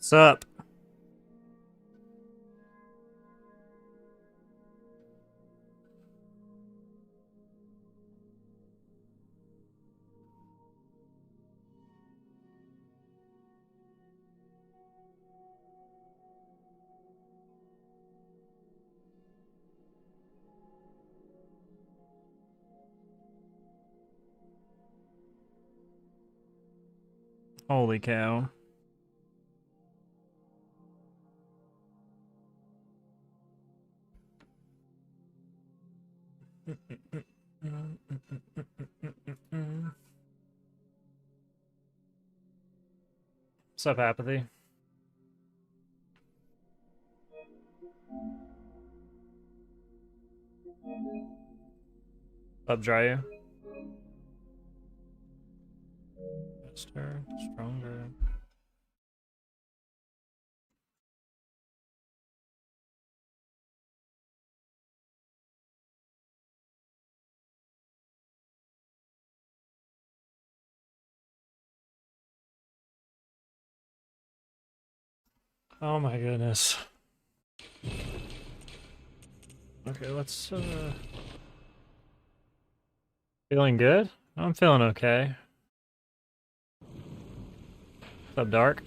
What's up? Holy cow. What's up, Apathy? Up, Dryu? Faster, stronger. Oh my goodness. Okay, let's feeling good? I'm feeling okay. What's up, Dark?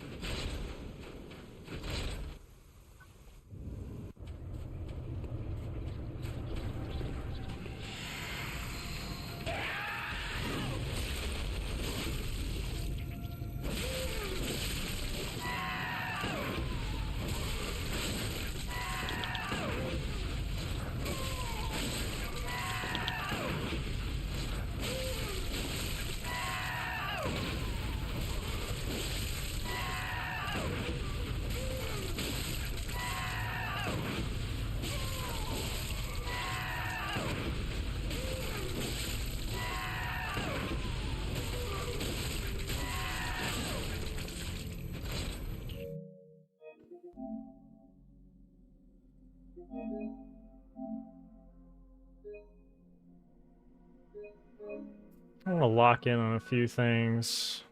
I want to lock in on a few things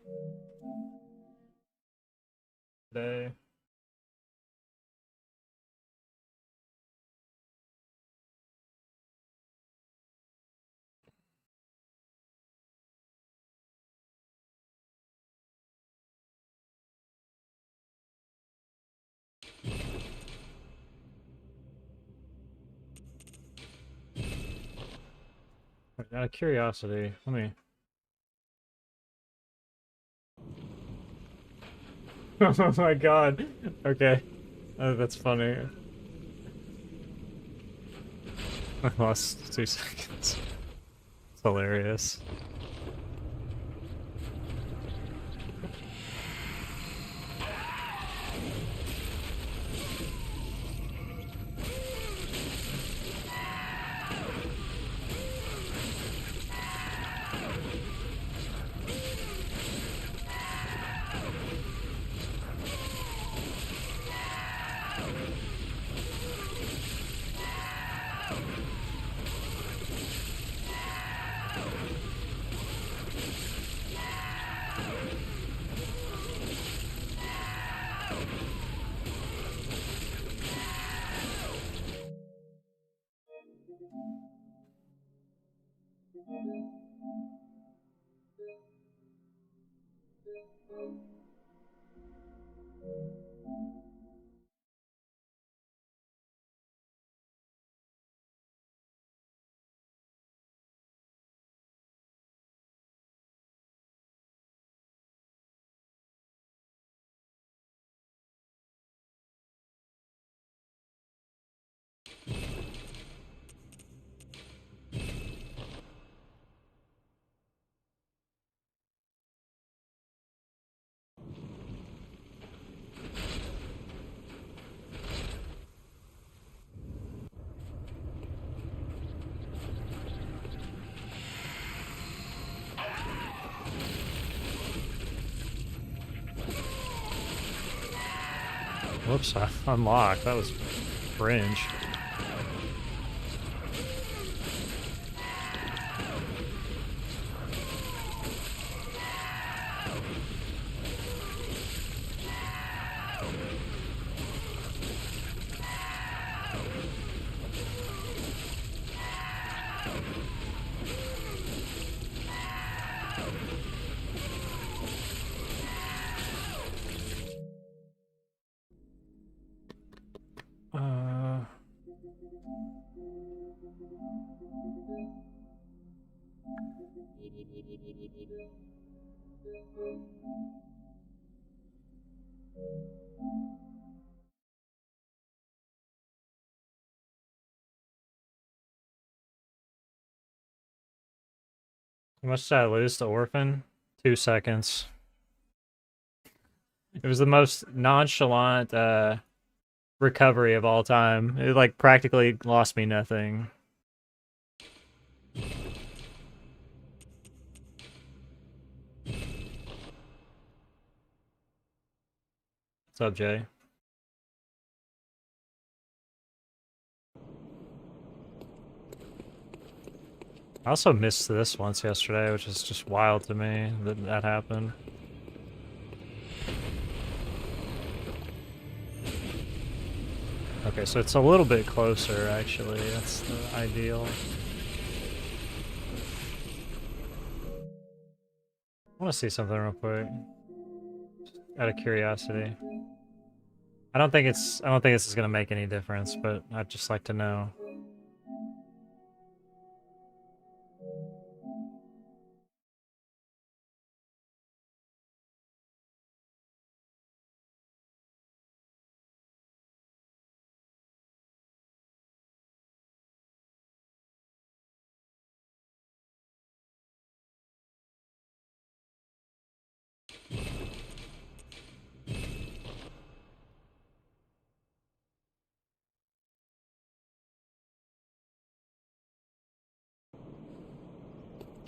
today. Out of curiosity, let me... Oh my god. Okay. That's funny. I lost 2 seconds. It's hilarious. Whoops, I unlocked. That was cringe. How much did I lose to Orphan? 2 seconds. It was the most nonchalant recovery of all time. It like practically lost me nothing. What's up, Jay? I also missed this once yesterday, which is just wild to me that that happened. Okay, so it's a little bit closer, actually. That's the ideal. I want to see something real quick, out of curiosity. I don't think this is gonna make any difference, but I'd just like to know.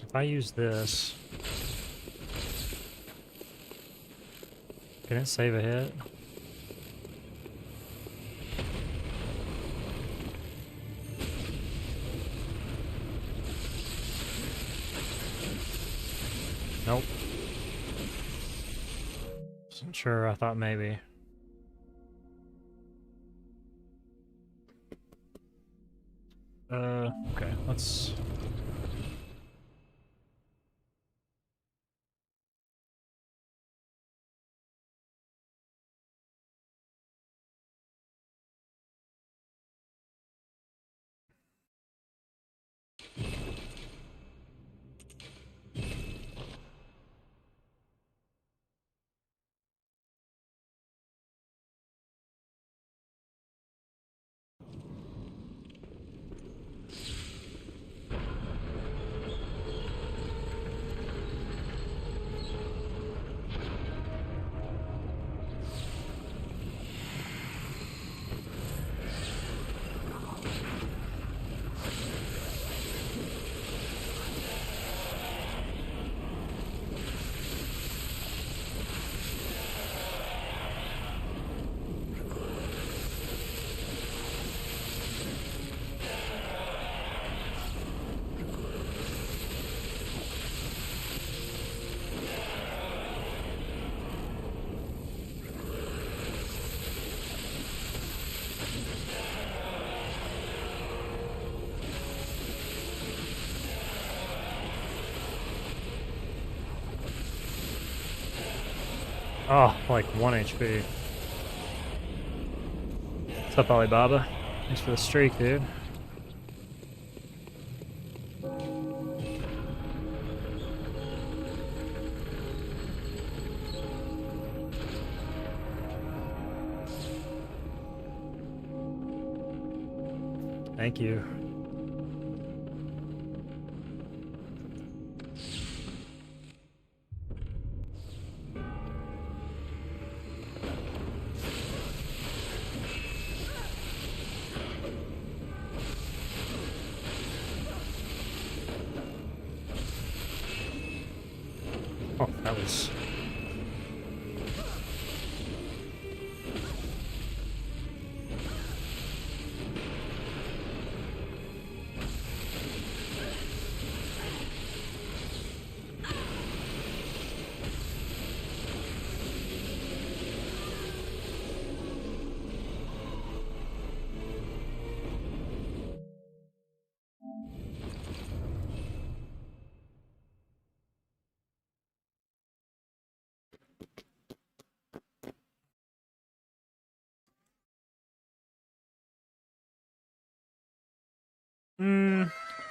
If I use this, can it save a hit? Nope. Wasn't sure, I thought maybe. Okay, let's... Oh, like 1 HP. What's up, Alibaba? Thanks for the streak, dude. Thank you. Oh, that was...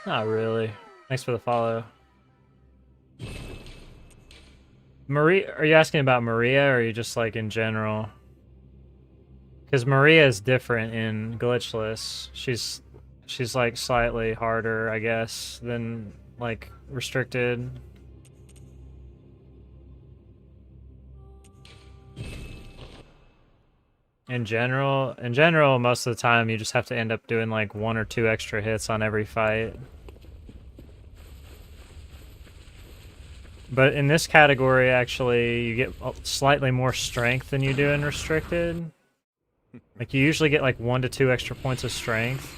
Not really. Thanks for the follow. Maria, are you asking about Maria, or are you just like in general? Because Maria is different in Glitchless. She's like slightly harder, I guess, than like restricted. In general, most of the time you just have to end up doing like 1 or 2 extra hits on every fight. But in this category, actually, you get slightly more strength than you do in restricted. Like, you usually get like 1 to 2 extra points of strength.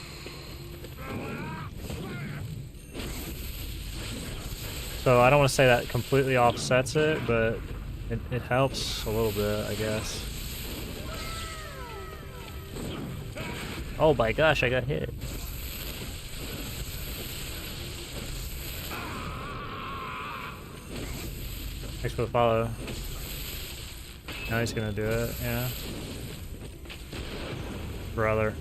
So I don't want to say that completely offsets it, but it helps a little bit, I guess. Oh my gosh, I got hit. Thanks for the follow. Now he's gonna do it, yeah. Brother.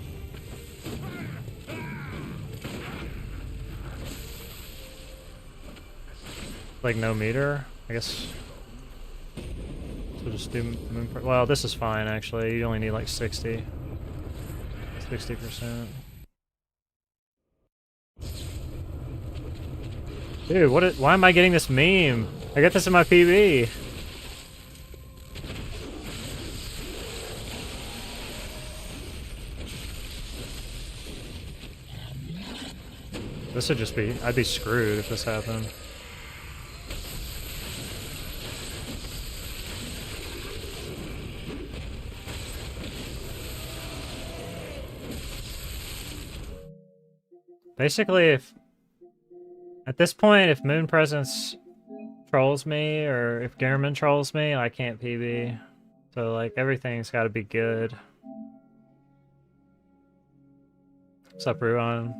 Like no meter? I guess we'll just do moon. Well, this is fine actually. You only need like 60%. Dude, why am I getting this meme? I got this in my PB. This would just be, I'd be screwed if this happened. Basically, if at this point, if Moon Presence trolls me or if Gehrman trolls me, I can't PB. So like everything's got to be good. What's up, Ruan?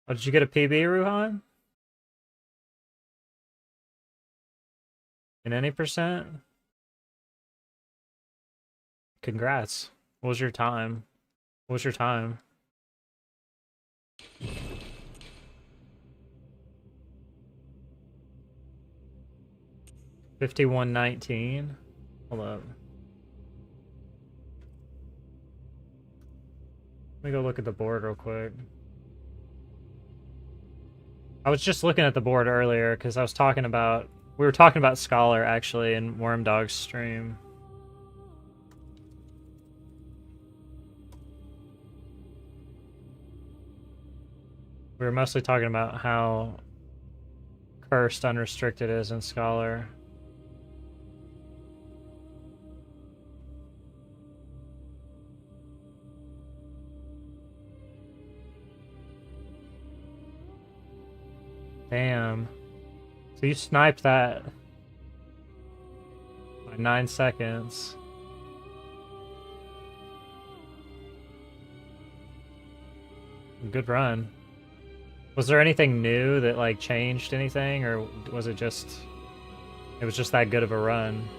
Oh, did you get a PB, Ruhan? In any percent? Congrats. What was your time? What was your time? $51.19. Hold up. Let me go look at the board real quick. I was just looking at the board earlier because I was talking about, we were talking about Scholar actually in Wormdog's stream. We were mostly talking about how cursed unrestricted is in Scholar. Damn. So you sniped that by 9 seconds. Good run. Was there anything new that like changed anything, or was it just that good of a run?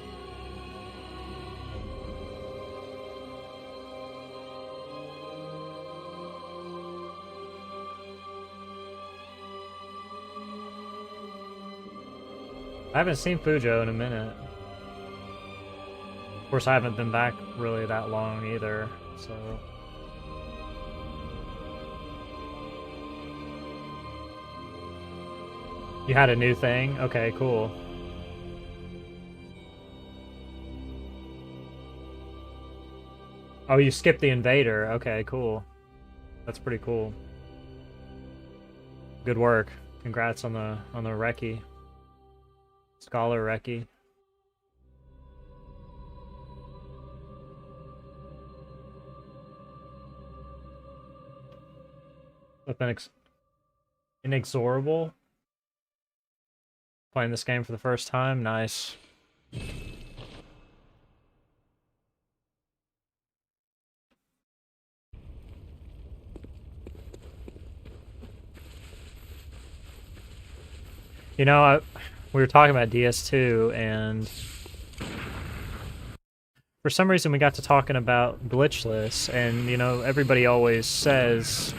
I haven't seen Fujo in a minute. Of course, I haven't been back really that long either, so... You had a new thing? Okay, cool. Oh, you skipped the invader. Okay, cool. That's pretty cool. Good work. Congrats on the recce. Scholar recce. Inexorable. Playing this game for the first time. Nice. You know, we were talking about DS2, and for some reason we got to talking about glitchless, and, you know, everybody always says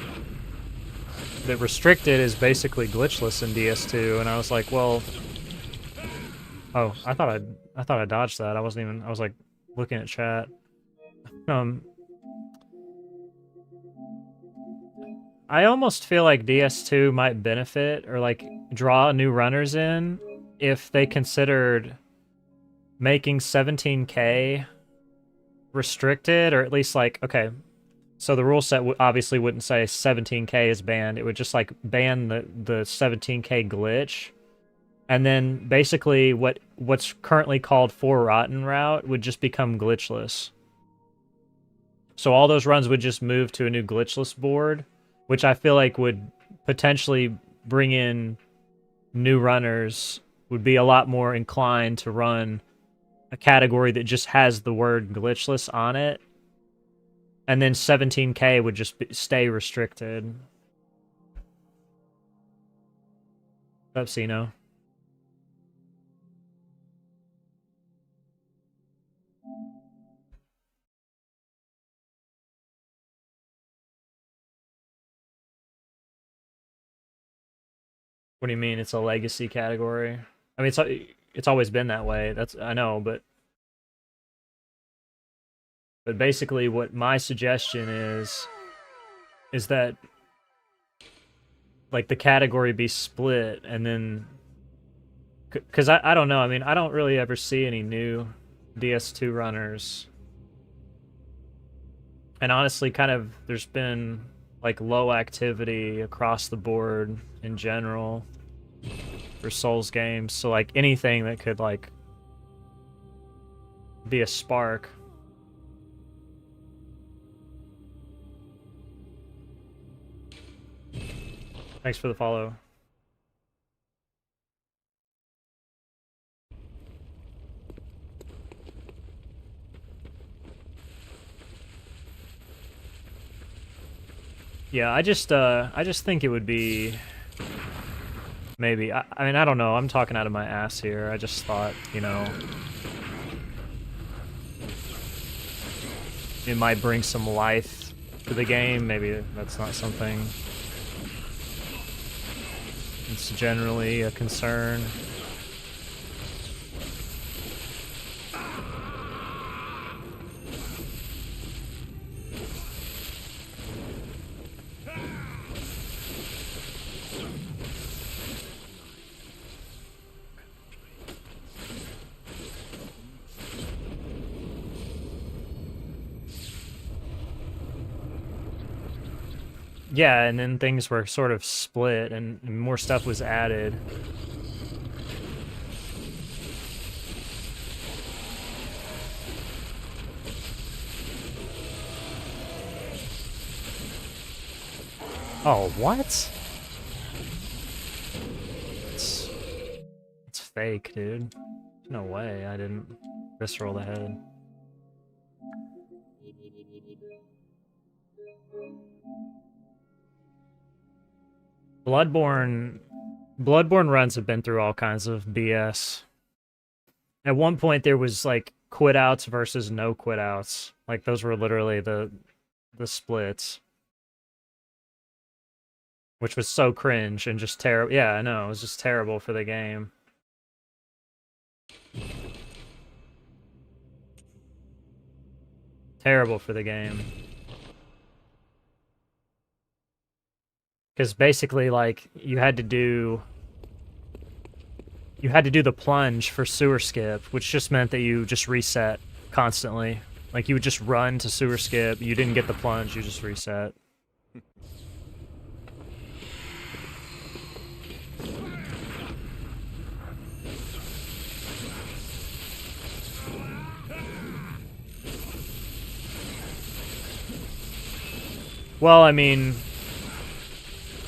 that restricted is basically glitchless in DS2, and I was like, well... Oh, I thought I dodged that. I wasn't even... I was, like, looking at chat. I almost feel like DS2 might benefit, or, like, draw new runners in, if they considered making 17K restricted, or at least, like, okay, so the rule set obviously wouldn't say 17K is banned. It would just, like, ban the 17K glitch. And then basically what's currently called For Rotten route would just become glitchless. So all those runs would just move to a new glitchless board, which I feel like would potentially bring in new runners, would be a lot more inclined to run a category that just has the word glitchless on it. And then 17K would just stay restricted. Up, Sino. What do you mean? It's a legacy category? I mean, it's always been that way. That's, I know, but basically, what my suggestion is that, like, the category be split, and then, because I don't know. I mean, I don't really ever see any new DS2 runners, and honestly, kind of, there's been, like, low activity across the board in general for Souls games, so, like, anything that could, like, be a spark. Thanks for the follow. Yeah, I just think it would be maybe. I mean, I don't know. I'm talking out of my ass here. I just thought, you know, it might bring some life to the game. Maybe that's not something it's generally a concern. Yeah, and then things were sort of split, and more stuff was added. Oh, what? It's fake, dude. No way, I didn't visceral the head. Bloodborne runs have been through all kinds of BS. At one point, there was, like, quit outs versus no quit outs. Like, those were literally the splits. Which was so cringe and just terrible. Yeah, I know, it was just terrible for the game. Terrible for the game. Because basically, like, you had to do the plunge for sewer skip, which just meant that you just reset constantly. Like, you would just run to sewer skip, you didn't get the plunge, you just reset. Well, I mean,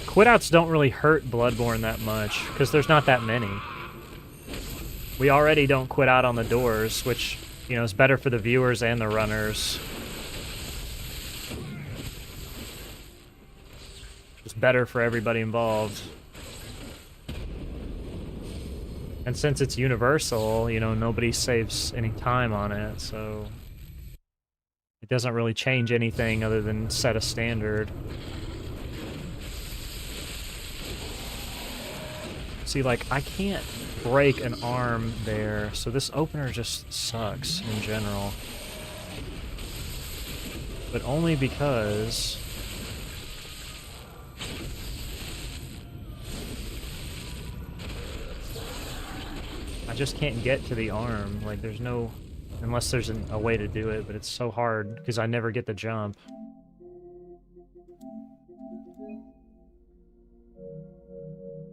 quit-outs don't really hurt Bloodborne that much, because there's not that many. We already don't quit out on the doors, which, you know, is better for the viewers and the runners. It's better for everybody involved. And since it's universal, you know, nobody saves any time on it, so doesn't really change anything other than set a standard. See, like, I can't break an arm there, so this opener just sucks in general. But only because I just can't get to the arm. Like, there's no... Unless there's a way to do it, but it's so hard because I never get the jump.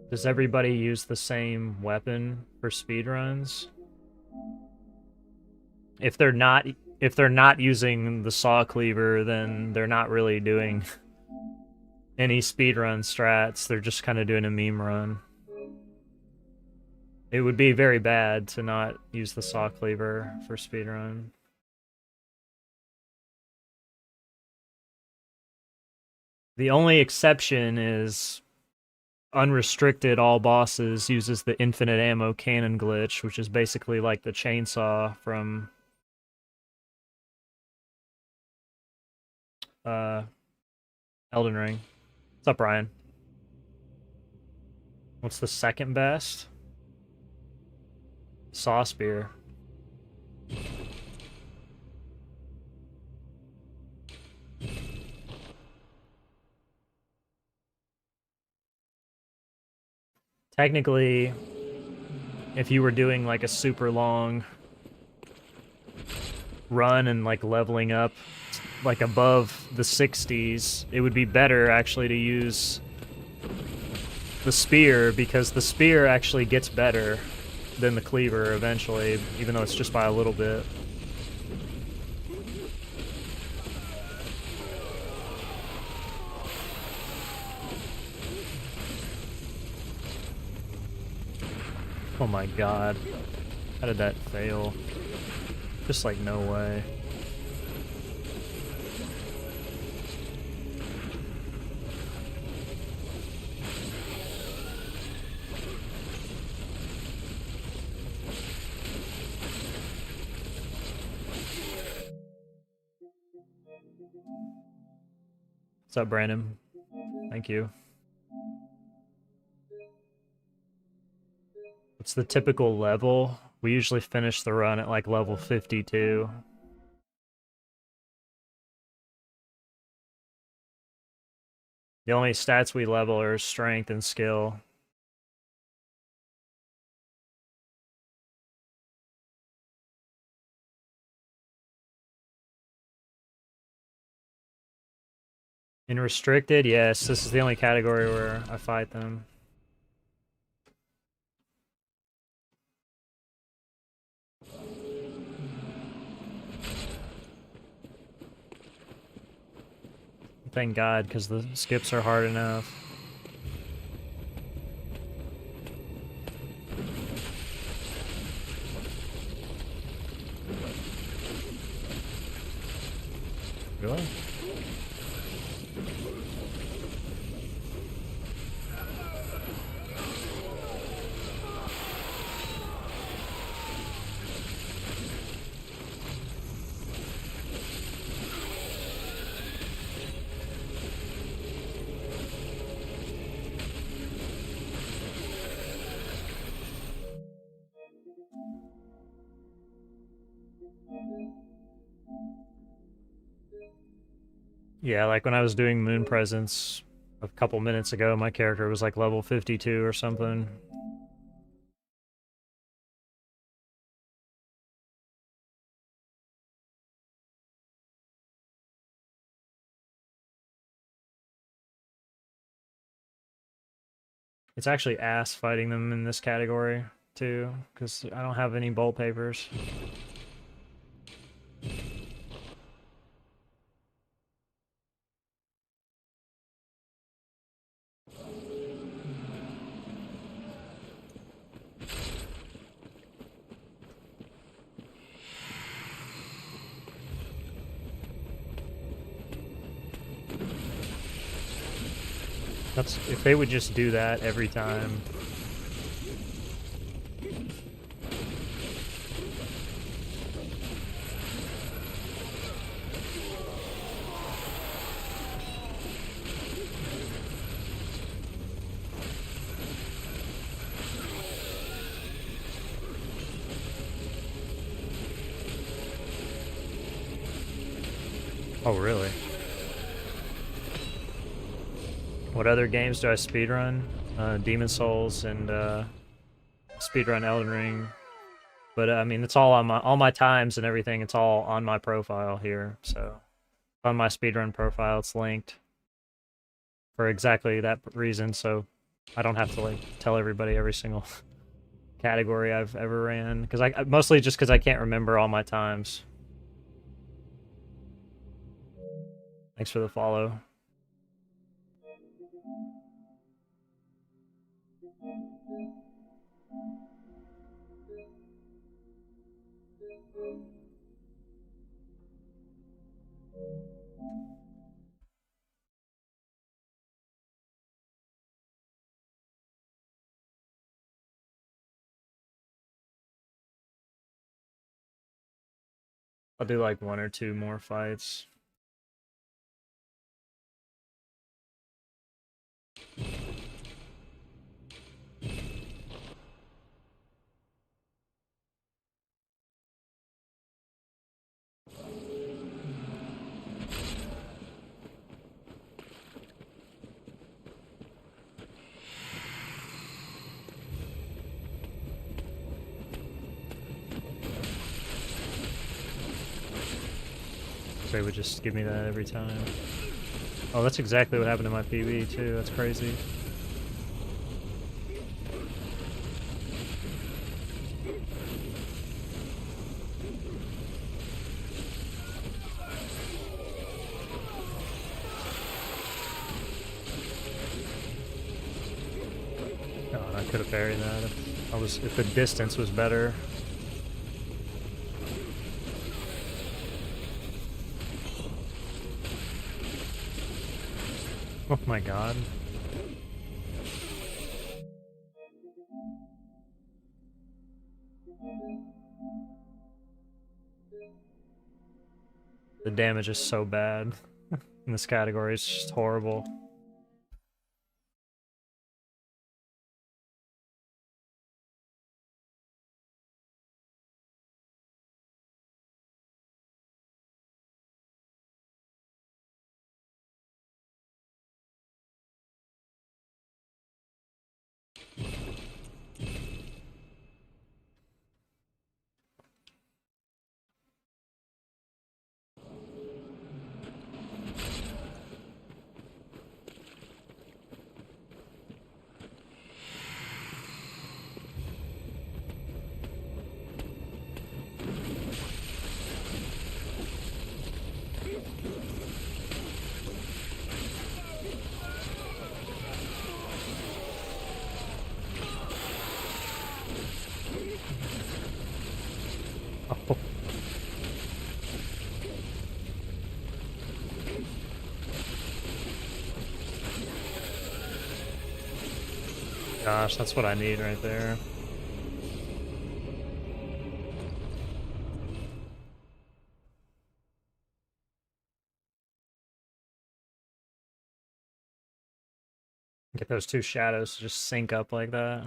Does everybody use the same weapon for speedruns? If they're not using the saw cleaver, then they're not really doing any speedrun strats. They're just kind of doing a meme run. It would be very bad to not use the saw cleaver for speedrun. The only exception is unrestricted all bosses uses the infinite ammo cannon glitch, which is basically like the chainsaw from Elden Ring. What's up, Ryan? What's the second best? Saw spear. Technically, if you were doing like a super long run and like leveling up like above the 60s, it would be better actually to use the spear, because the spear actually gets better than the cleaver eventually, even though it's just by a little bit. Oh my god. How did that fail? Just like, no way. What's up, Brandon? Thank you. What's the typical level? We usually finish the run at like level 52. The only stats we level are strength and skill. In restricted, yes, this is the only category where I fight them. Thank God, because the skips are hard enough. Really? Yeah, like when I was doing Moon Presence a couple minutes ago, my character was like level 52 or something. It's actually ass fighting them in this category, too, because I don't have any bolt papers. That's, if they would just do that every time. Oh, really? What other games do I speedrun? Demon Souls and speedrun Elden Ring. But I mean, it's all on all my times and everything. It's all on my profile here. So on my speedrun profile, it's linked for exactly that reason. So I don't have to like tell everybody every single category I've ever ran, because I mostly just because I can't remember all my times. Thanks for the follow. I'll do like 1 or 2 more fights. So it would just give me that every time. Oh, that's exactly what happened to my PB too. That's crazy. Oh, I could have parried that if the distance was better. Oh my god. The damage is so bad in this category. It's just horrible. Oh. Gosh, that's what I need right there. Get those 2 shadows to just sync up like that.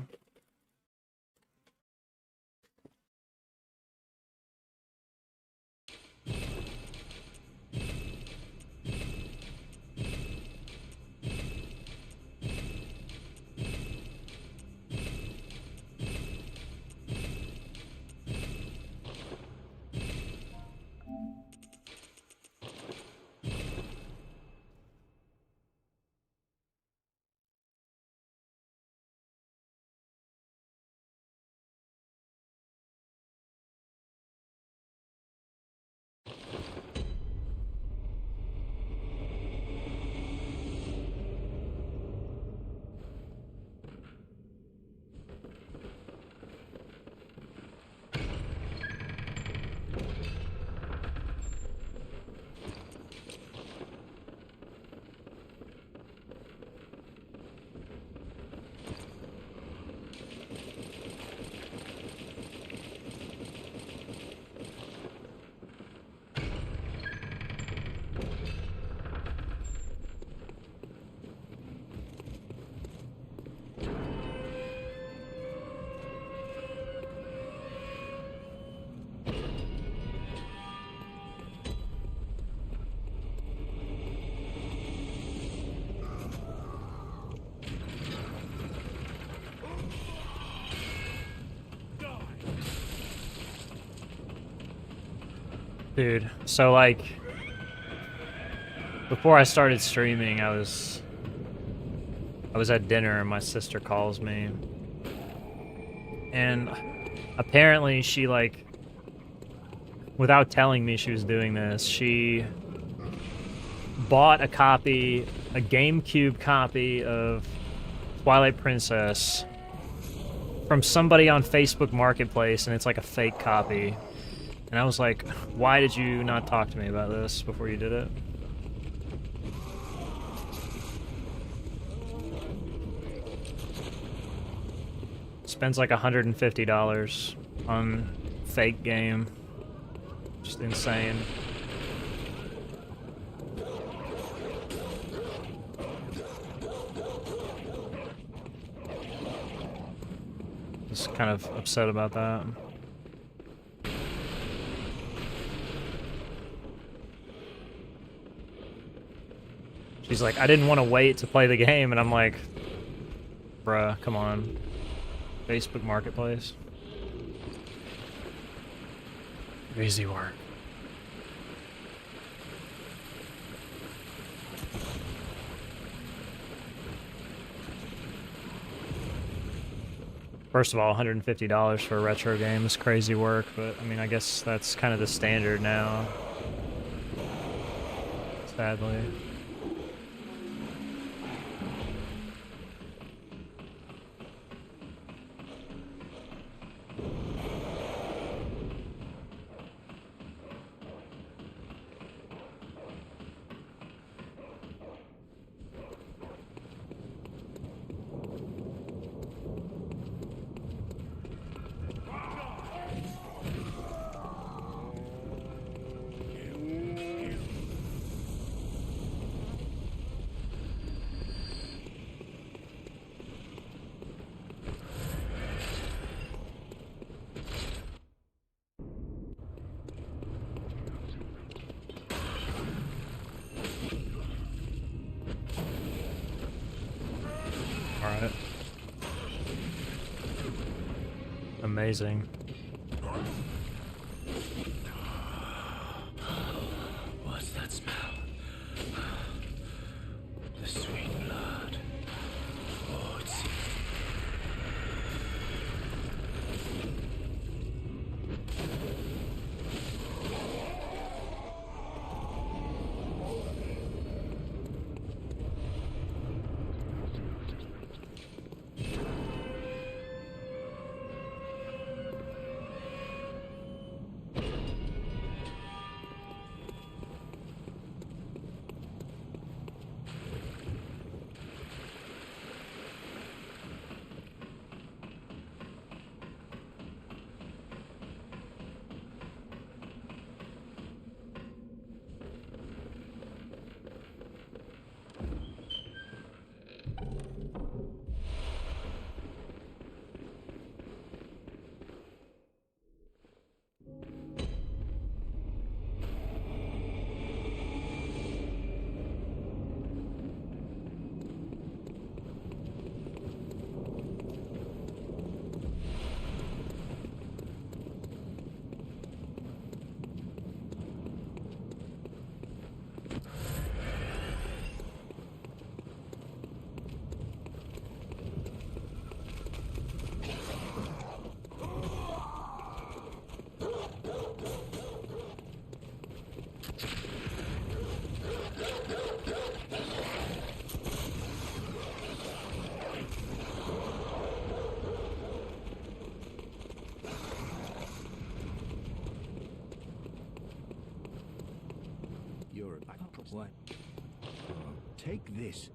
Dude, so like before I started streaming, I was at dinner and my sister calls me. And apparently she like without telling me she was doing this, she bought a GameCube copy of Twilight Princess from somebody on Facebook Marketplace, and it's like a fake copy. And I was like, why did you not talk to me about this before you did it? Spends like $150 on fake game. Just insane. Just kind of upset about that. She's like, I didn't want to wait to play the game, and I'm like, bruh, come on. Facebook Marketplace. Crazy work. First of all, $150 for a retro game is crazy work, but I mean, I guess that's kind of the standard now. Sadly. Alright. Amazing. What's that smell? The sweet blood. Oh, it's... You're a... What? Take this.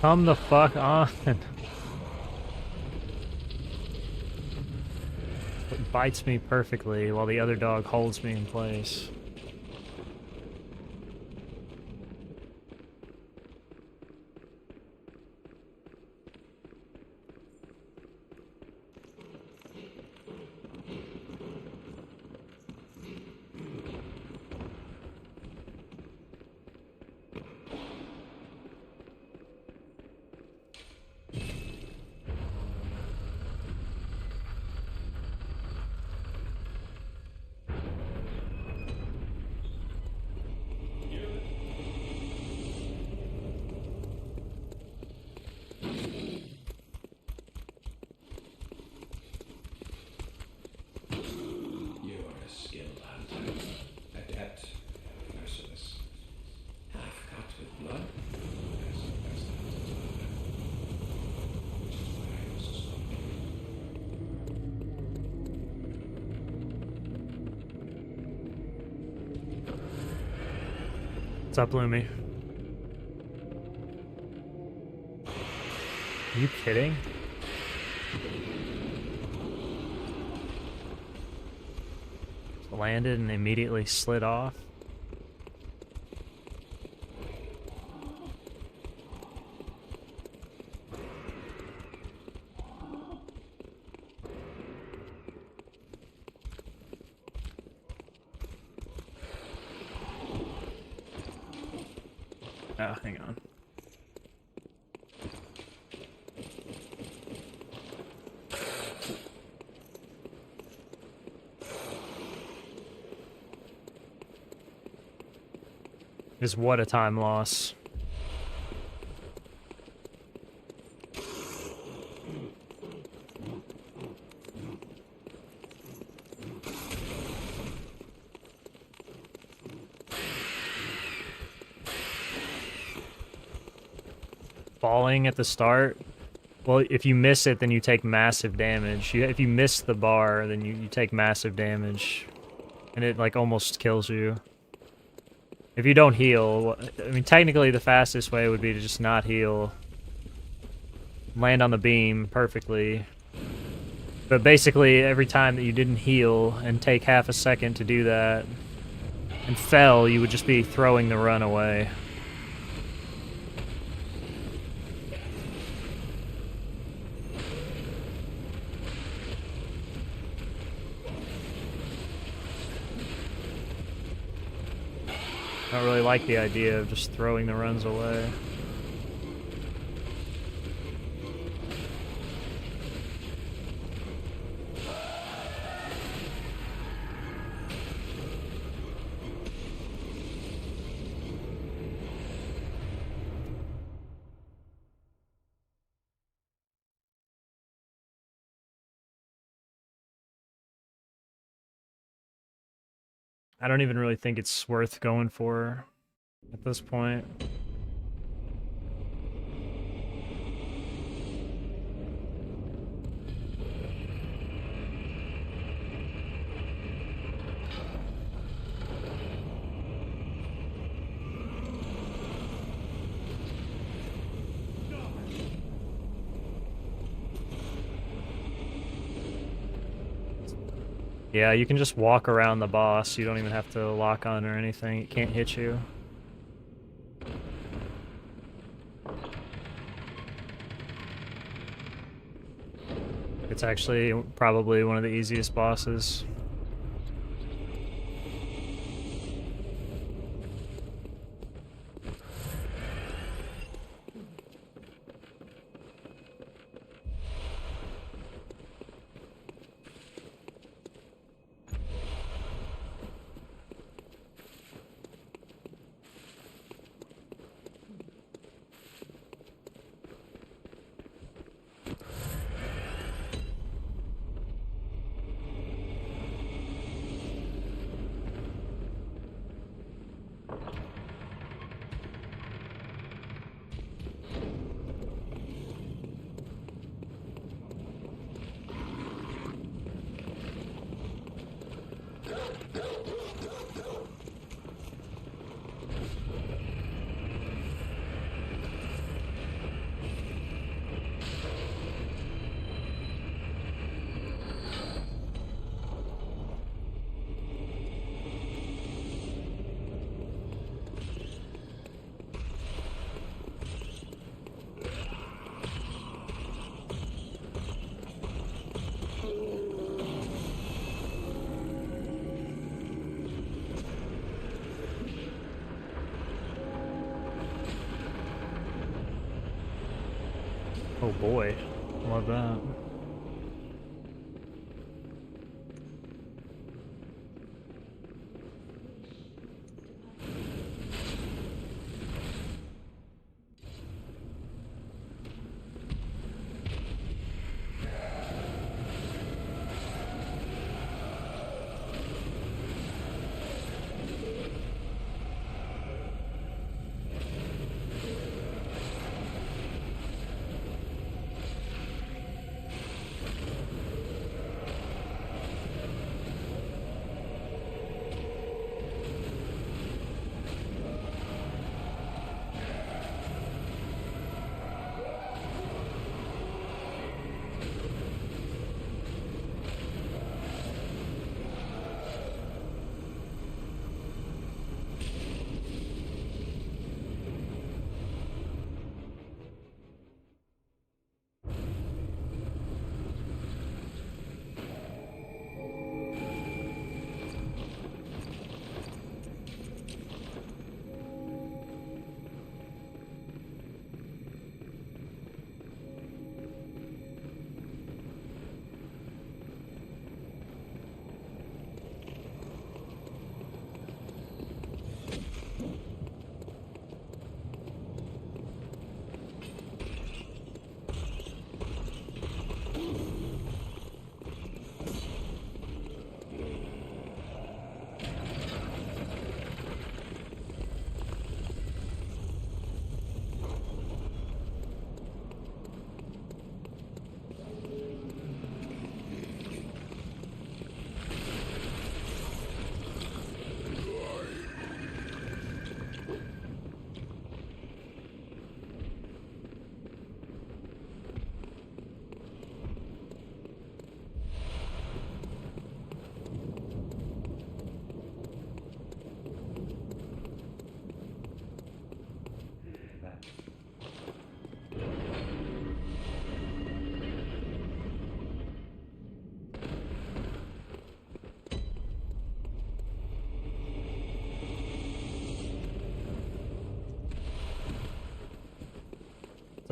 Come the fuck on. It bites me perfectly while the other dog holds me in place. What's up, Lumi? Are you kidding? Landed and immediately slid off. Oh, hang on. Just what a time loss. Falling at the start. Well, if you miss it, then you take massive damage. If you miss the bar, then you take massive damage. And it, like, almost kills you. If you don't heal, I mean, technically the fastest way would be to just not heal. Land on the beam perfectly. But basically, every time that you didn't heal and take half a second to do that, and fell, you would just be throwing the run away. I don't really like the idea of just throwing the runs away. I don't even really think it's worth going for at this point. Yeah, you can just walk around the boss. You don't even have to lock on or anything. It can't hit you. It's actually probably one of the easiest bosses. Oh boy, love that.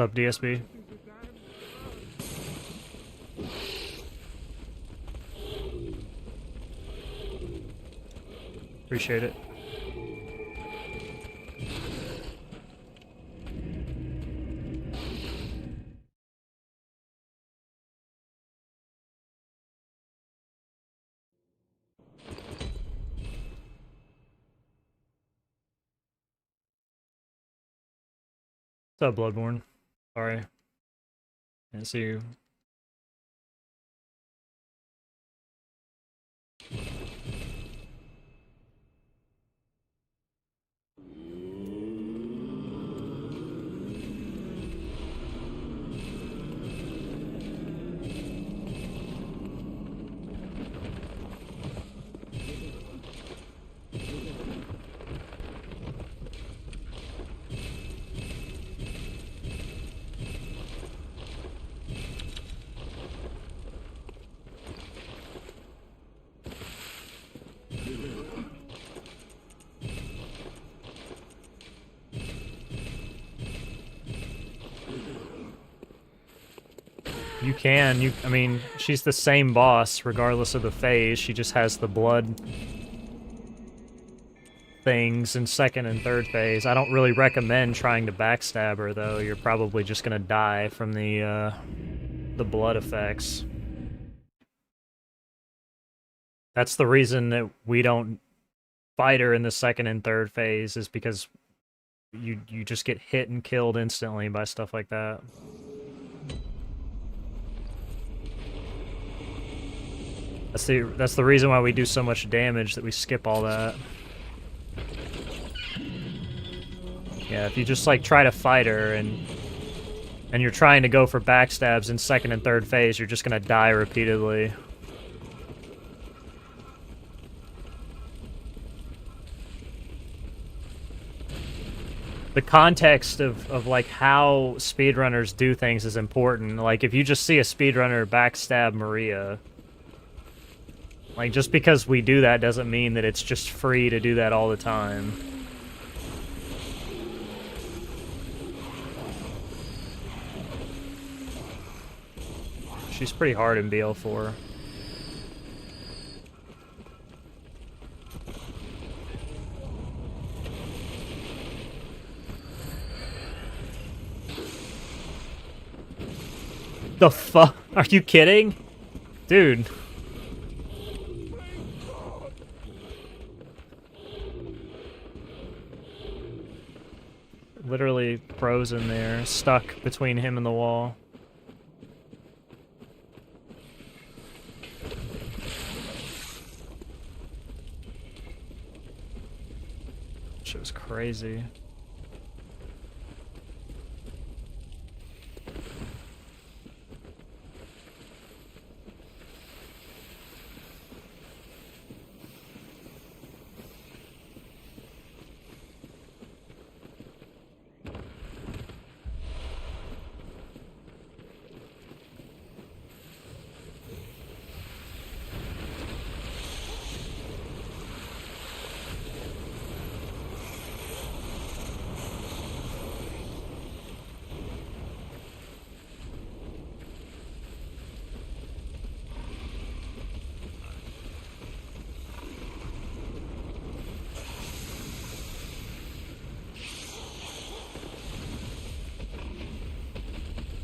up, DSB? Appreciate it. What's up, Bloodborne? Sorry. Didn't see you. You can, I mean, she's the same boss regardless of the phase, she just has the blood things in second and third phase. I don't really recommend trying to backstab her though, you're probably just gonna die from the blood effects. That's the reason that we don't fight her in the second and third phase, is because you just get hit and killed instantly by stuff like that. That's the reason why we do so much damage, that we skip all that. Yeah, if you just like try to fight her and you're trying to go for backstabs in second and third phase, you're just gonna die repeatedly. The context of like how speedrunners do things is important. Like if you just see a speedrunner backstab Maria, like, just because we do that doesn't mean that it's just free to do that all the time. She's pretty hard in BL4. The fuck? Are you kidding? Dude. Literally frozen there, stuck between him and the wall. Shit was crazy.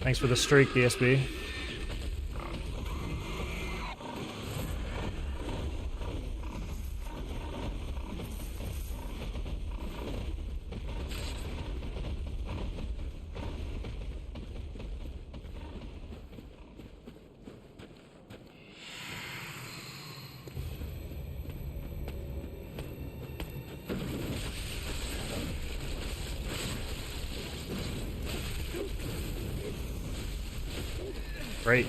Thanks for the streak, DSB. Great.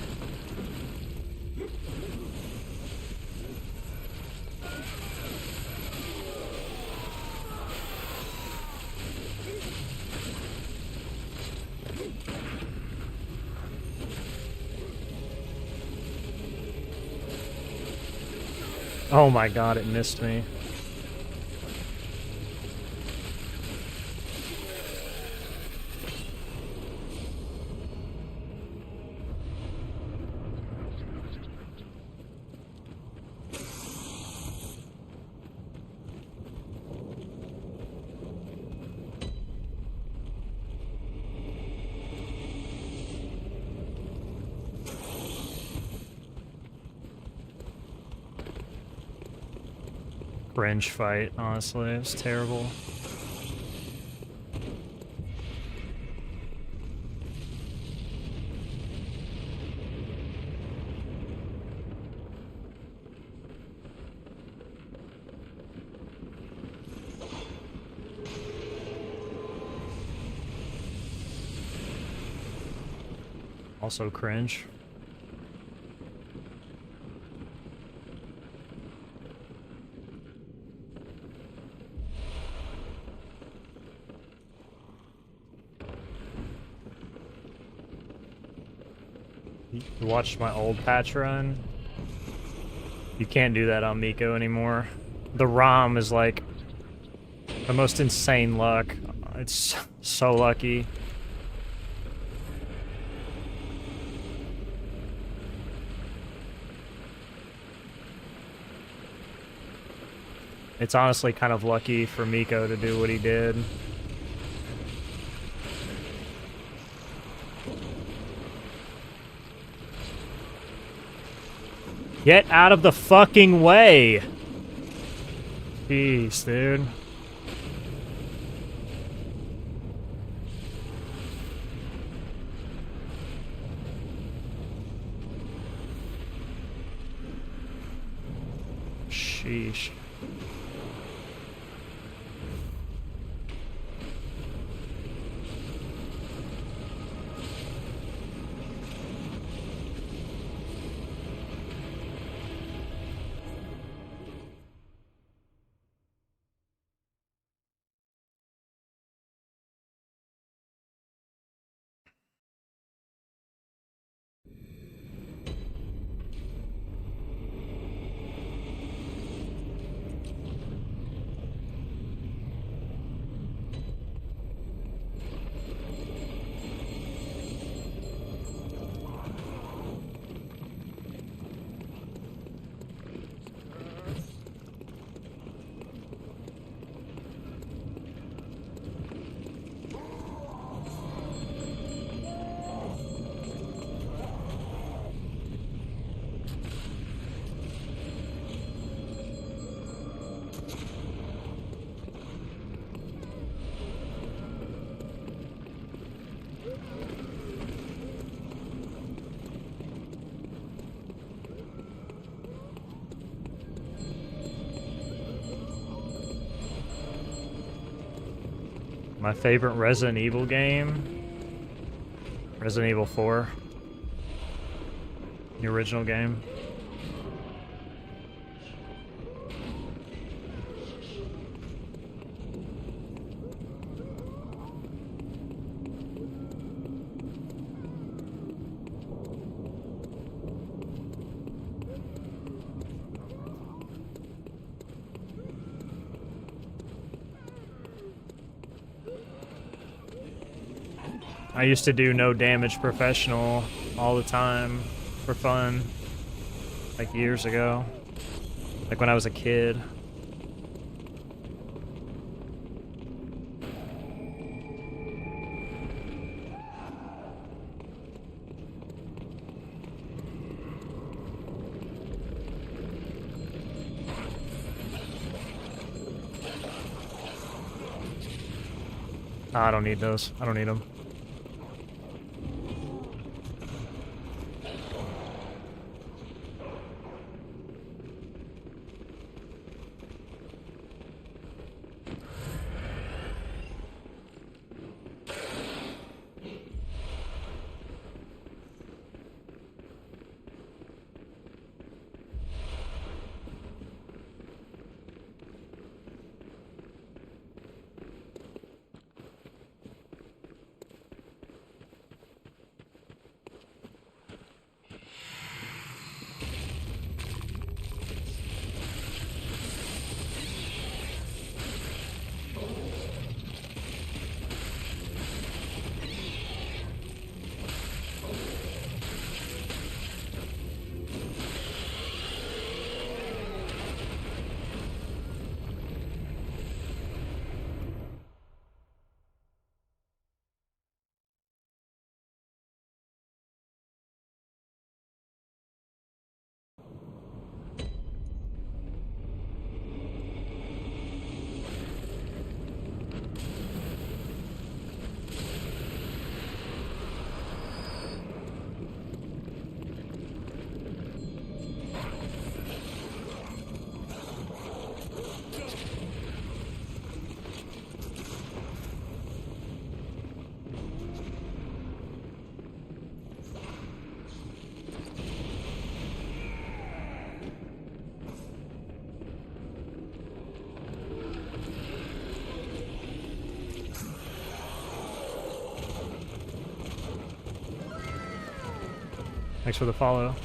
Oh my god, it missed me. cringe fight, honestly. It was terrible. Also cringe. You watched my old patch run? You can't do that on Miko anymore. The ROM is like the most insane luck. It's so lucky. It's honestly kind of lucky for Miko to do what he did. Get out of the fucking way! Jeez, dude. Sheesh. My favorite Resident Evil game? Resident Evil 4. The original game. I used to do no damage professional all the time for fun, like years ago, like when I was a kid. I don't need those. I don't need them. Thanks for the follow.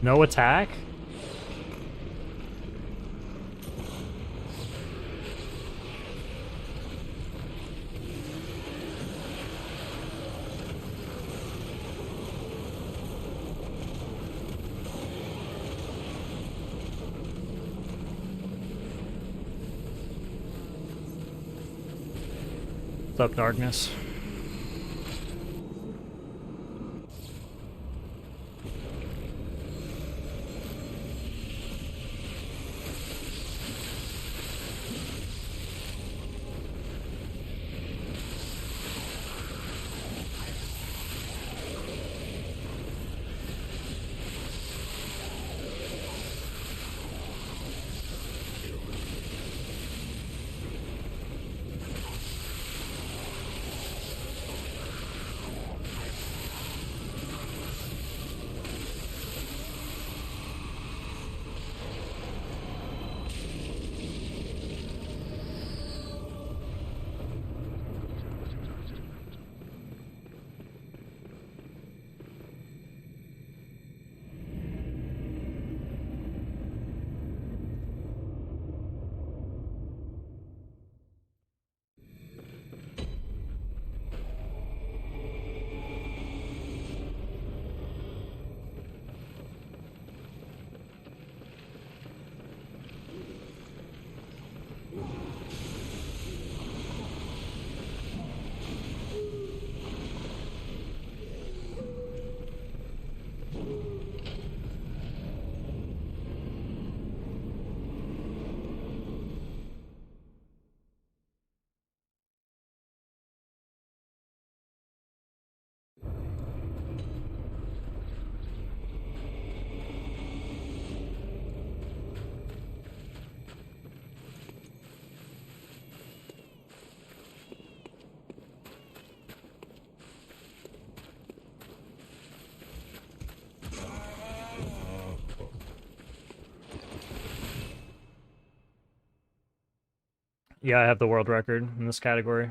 No attack? What's up, darkness? Yeah, I have the world record in this category.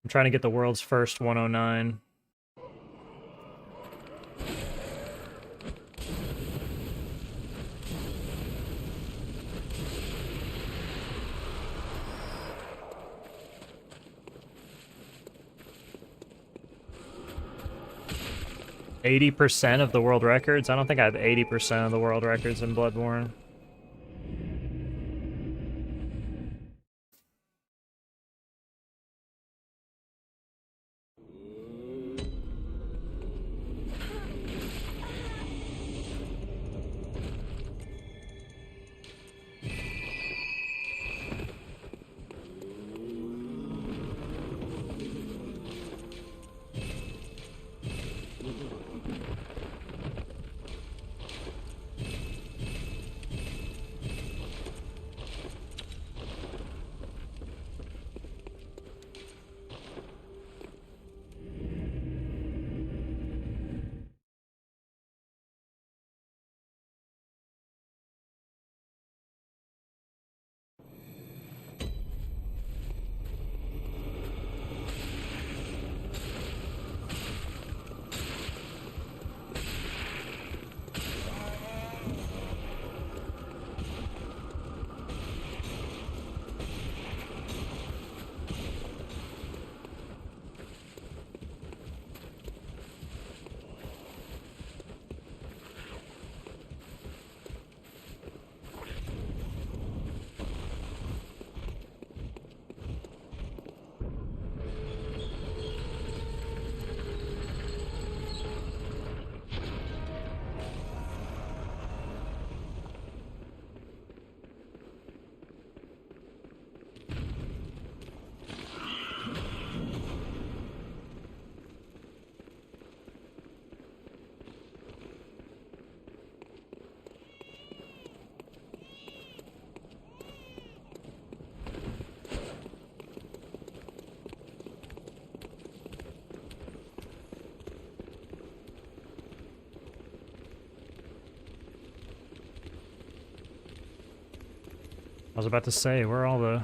I'm trying to get the world's first 109. %80 of the world records? I don't think I have 80% of the world records in Bloodborne. was about to say, where are all the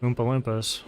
Oompa Loompas?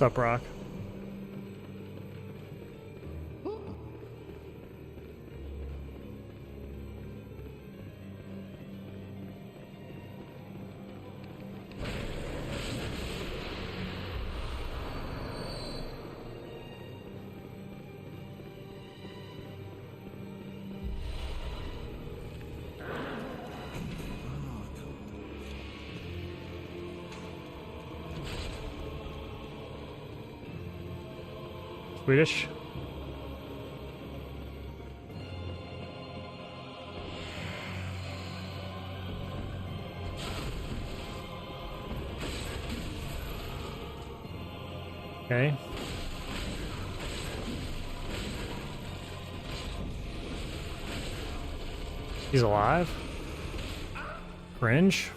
What's up, Rock? Swedish? Okay. He's alive? Cringe?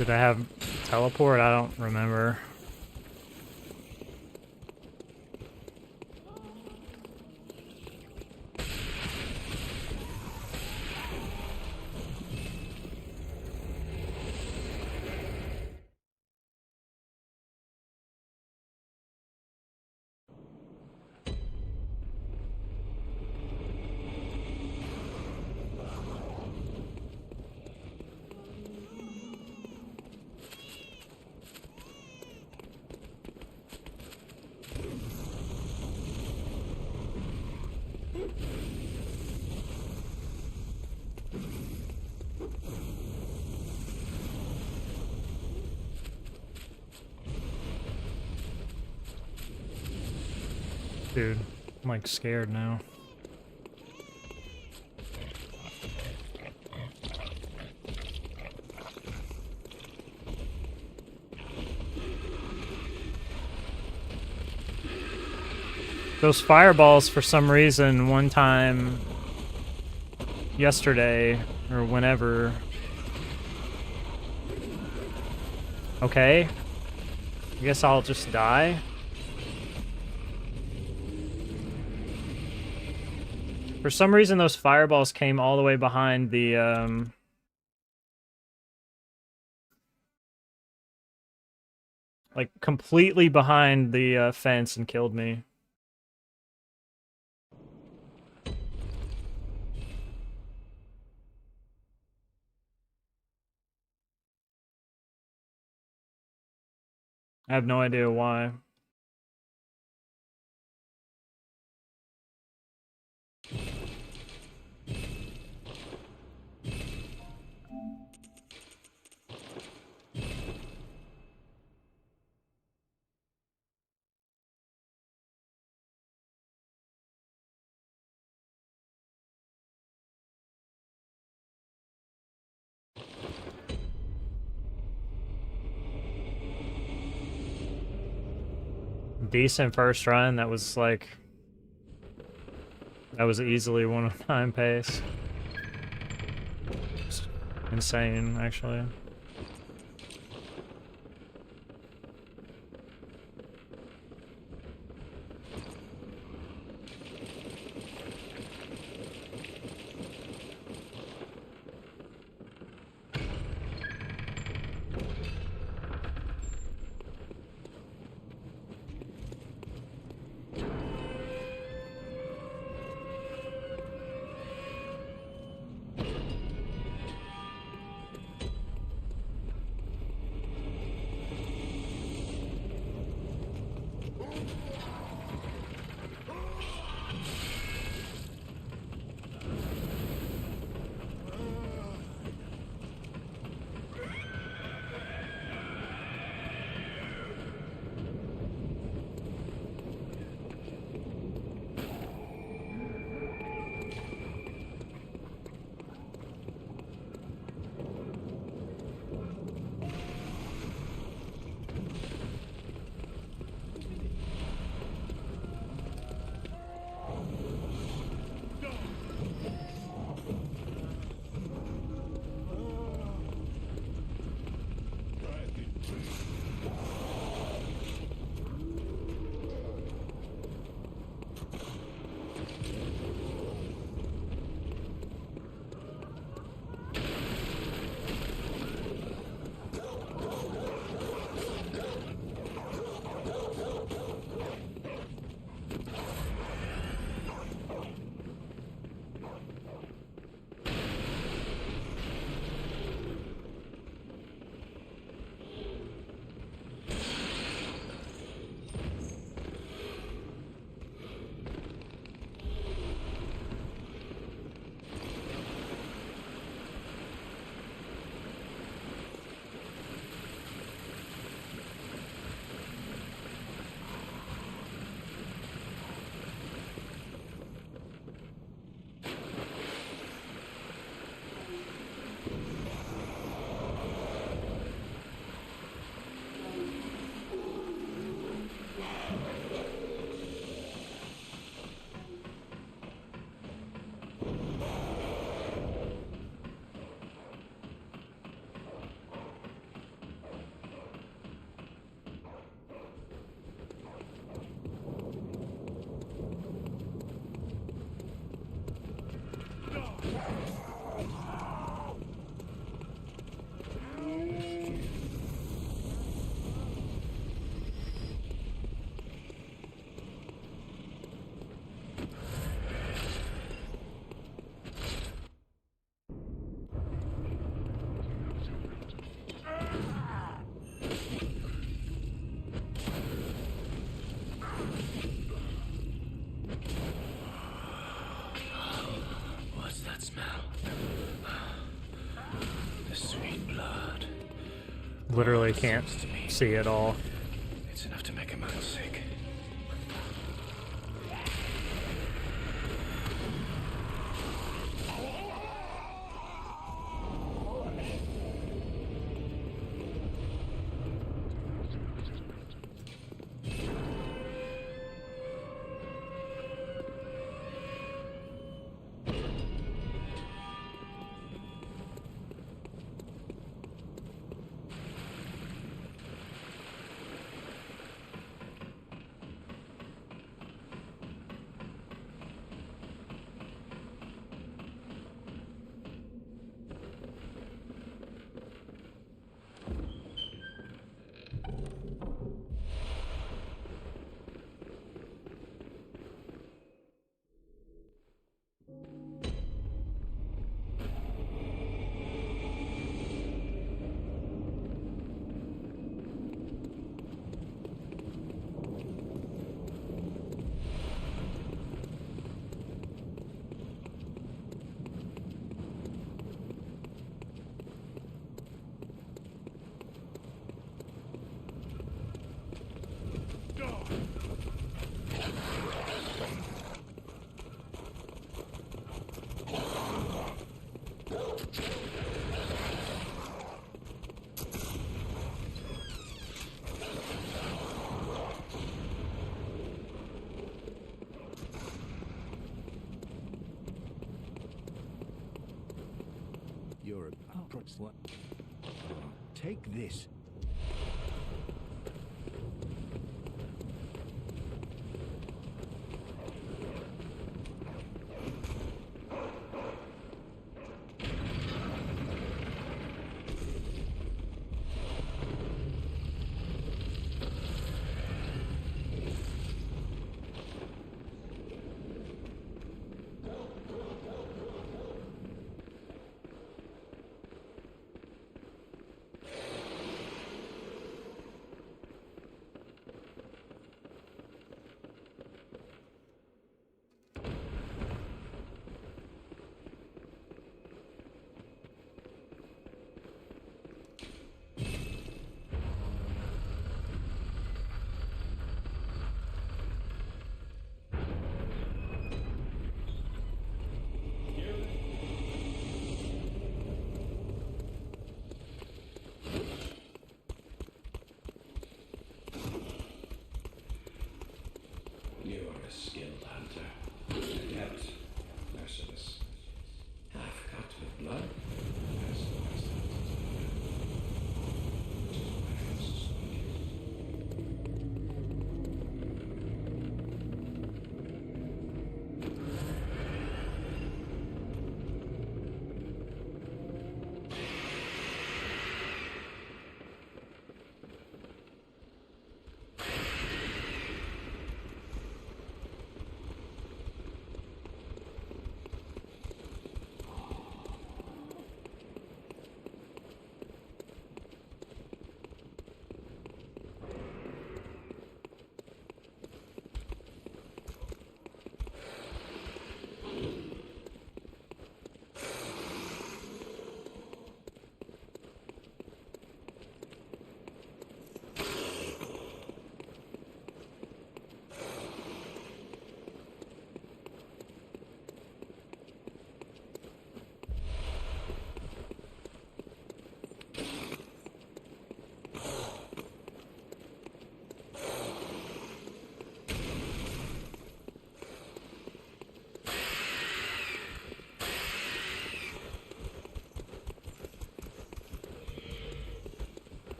Did I have teleport? I don't remember. Dude, I'm like scared now. Those fireballs, for some reason, one time yesterday or whenever. Okay. I guess I'll just die. For some reason, those fireballs came all the way behind the, like, completely behind the, fence and killed me. I have no idea why. Decent first run. That was like, that was easily 109 pace. It's insane, actually. What's that smell? The sweet blood. Literally can't see at all. It's enough to make a man sick. Take this. You are a skilled hunter. Adept. Merciless. Half cut with blood. As last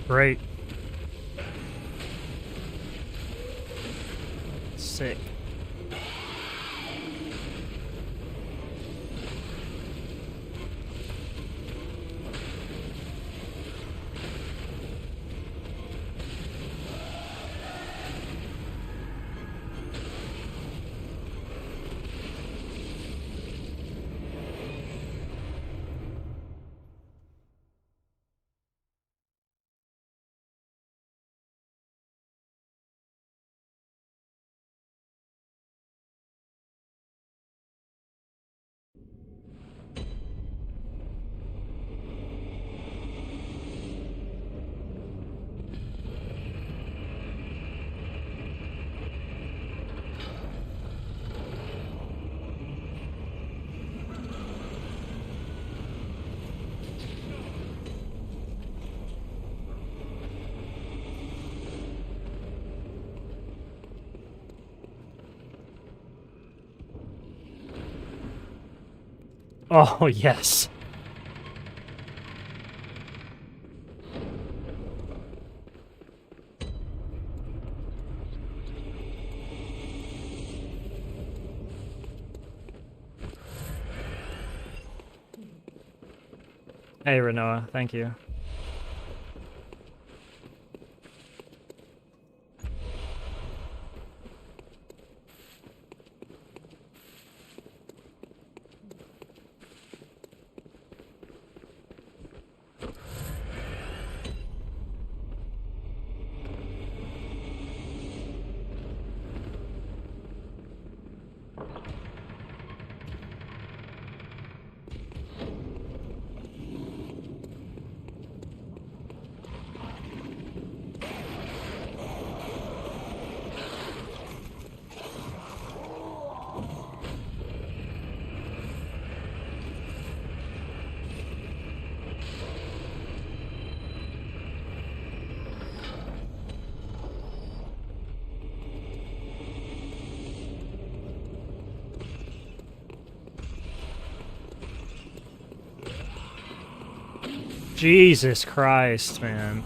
Great. Sick. Oh, yes. Hey, Renoa, thank you. Jesus Christ, man.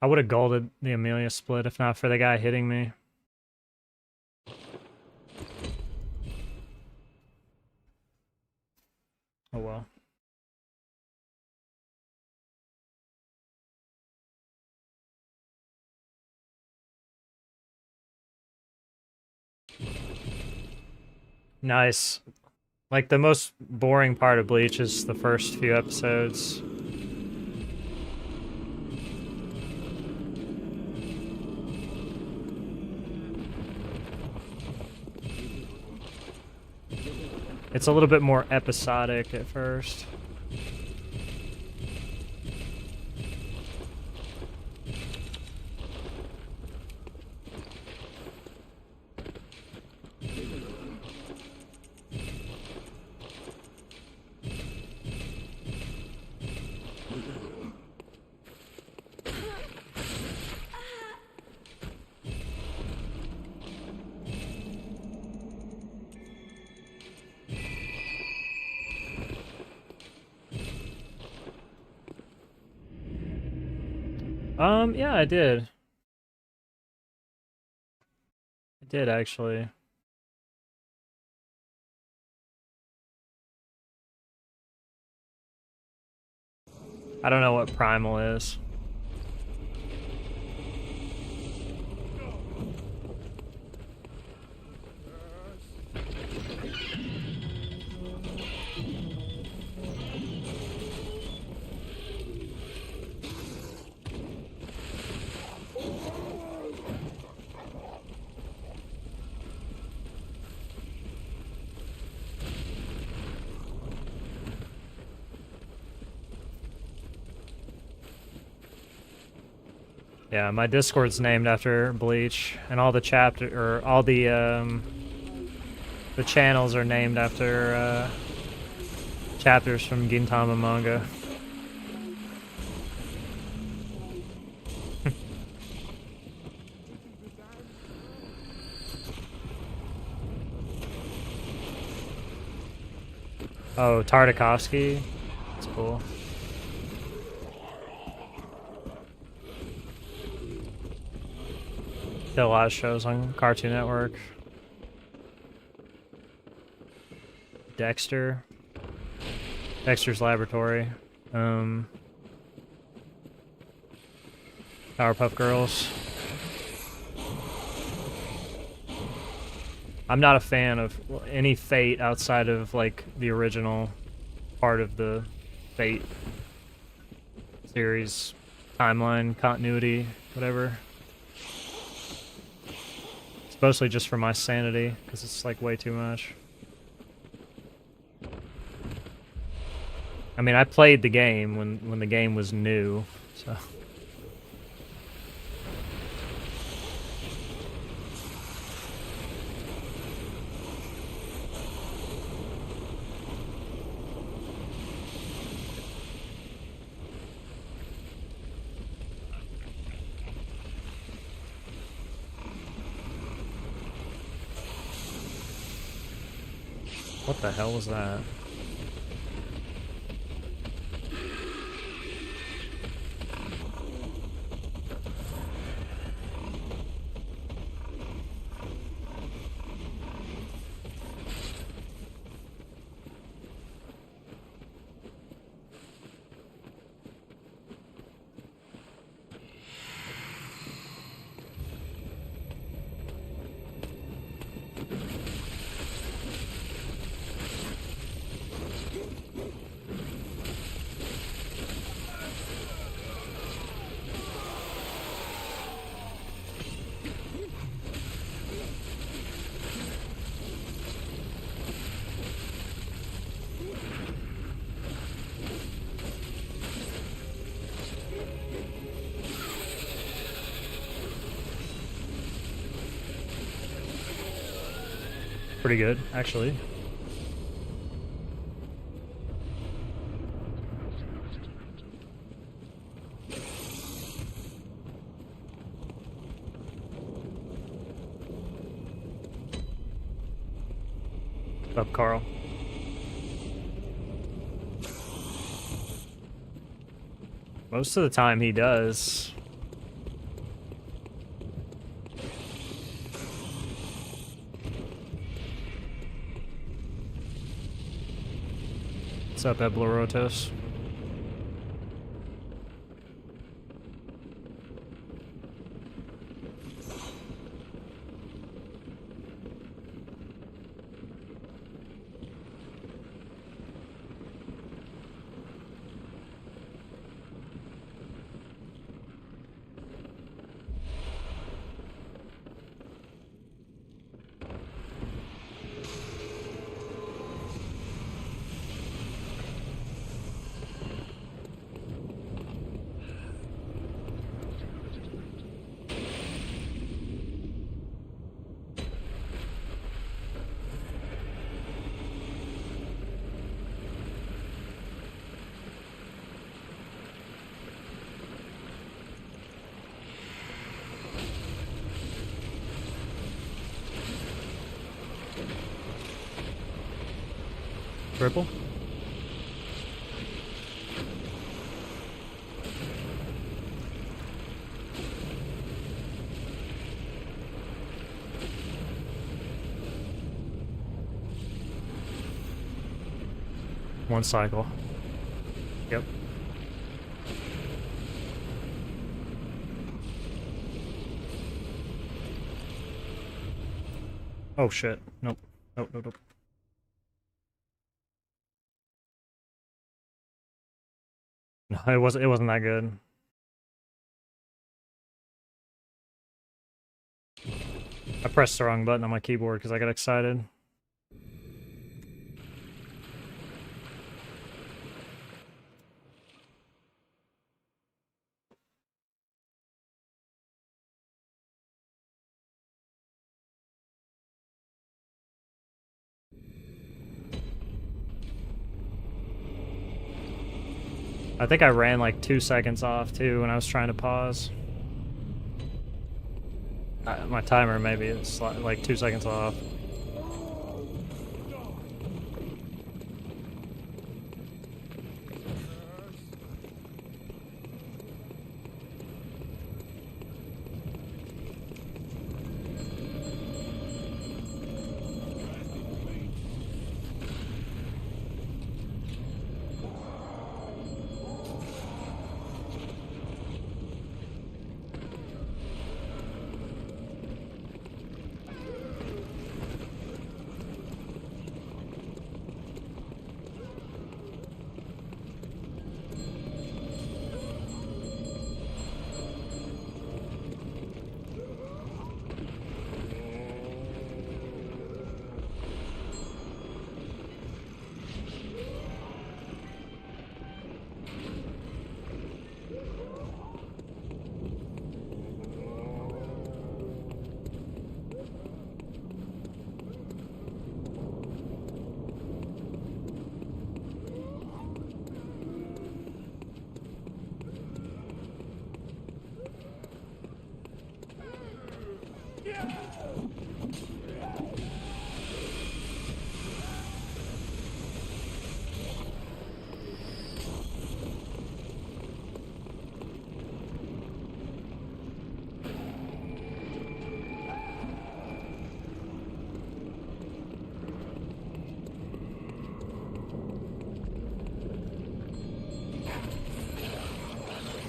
I would have golded the Amelia split if not for the guy hitting me. Oh well. Nice. Like, the most boring part of Bleach is the first few episodes. It's a little bit more episodic at first. Yeah, I did. I did, actually. I don't know what Primal is. Yeah, my Discord's named after Bleach, and all the the channels are named after chapters from Gintama manga. Oh, Tartakovsky. That's cool. Did a lot of shows on Cartoon Network. Dexter. Dexter's Laboratory. Powerpuff Girls. I'm not a fan of any Fate outside of, like, the original part of the Fate series timeline, continuity, whatever. It's mostly just for my sanity, because it's, like, way too much. I mean, I played the game when the game was new, so... What the hell was that? Pretty good, actually. What's up, Carl? Most of the time he does. What's up, Eblorotos? Triple? One cycle. Yep. Oh shit. Nope. Nope, nope, nope. No, it wasn't that good. I pressed the wrong button on my keyboard because I got excited. I think I ran like 2 seconds off too when I was trying to pause. My timer maybe is like 2 seconds off.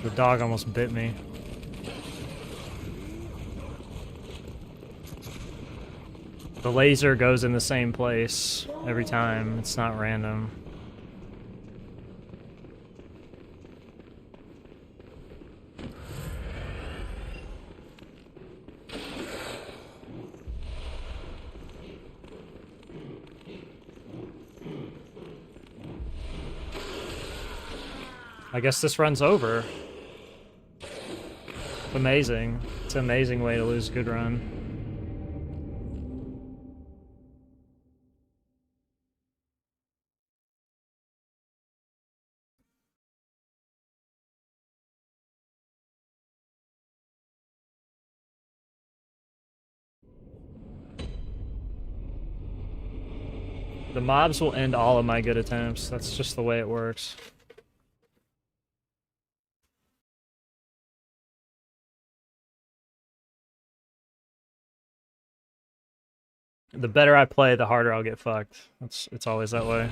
The dog almost bit me. The laser goes in the same place every time. It's not random. I guess this run's over. Amazing. It's an amazing way to lose a good run. The mobs will end all of my good attempts. That's just the way it works. The better I play, the harder I'll get fucked. It's always that way.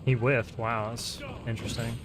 He whiffed. Wow, that's interesting.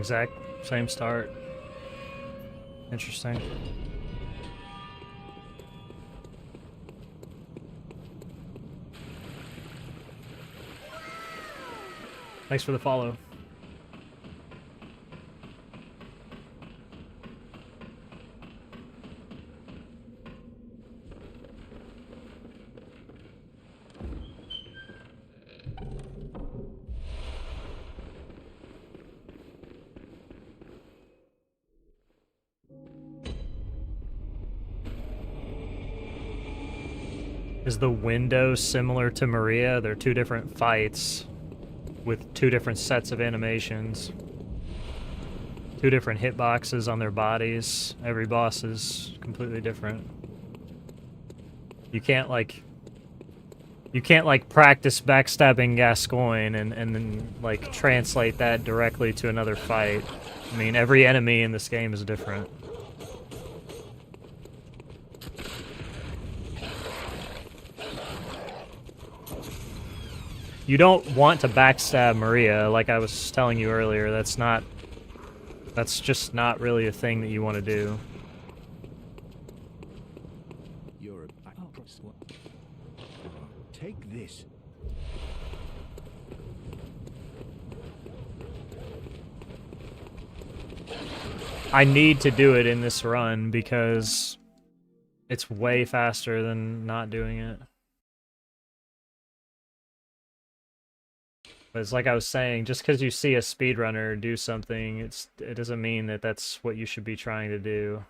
Exact same start. Interesting. Thanks for the follow. Is the window similar to Maria? They're two different fights with two different sets of animations. Two different hitboxes on their bodies. Every boss is completely different. You can't practice backstabbing Gascoigne and then like translate that directly to another fight. I mean, every enemy in this game is different. You don't want to backstab Maria, like I was telling you earlier. That's just not really a thing that you want to do. You're a... Take this. I need to do it in this run because it's way faster than not doing it. But it's like I was saying, just because you see a speedrunner do something, it doesn't mean that that's what you should be trying to do.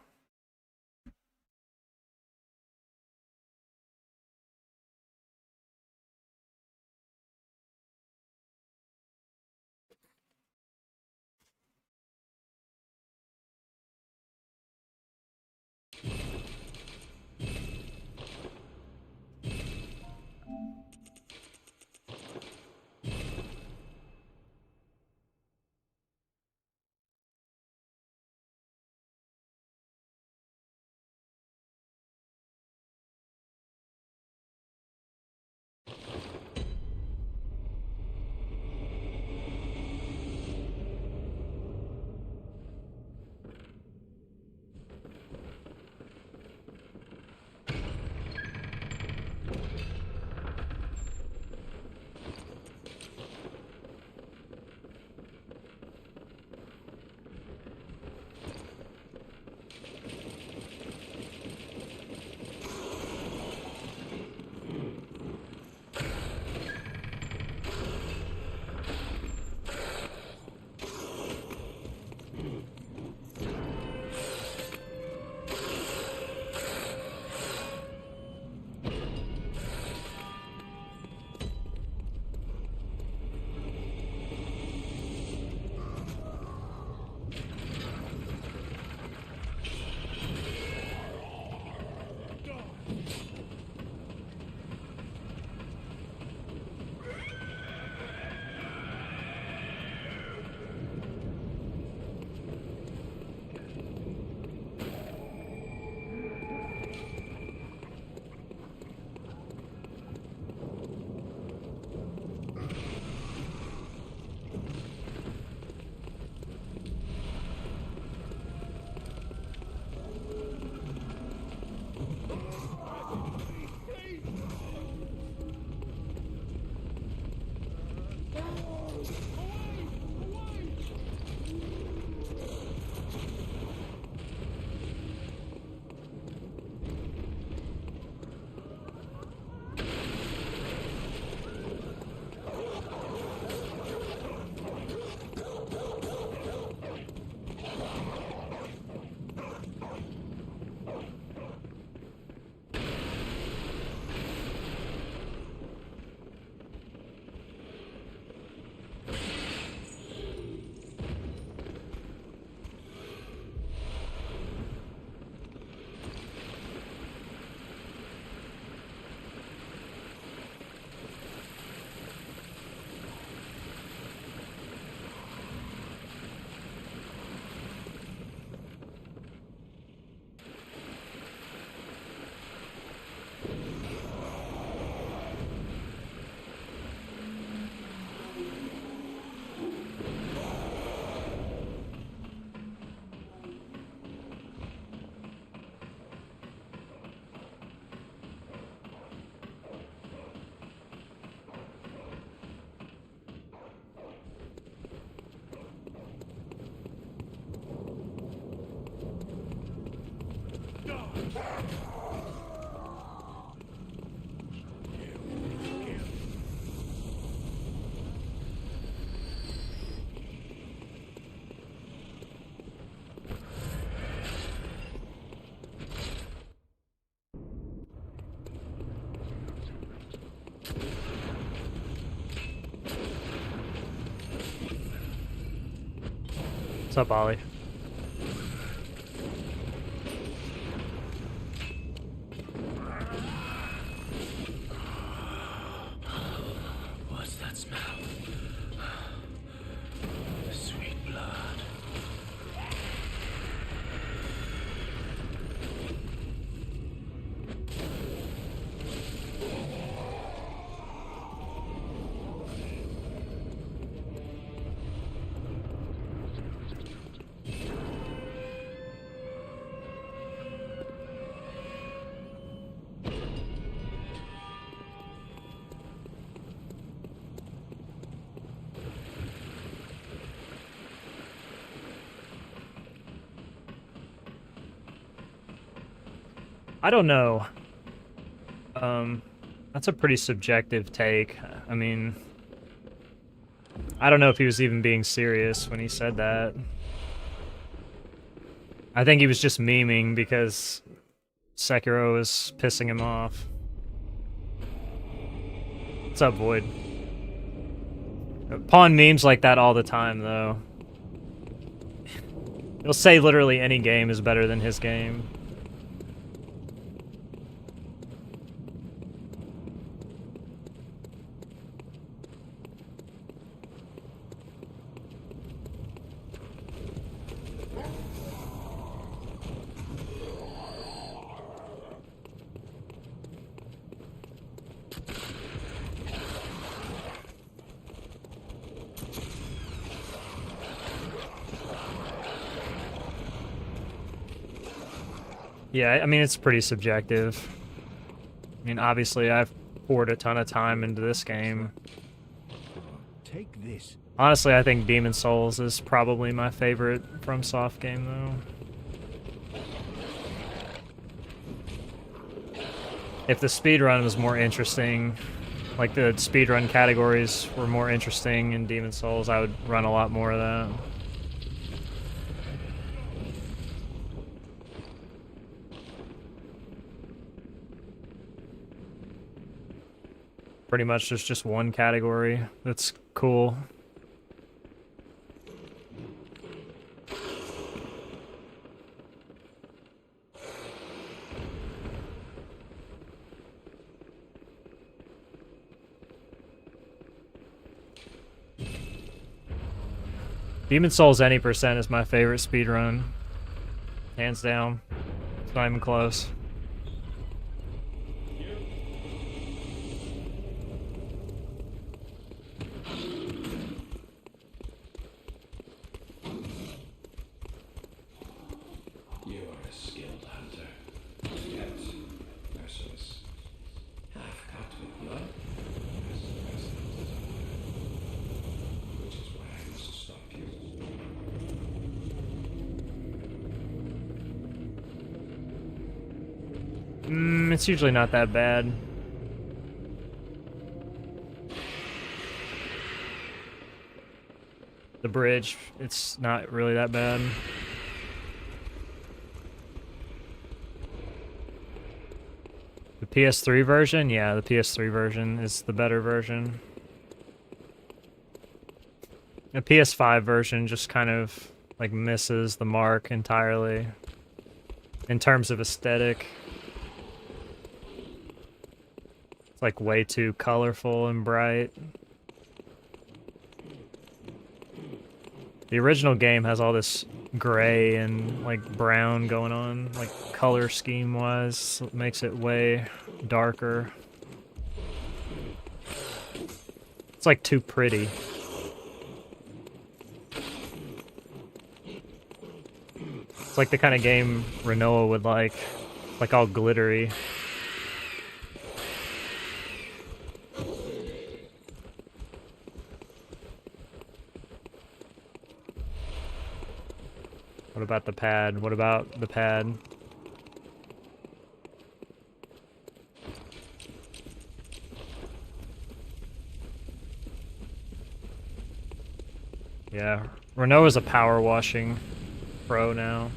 What's up, Ollie? What's that smell? Sweet blood. I don't know. That's a pretty subjective take. I mean, I don't know if he was even being serious when he said that. I think he was just memeing because Sekiro was pissing him off. What's up, Void? Pawn memes like that all the time, though. He'll say literally any game is better than his game. Yeah, I mean, it's pretty subjective. I mean, obviously, I've poured a ton of time into this game. Take this. Honestly, I think Demon Souls is probably my favorite FromSoft game, though. If the speedrun was more interesting, like the speedrun categories were more interesting in Demon Souls, I would run a lot more of that. Pretty much there's just one category that's cool. Demon Souls any percent is my favorite speedrun. Hands down. It's not even close. You are a skilled hunter, yet merciless. Half cut with blood, as the resident desire. Which is why I must stop you. It's usually not that bad. The bridge, it's not really that bad. The PS3 version? Yeah, the PS3 version is the better version. The PS5 version just kind of like misses the mark entirely in terms of aesthetic. It's like way too colorful and bright. The original game has all this gray and like brown going on, like color scheme wise, it makes it way darker. It's like too pretty. It's like the kind of game Renoa would like all glittery. What about the pad? What about the pad? Yeah, Renault is a power washing pro now.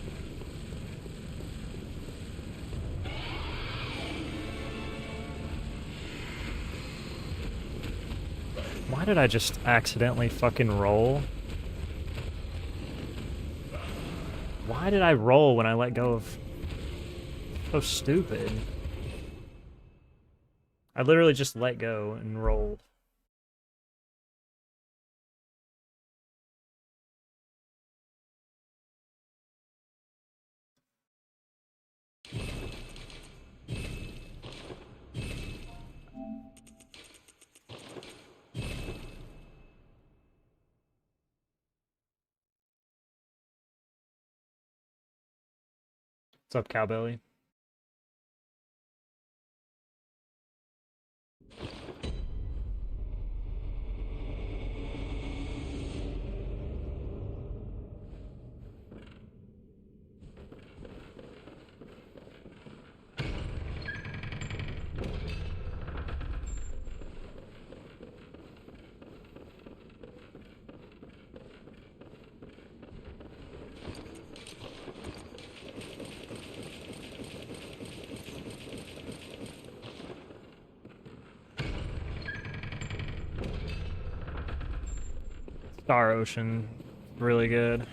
Why did I just accidentally fucking roll? Why did I roll when I let go of... So stupid. I literally just let go and rolled. What's up, Cowbelly? Star Ocean, really good.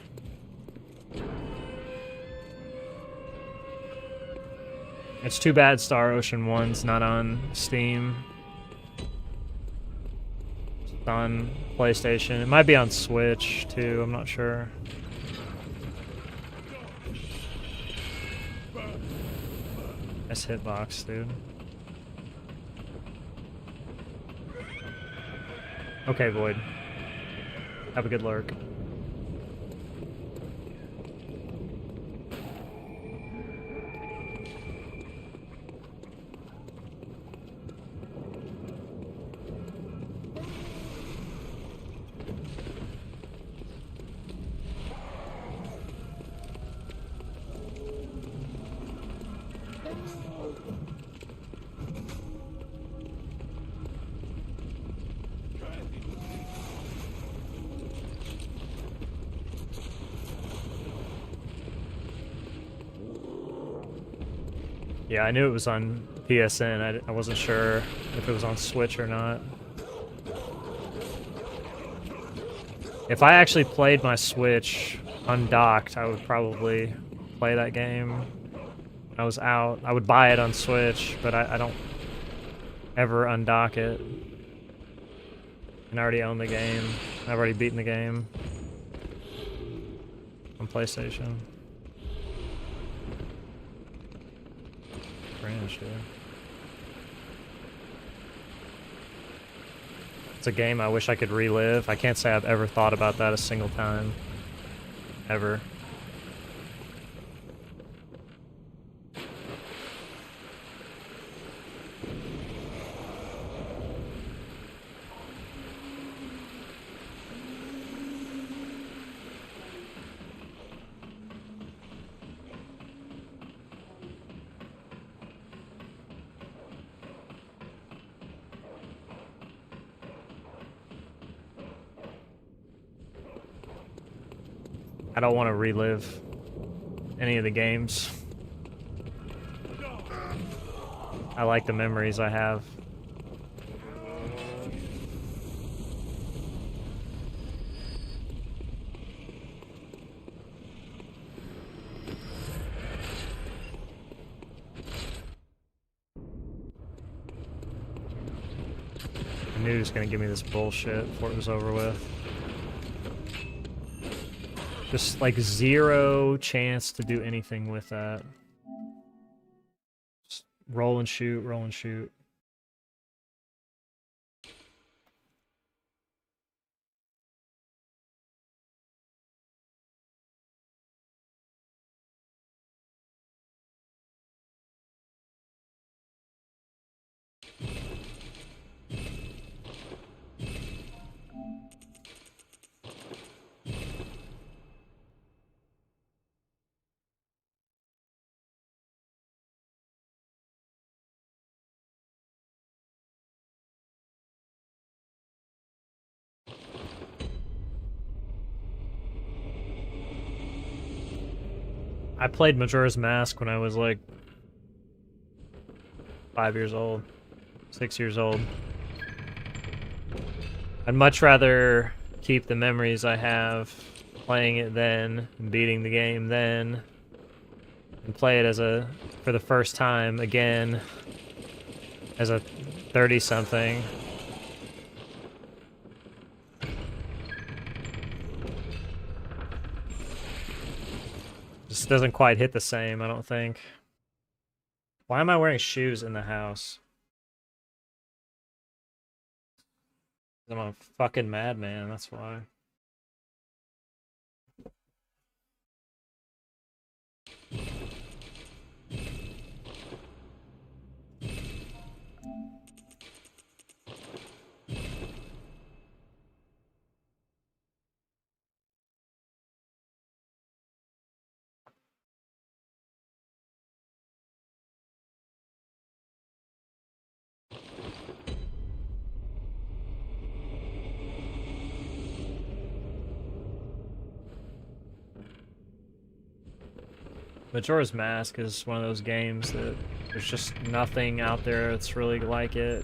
It's too bad Star Ocean 1's not on Steam. It's on PlayStation. It might be on Switch, too, I'm not sure. Nice hitbox, dude. Okay, Void. Have a good lurk. Yeah, I knew it was on PSN. I wasn't sure if it was on Switch or not. If I actually played my Switch undocked, I would probably play that game when I was out. I would buy it on Switch, but I don't ever undock it. And I already own the game. I've already beaten the game on PlayStation. Cringe, dude. It's a game I wish I could relive. I can't say I've ever thought about that a single time. Ever. I don't want to relive any of the games. I like the memories I have. I knew he was going to give me this bullshit before it was over with. Just like zero chance to do anything with that. Just roll and shoot, roll and shoot. I played Majora's Mask when I was like 5 years old, 6 years old. I'd much rather keep the memories I have playing it then, and beating the game then, and play it for the first time again as a 30-something. Just doesn't quite hit the same, I don't think. Why am I wearing shoes in the house? I'm a fucking madman, that's why. Majora's Mask is one of those games that there's just nothing out there that's really like it.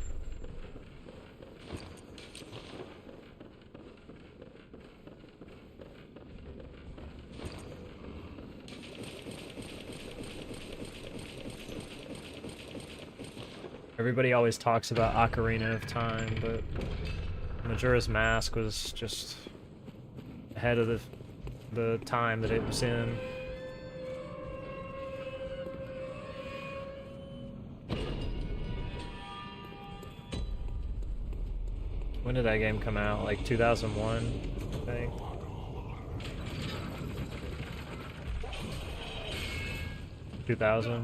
Everybody always talks about Ocarina of Time, but Majora's Mask was just ahead of the time that it was in. When did that game come out? Like 2001, I think. $2000.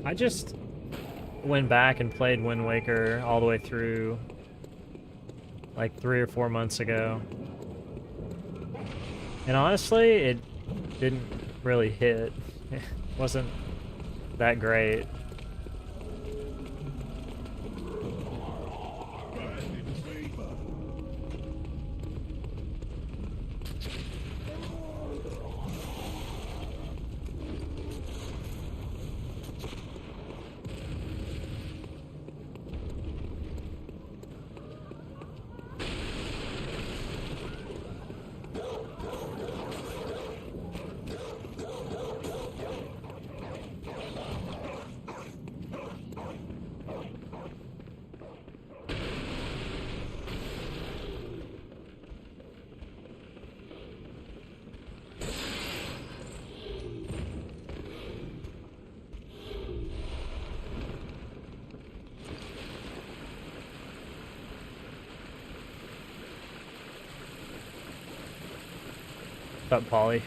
I just went back and played Wind Waker all the way through like 3 or 4 months ago. And honestly, it didn't really hit. It wasn't that great. What's up, Polly?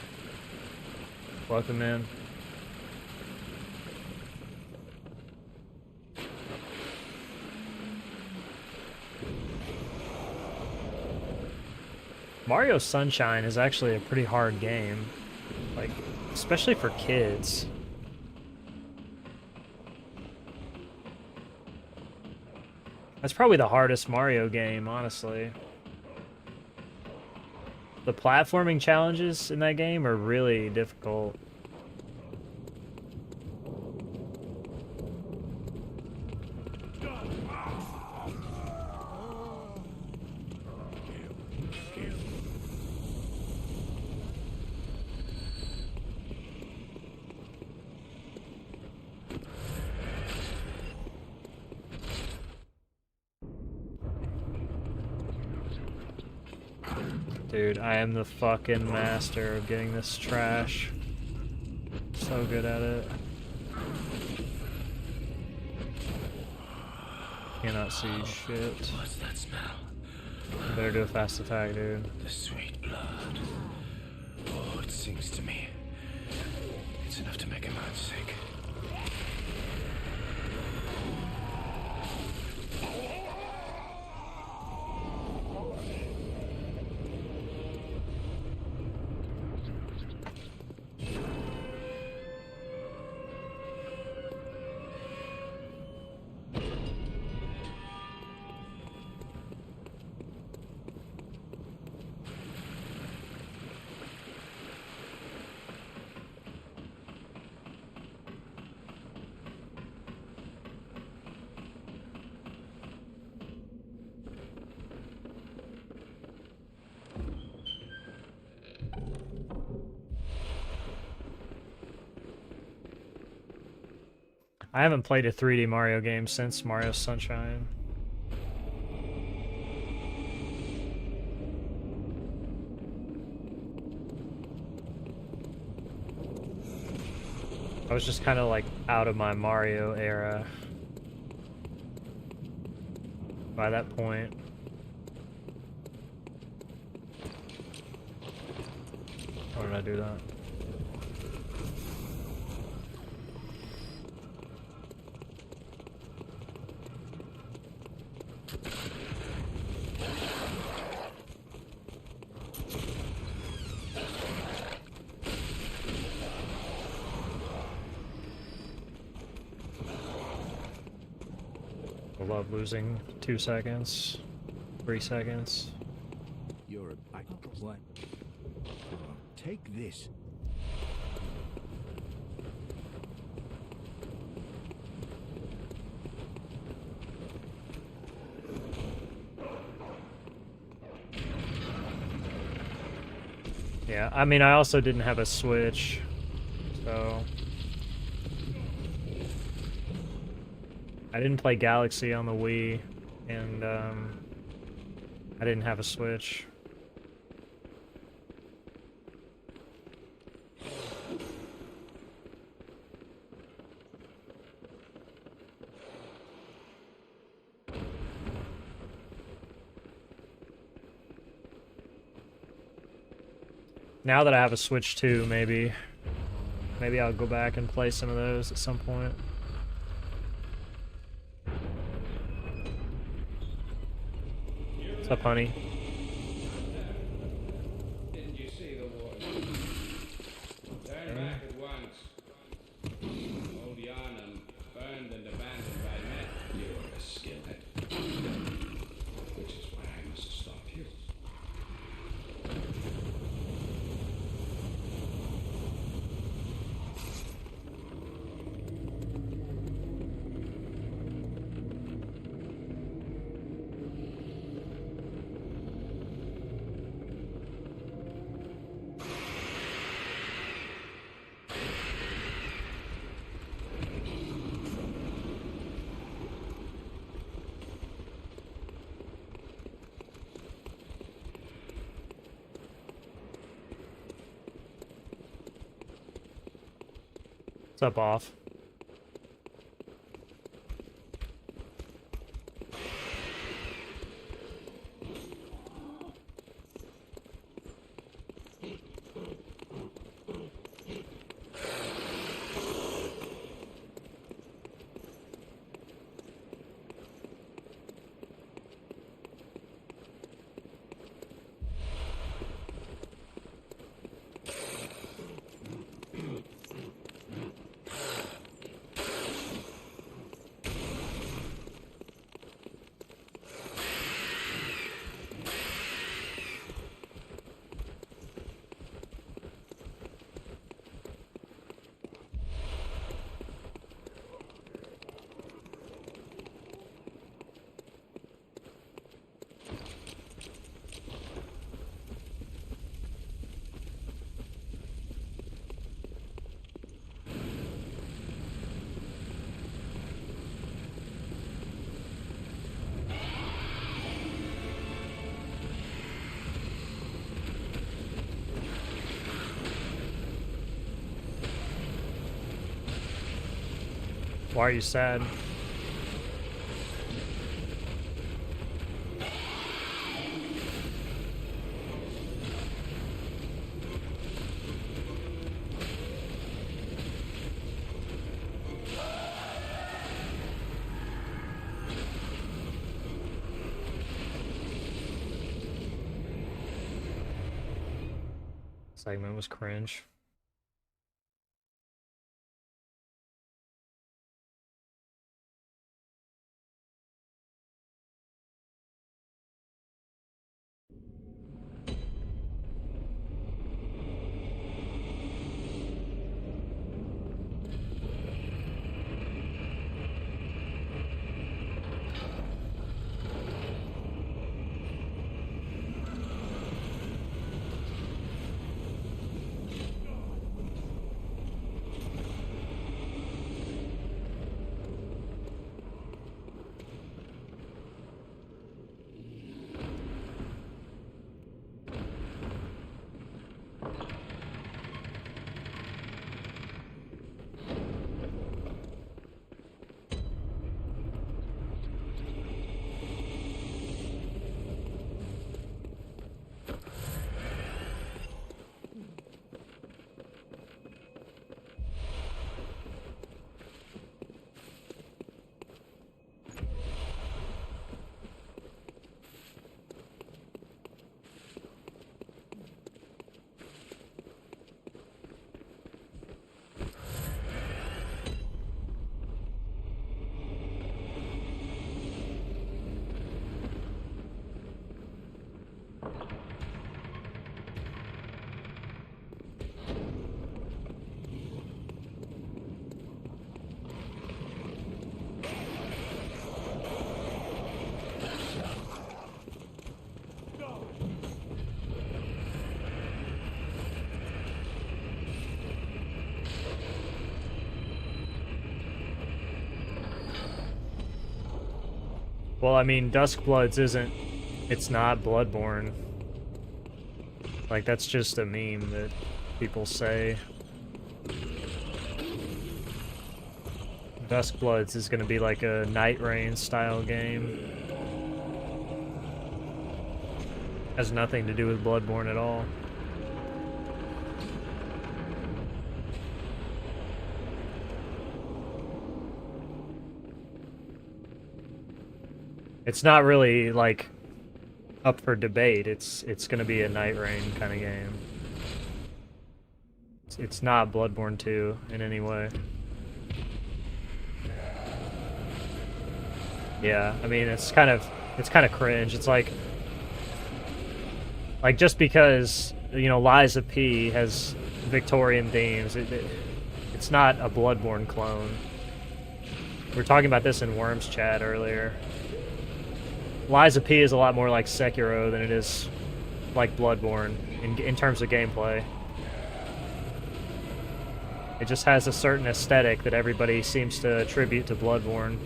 Welcome in. Mario Sunshine is actually a pretty hard game, like, especially for kids. That's probably the hardest Mario game, honestly. The platforming challenges in that game are really difficult. Dude, I am the fucking master of getting this trash. So good at it. Cannot see shit. What's that smell? Better do a fast attack, dude. The sweet blood. Oh, it sings to me. It's enough to make a man sick. I haven't played a 3D Mario game since Mario Sunshine. I was just kind of like out of my Mario era by that point. Why did I do that? I love losing 2 seconds, 3 seconds. You're a back. What? Take this. Yeah, I mean, I also didn't have a Switch, so I didn't play Galaxy on the Wii, and I didn't have a Switch. Now that I have a Switch 2, maybe I'll go back and play some of those at some point. What's up, honey? Didn't you see the water? Turn back at once. Old Yarnum, burned and abandoned by men. You're a skillhead. Which is why I must stop you. What's up, off? Why are you sad? Segment was cringe. Well, I mean, Duskbloods isn't... It's not Bloodborne. Like, that's just a meme that people say. Duskbloods is gonna be like a Night Rain style game. Has nothing to do with Bloodborne at all. It's not really, like, up for debate. It's gonna be a Night Rain kind of game. It's not Bloodborne 2 in any way. Yeah, I mean, it's kind of cringe. It's like just because, you know, Liza P has Victorian themes, it's not a Bloodborne clone. We were talking about this in Worms chat earlier. Liza P is a lot more like Sekiro than it is like Bloodborne in terms of gameplay. It just has a certain aesthetic that everybody seems to attribute to Bloodborne.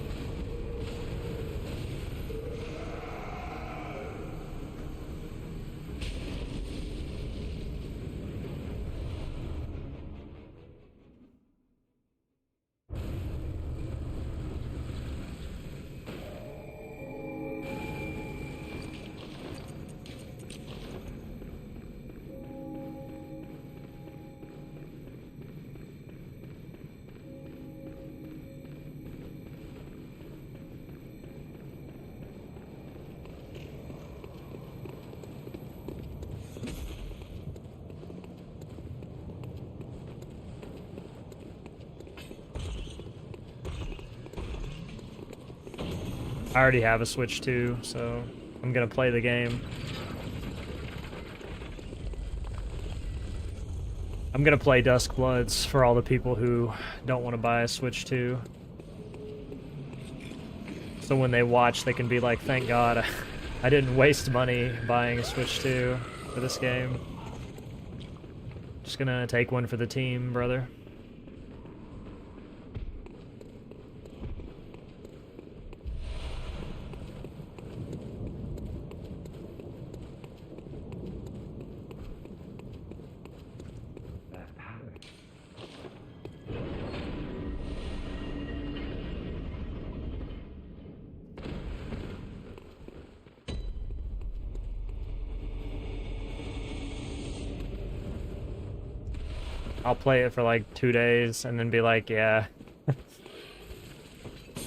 I already have a Switch 2, so I'm gonna play the game. I'm gonna play Duskbloods for all the people who don't want to buy a Switch 2. So when they watch, they can be like, thank God I didn't waste money buying a Switch 2 for this game. Just gonna take one for the team, brother. I'll play it for like 2 days and then be like, yeah,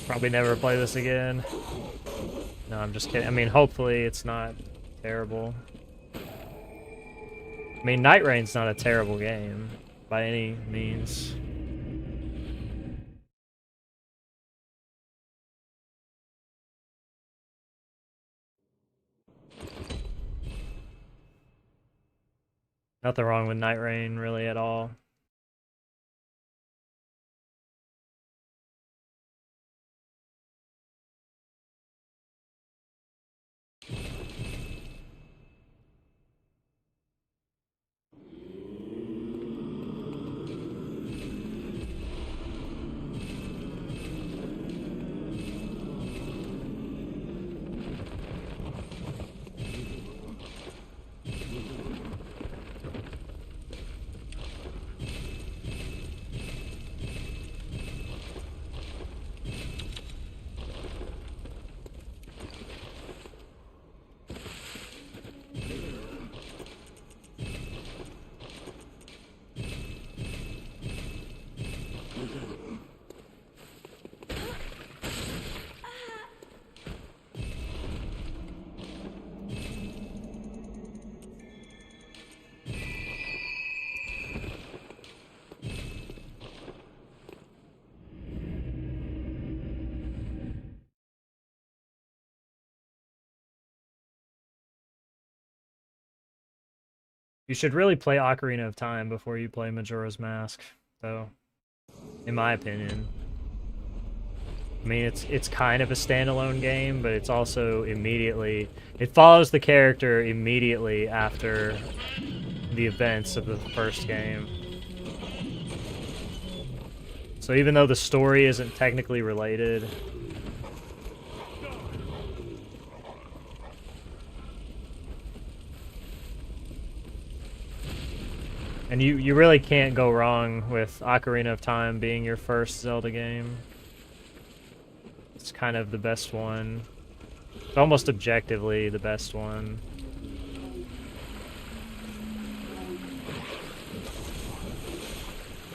probably never play this again. No, I'm just kidding. I mean, hopefully it's not terrible. I mean, Night Rain's not a terrible game by any means. Nothing wrong with Night Rain really at all. You should really play Ocarina of Time before you play Majora's Mask, though, in my opinion. I mean, it's kind of a standalone game, but it's also immediately... It follows the character immediately after the events of the first game. So even though the story isn't technically related, And you really can't go wrong with Ocarina of Time being your first Zelda game. It's kind of the best one. It's almost objectively the best one.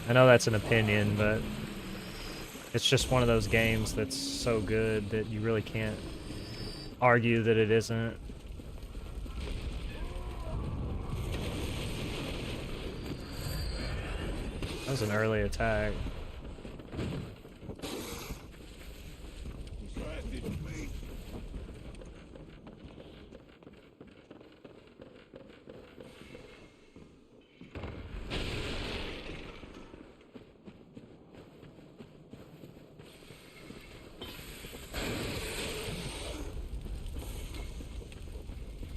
I know that's an opinion, but it's just one of those games that's so good that you really can't argue that it isn't. That was an early attack.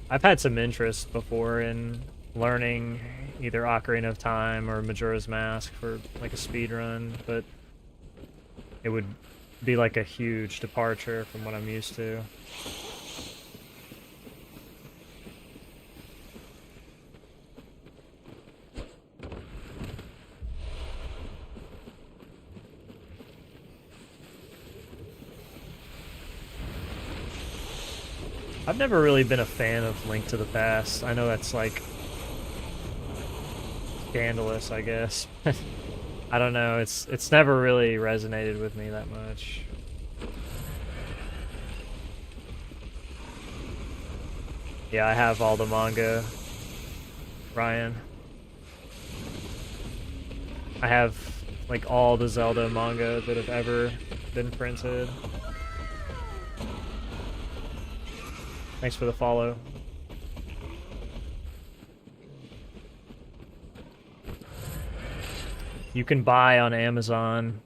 I've had some interest before in learning either Ocarina of Time or Majora's Mask for like a speed run, but it would be like a huge departure from what I'm used to. I've never really been a fan of Link to the Past. I know that's like scandalous, I guess. I don't know, it's never really resonated with me that much. Yeah, I have all the manga, Ryan. I have like all the Zelda manga that have ever been printed. Thanks for the follow. You can buy on Amazon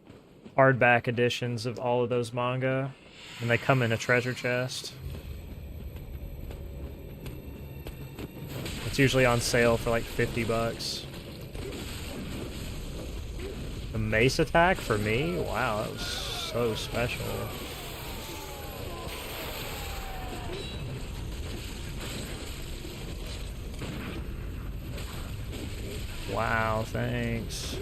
hardback editions of all of those manga, and they come in a treasure chest. It's usually on sale for like 50 bucks. The mace attack for me? Wow, that was so special. Wow, thanks.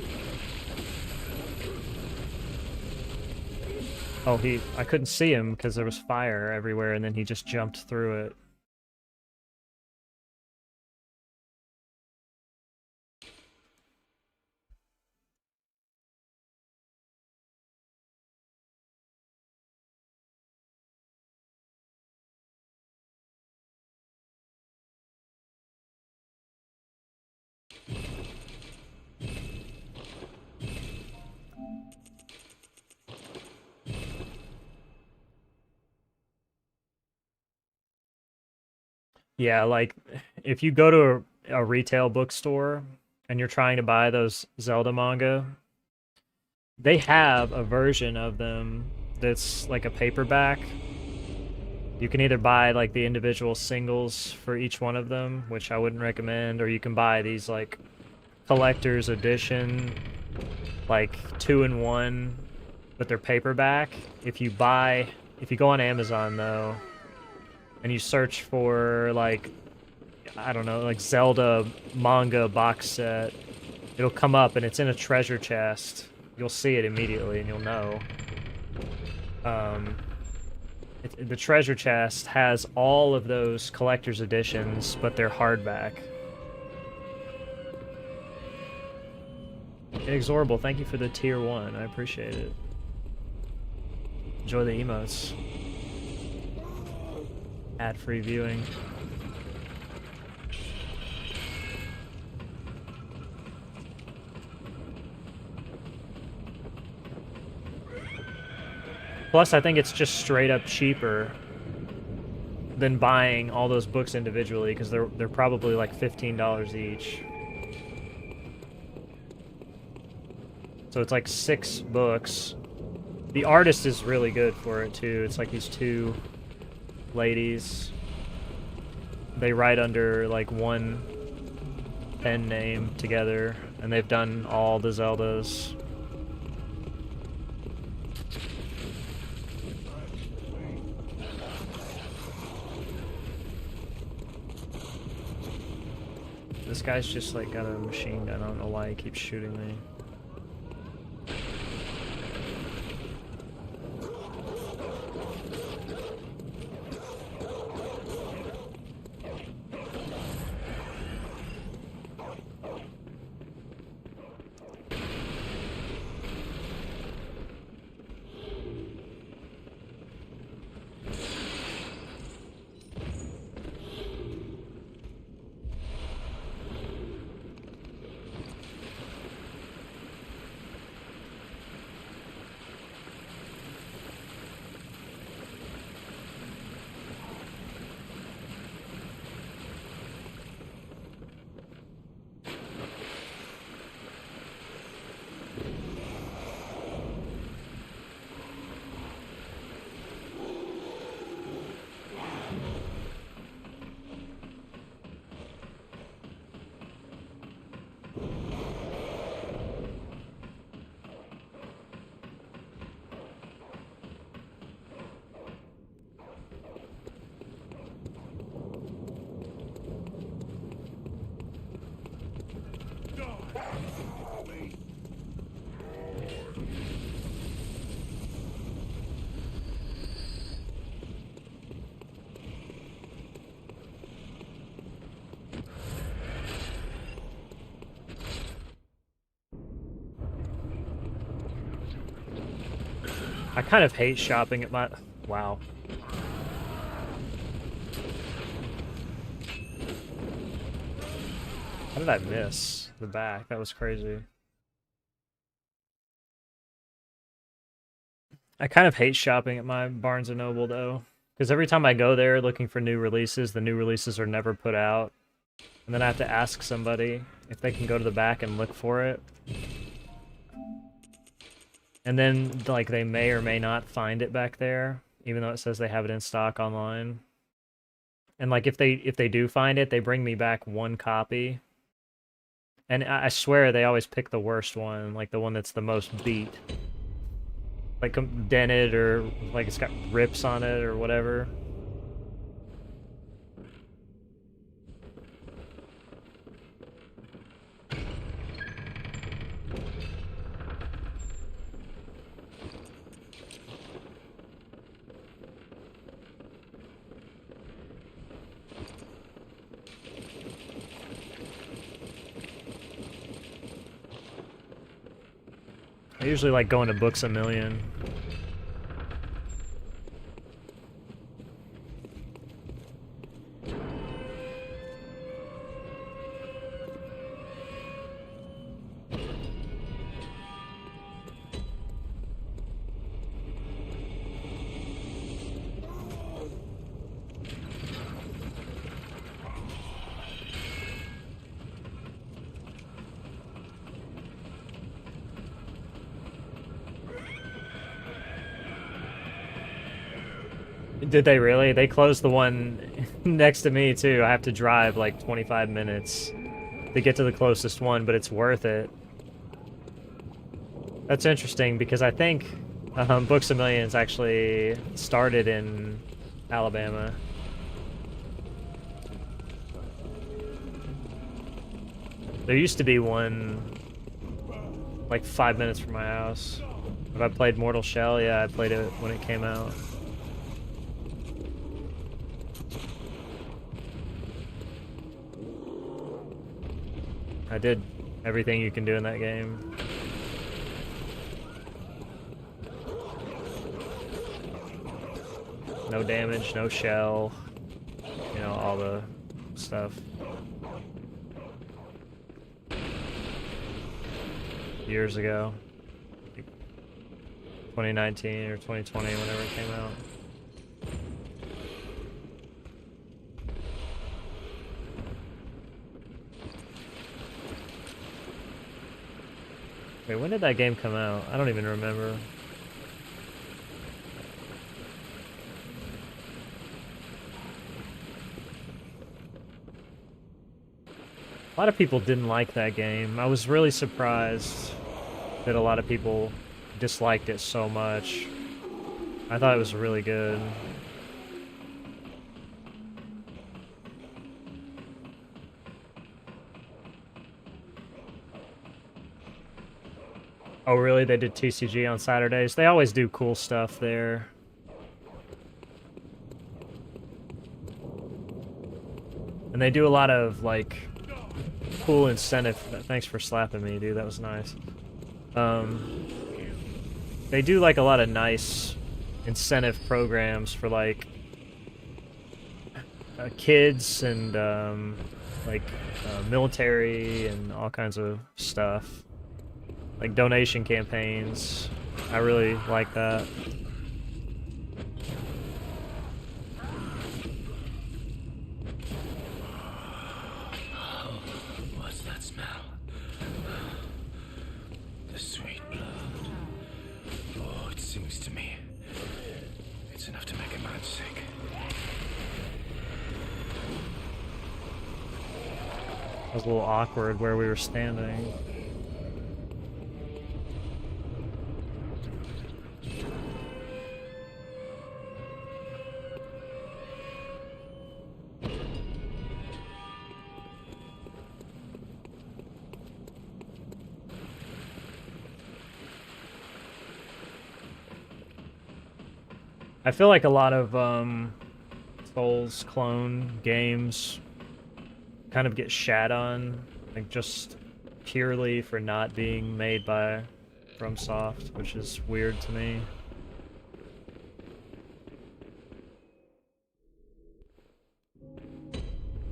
Oh, I couldn't see him because there was fire everywhere, and then he just jumped through it. Yeah, like, if you go to a retail bookstore and you're trying to buy those Zelda manga, they have a version of them that's like a paperback. You can either buy like the individual singles for each one of them, which I wouldn't recommend, or you can buy these like collector's edition, like 2-in-1, but they're paperback. If you go on Amazon though, and you search for like, I don't know, like Zelda manga box set, it'll come up and it's in a treasure chest. You'll see it immediately and you'll know. The treasure chest has all of those collector's editions, but they're hardback. Inexorable, thank you for the tier 1. I appreciate it. Enjoy the emotes. Ad-free viewing. Plus, I think it's just straight up cheaper than buying all those books individually, because they're probably like $15 each. So it's like 6 books. The artist is really good for it too. It's like these 2 ladies. They write under like one pen name together, and they've done all the Zeldas. This guy's just like got a machine gun. I don't know why he keeps shooting me. I kind of hate shopping at my... Wow. How did I miss the back? That was crazy. I kind of hate shopping at my Barnes & Noble, though. Because every time I go there looking for new releases, the new releases are never put out. And then I have to ask somebody if they can go to the back and look for it. And then, like, they may or may not find it back there, even though it says they have it in stock online. And, like, if they do find it, they bring me back one copy. And I swear they always pick the worst one, like the one that's the most beat. Like, dented, or, like, it's got rips on it, or whatever. I usually like going to Books A Million. Did they really? They closed the one next to me, too. I have to drive like 25 minutes to get to the closest one, but it's worth it. That's interesting, because I think Books A Millions actually started in Alabama. There used to be one like 5 minutes from my house. Have I played Mortal Shell? Yeah, I played it when it came out. I did everything you can do in that game. No damage, no shell, you know, all the stuff. Years ago. Like 2019 or 2020, whenever it came out. Wait, when did that game come out? I don't even remember. A lot of people didn't like that game. I was really surprised that a lot of people disliked it so much. I thought it was really good. Oh, really? They did TCG on Saturdays? They always do cool stuff there. And they do a lot of, like, cool incentive. Thanks for slapping me, dude. That was nice. They do, like, a lot of nice incentive programs for, like, kids and, like, military and all kinds of stuff. Like, donation campaigns. I really like that. What's that smell? The sweet blood. Oh, it sings to me. It's enough to make a man sick. It was a little awkward where we were standing. I feel like a lot of Souls clone games kind of get shat on, like just purely for not being made by FromSoft, which is weird to me.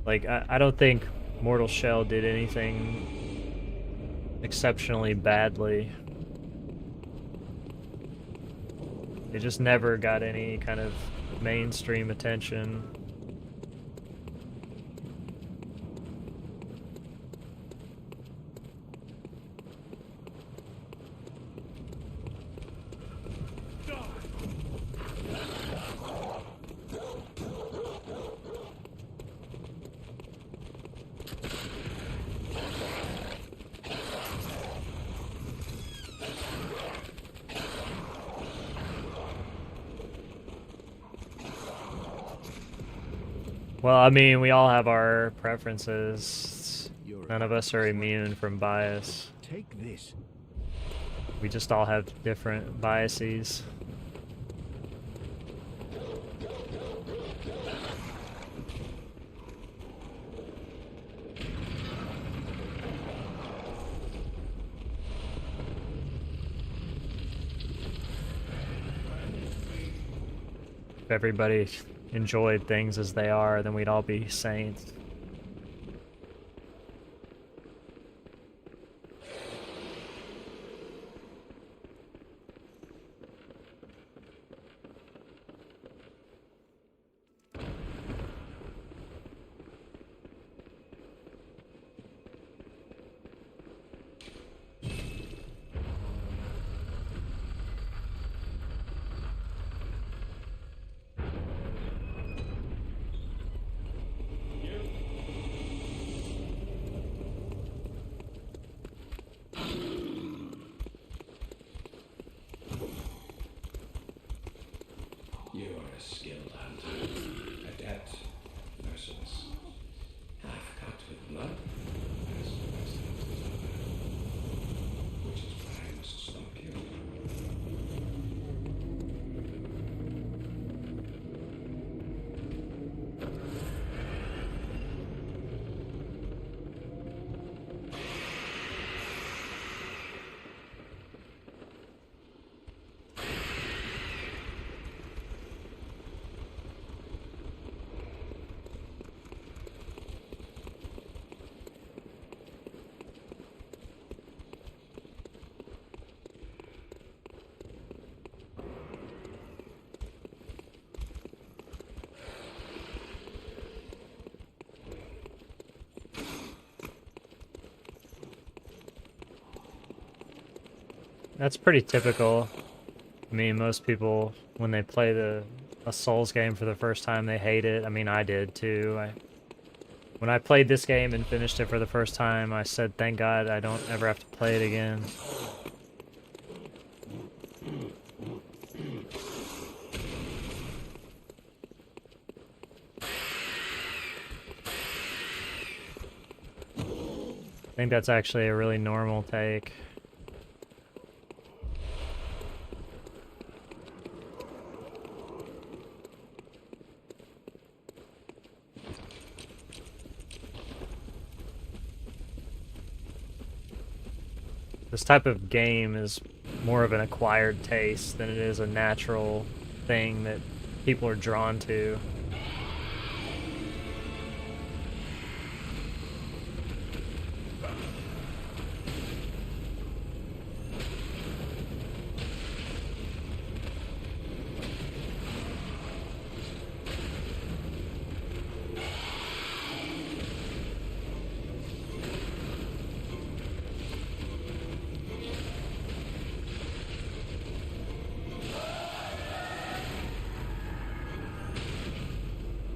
Like, I don't think Mortal Shell did anything exceptionally badly. It just never got any kind of mainstream attention. Well, I mean, we all have our preferences. None of us are immune from bias. Take this. We just all have different biases. If everybody enjoyed things as they are, then we'd all be saints. You are a skilled hunter, adept, merciless, half-cut with blood, as the best hunters are, which is why I must stop you. That's pretty typical. I mean, most people, when they play a Souls game for the first time, they hate it. I mean, I did too. When I played this game and finished it for the first time, I said, thank God I don't ever have to play it again. I think that's actually a really normal take. This type of game is more of an acquired taste than it is a natural thing that people are drawn to.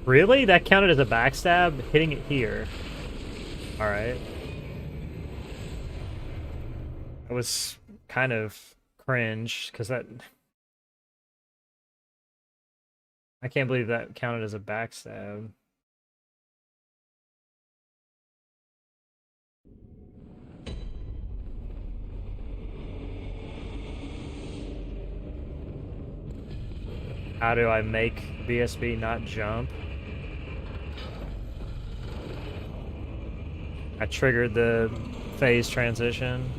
Really? That counted as a backstab? Hitting it here. Alright. That was kind of cringe, because that... I can't believe that counted as a backstab. How do I make BSB not jump? I triggered the phase transition.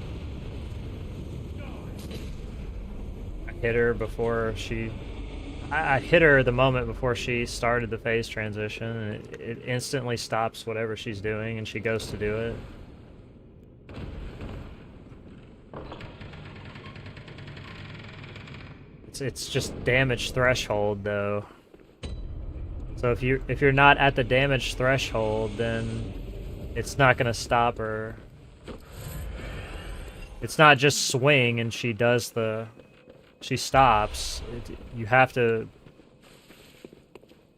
I hit her before she... I hit her the moment before she started the phase transition, and it instantly stops whatever she's doing, and she goes to do it. It's just damage threshold, though. So if you're not at the damage threshold, then it's not gonna stop her. It's not just swing and she does the... She stops. You have to...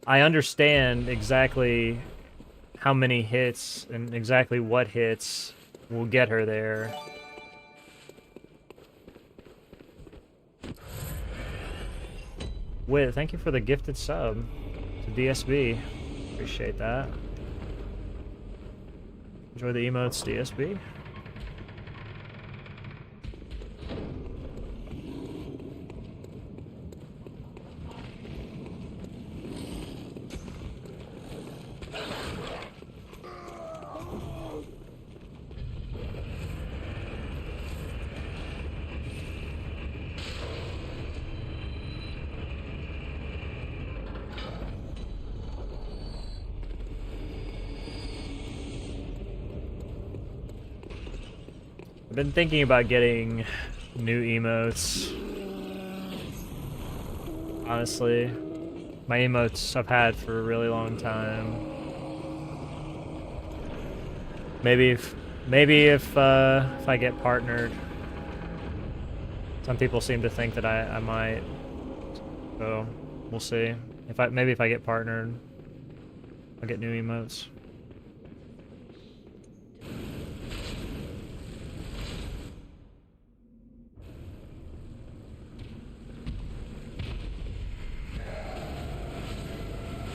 I understand exactly how many hits and exactly what hits will get her there. Wit, thank you for the gifted sub to DSB. Appreciate that. Enjoy the emotes, DSB. I've been thinking about getting new emotes. Honestly, my emotes I've had for a really long time. Maybe if I get partnered. Some people seem to think that I might. So we'll see. Maybe if I get partnered, I'll get new emotes.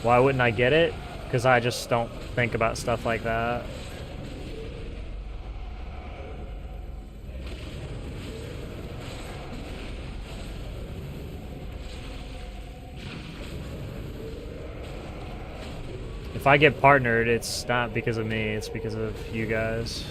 Why wouldn't I get it? Because I just don't think about stuff like that. If I get partnered, it's not because of me, it's because of you guys.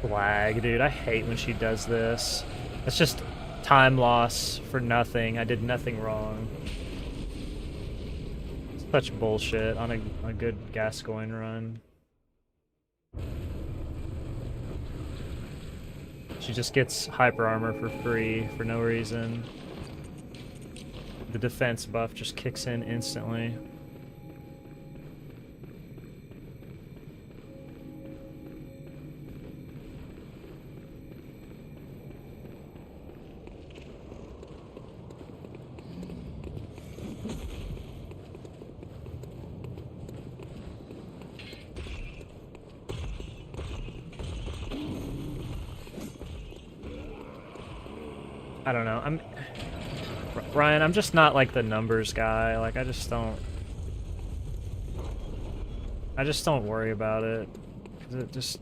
Lag, dude. I hate when she does this. It's just time loss for nothing. I did nothing wrong. Such bullshit on a good Gascoigne run. She just gets hyper armor for free for no reason. The defense buff just kicks in instantly. I don't know. Ryan, I'm just not like the numbers guy. Like I just don't worry about it. 'Cause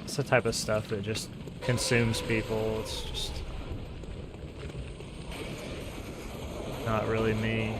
it's the type of stuff that just consumes people. It's just not really me.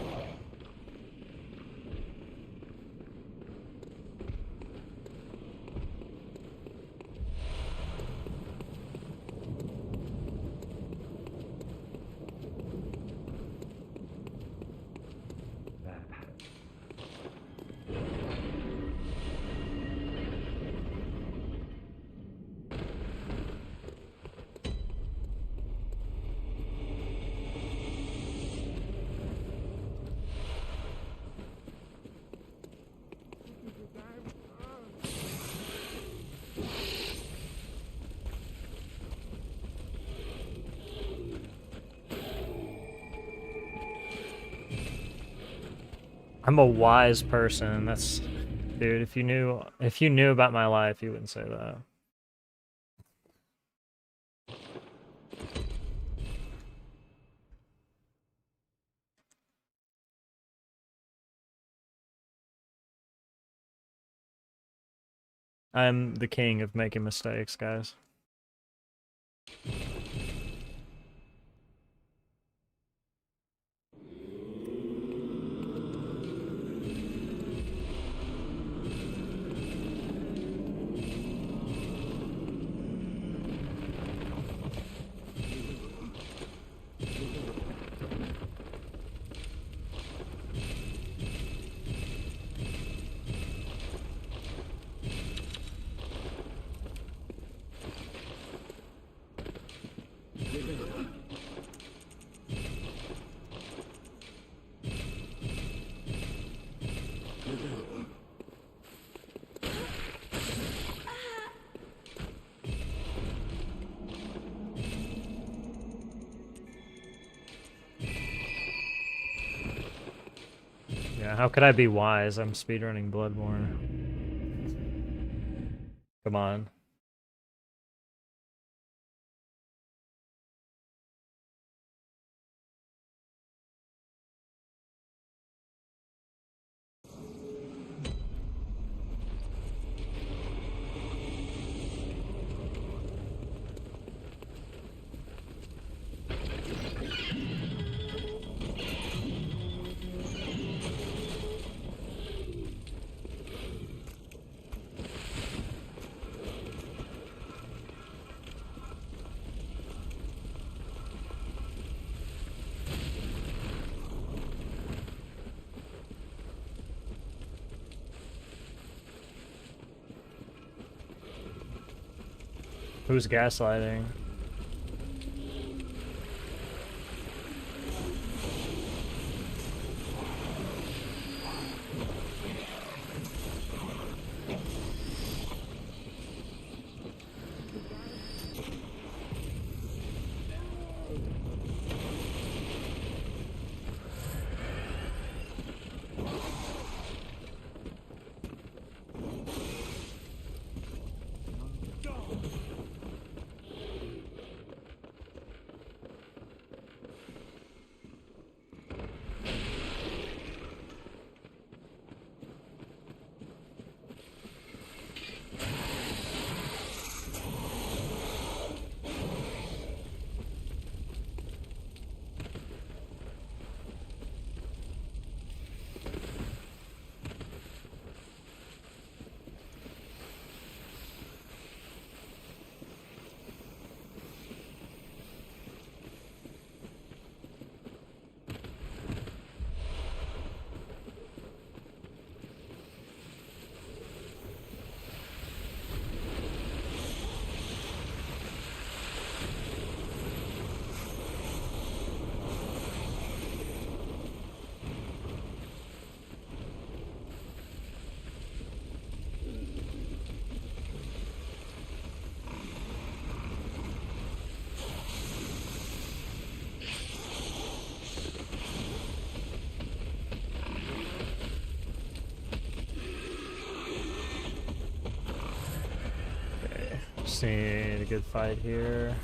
I'm a wise person. That's, dude, if you knew about my life, you wouldn't say that. I'm the king of making mistakes, guys. Yeah, how could I be wise? I'm speedrunning Bloodborne. Come on. Who's gaslighting? Just need a good fight here.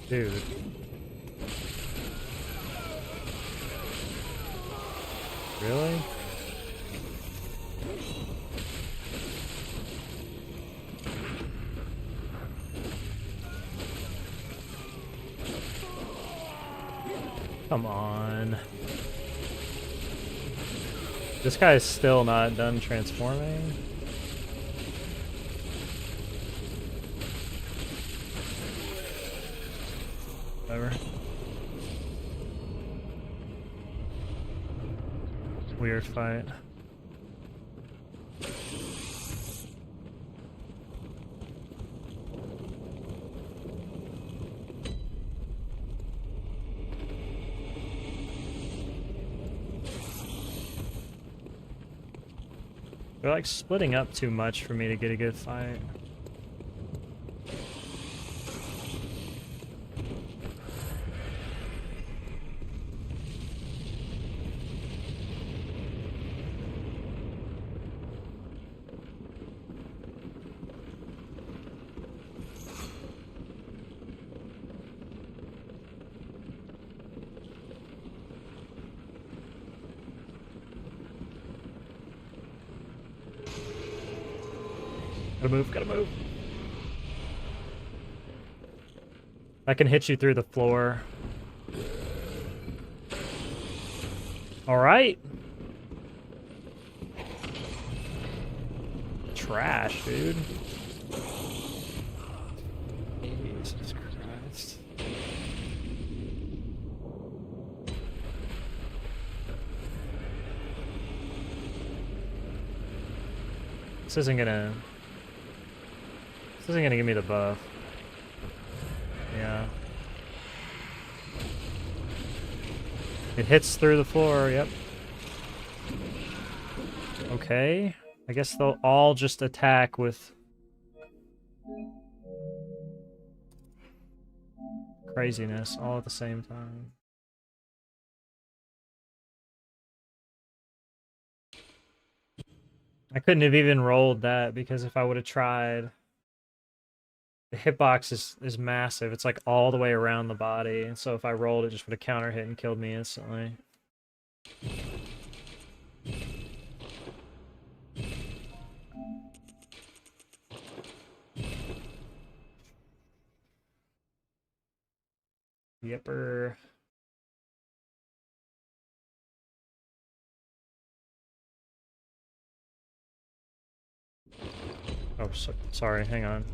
Dude. Really? Come on. This guy is still not done transforming. Whatever. Weird fight. They're like splitting up too much for me to get a good fight. Gotta move, gotta move. I can hit you through the floor. Alright. Trash, dude. Jesus Christ. This isn't gonna give me the buff. Yeah. It hits through the floor, yep. Okay. I guess they'll all just attack with craziness all at the same time. I couldn't have even rolled that because if I would have tried, the hitbox is massive. It's like all the way around the body, and so if I rolled, it just would have counter hit and killed me instantly. Yepper. Oh, sorry, hang on.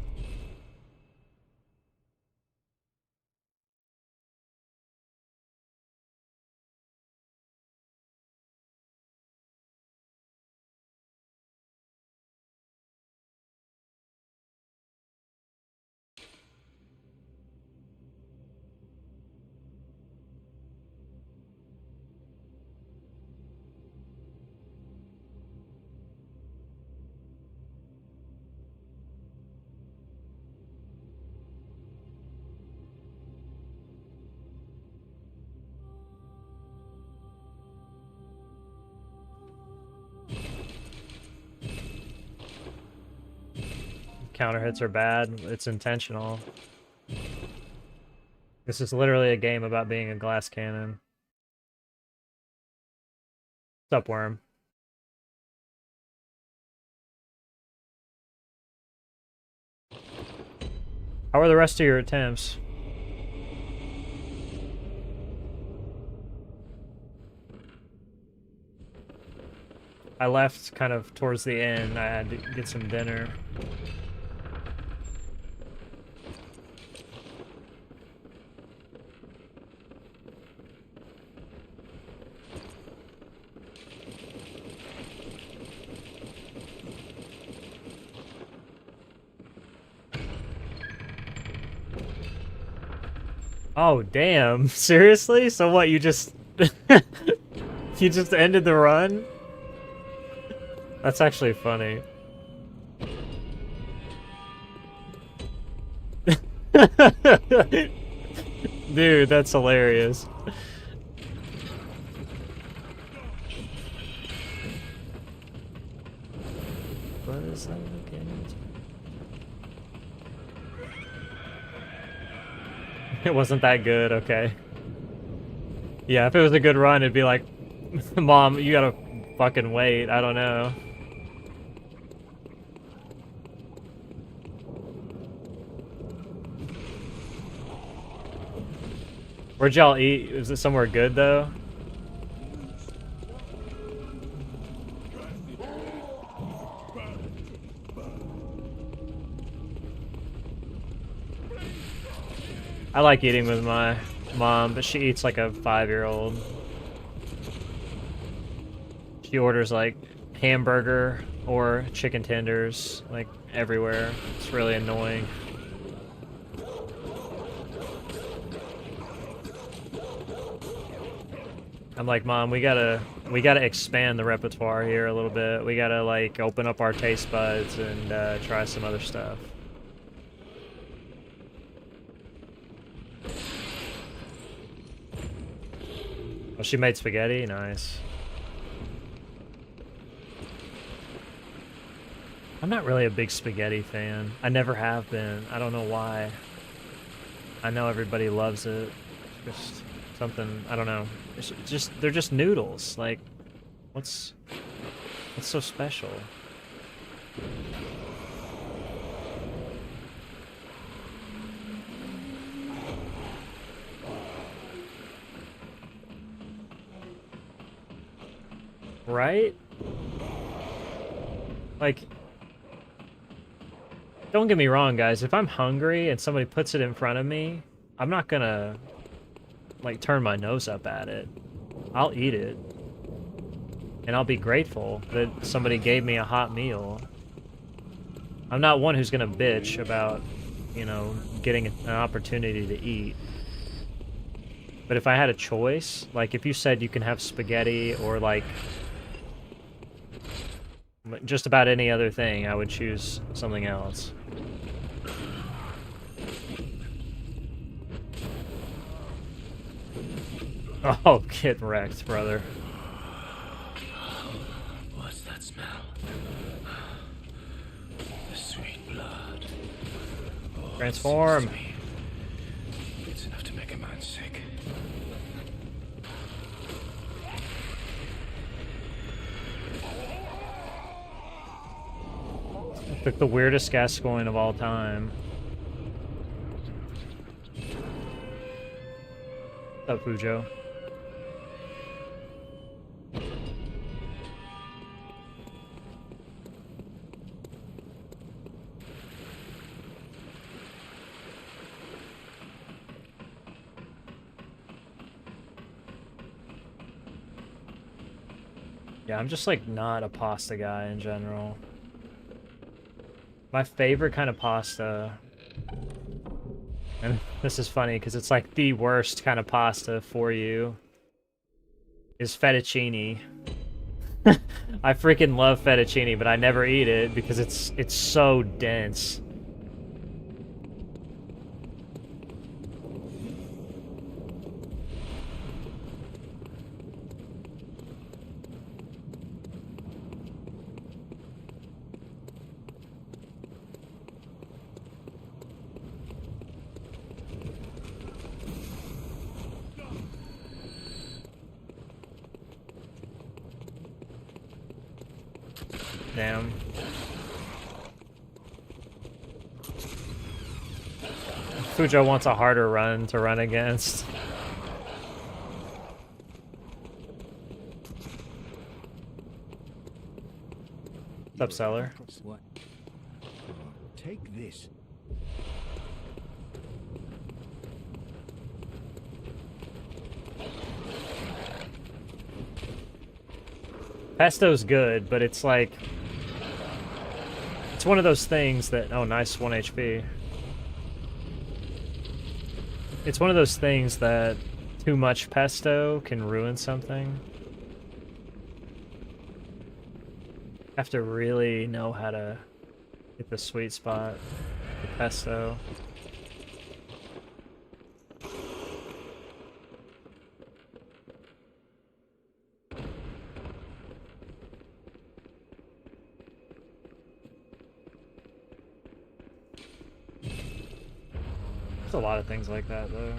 Counter hits are bad. It's intentional. This is literally a game about being a glass cannon. What's up, Worm? How are the rest of your attempts? I left kind of towards the end. I had to get some dinner. Oh, damn. Seriously? So what, you just... you just ended the run? That's actually funny. Dude, that's hilarious. What is that again? It wasn't that good, okay. Yeah, if it was a good run, it'd be like, Mom, you gotta fucking wait, I don't know. Where'd y'all eat? Is it somewhere good, though? I like eating with my mom, but she eats like a 5-year-old. She orders like hamburger or chicken tenders like everywhere. It's really annoying. I'm like, Mom, we gotta expand the repertoire here a little bit. We gotta like open up our taste buds and try some other stuff. Oh, she made spaghetti? Nice. I'm not really a big spaghetti fan. I never have been. I don't know why. I know everybody loves it. It's just something, I don't know. It's just, they're just noodles. Like, what's so special? Right? Like, don't get me wrong, guys. If I'm hungry and somebody puts it in front of me, I'm not gonna, like, turn my nose up at it. I'll eat it. And I'll be grateful that somebody gave me a hot meal. I'm not one who's gonna bitch about, you know, getting an opportunity to eat. But if I had a choice, like, if you said you can have spaghetti or, like, just about any other thing, I would choose something else. Oh, get wrecked, brother. What's that smell? The sweet blood. Oh, Transform. It's enough to make a man sick. Took the weirdest Gascoigne of all time. What's up, Fujo? Yeah, I'm just like not a pasta guy in general. My favorite kind of pasta, and this is funny because it's like the worst kind of pasta for you, is fettuccine. I freaking love fettuccine, but I never eat it because it's so dense. Damn. Fujo wants a harder run to run against. What's up, Seller? What? Take this. Pesto's good, but it's like... It's one of those things that... Oh, nice 1 HP. It's one of those things that too much pesto can ruin something. Have to really know how to hit the sweet spot with pesto. There's a lot of things like that, though.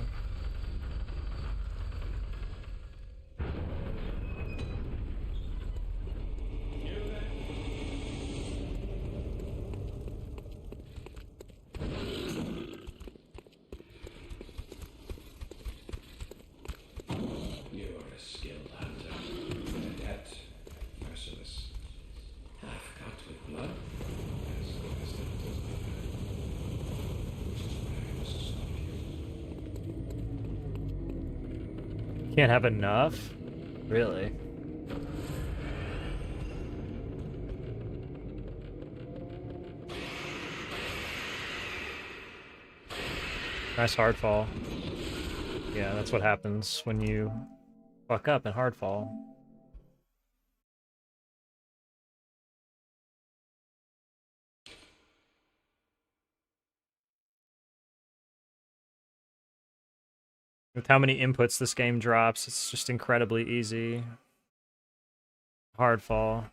You are a skilled hunter, adept, merciless, half-cut with blood, as good as the does not hurt. Which is why I must stop you. Can't have enough? Really? Nice hardfall. Yeah, that's what happens when you fuck up in hardfall. With how many inputs this game drops, it's just incredibly easy. Hardfall.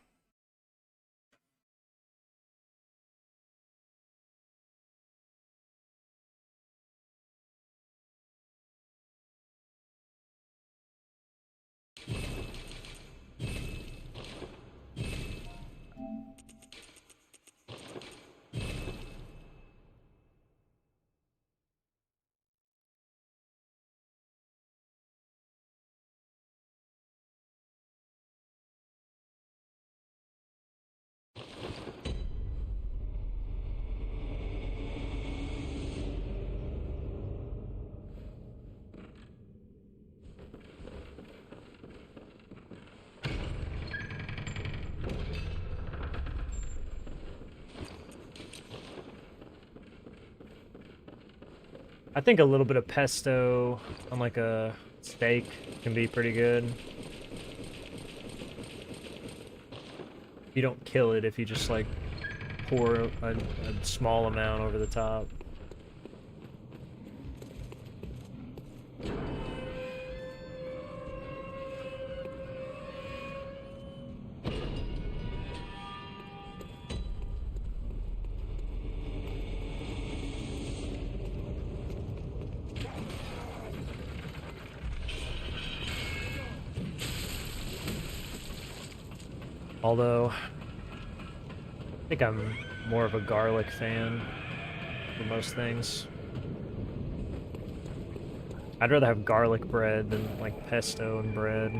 I think a little bit of pesto on like a steak can be pretty good. You don't kill it if you just like pour a small amount over the top. Although, I think I'm more of a garlic fan for most things. I'd rather have garlic bread than like pesto and bread.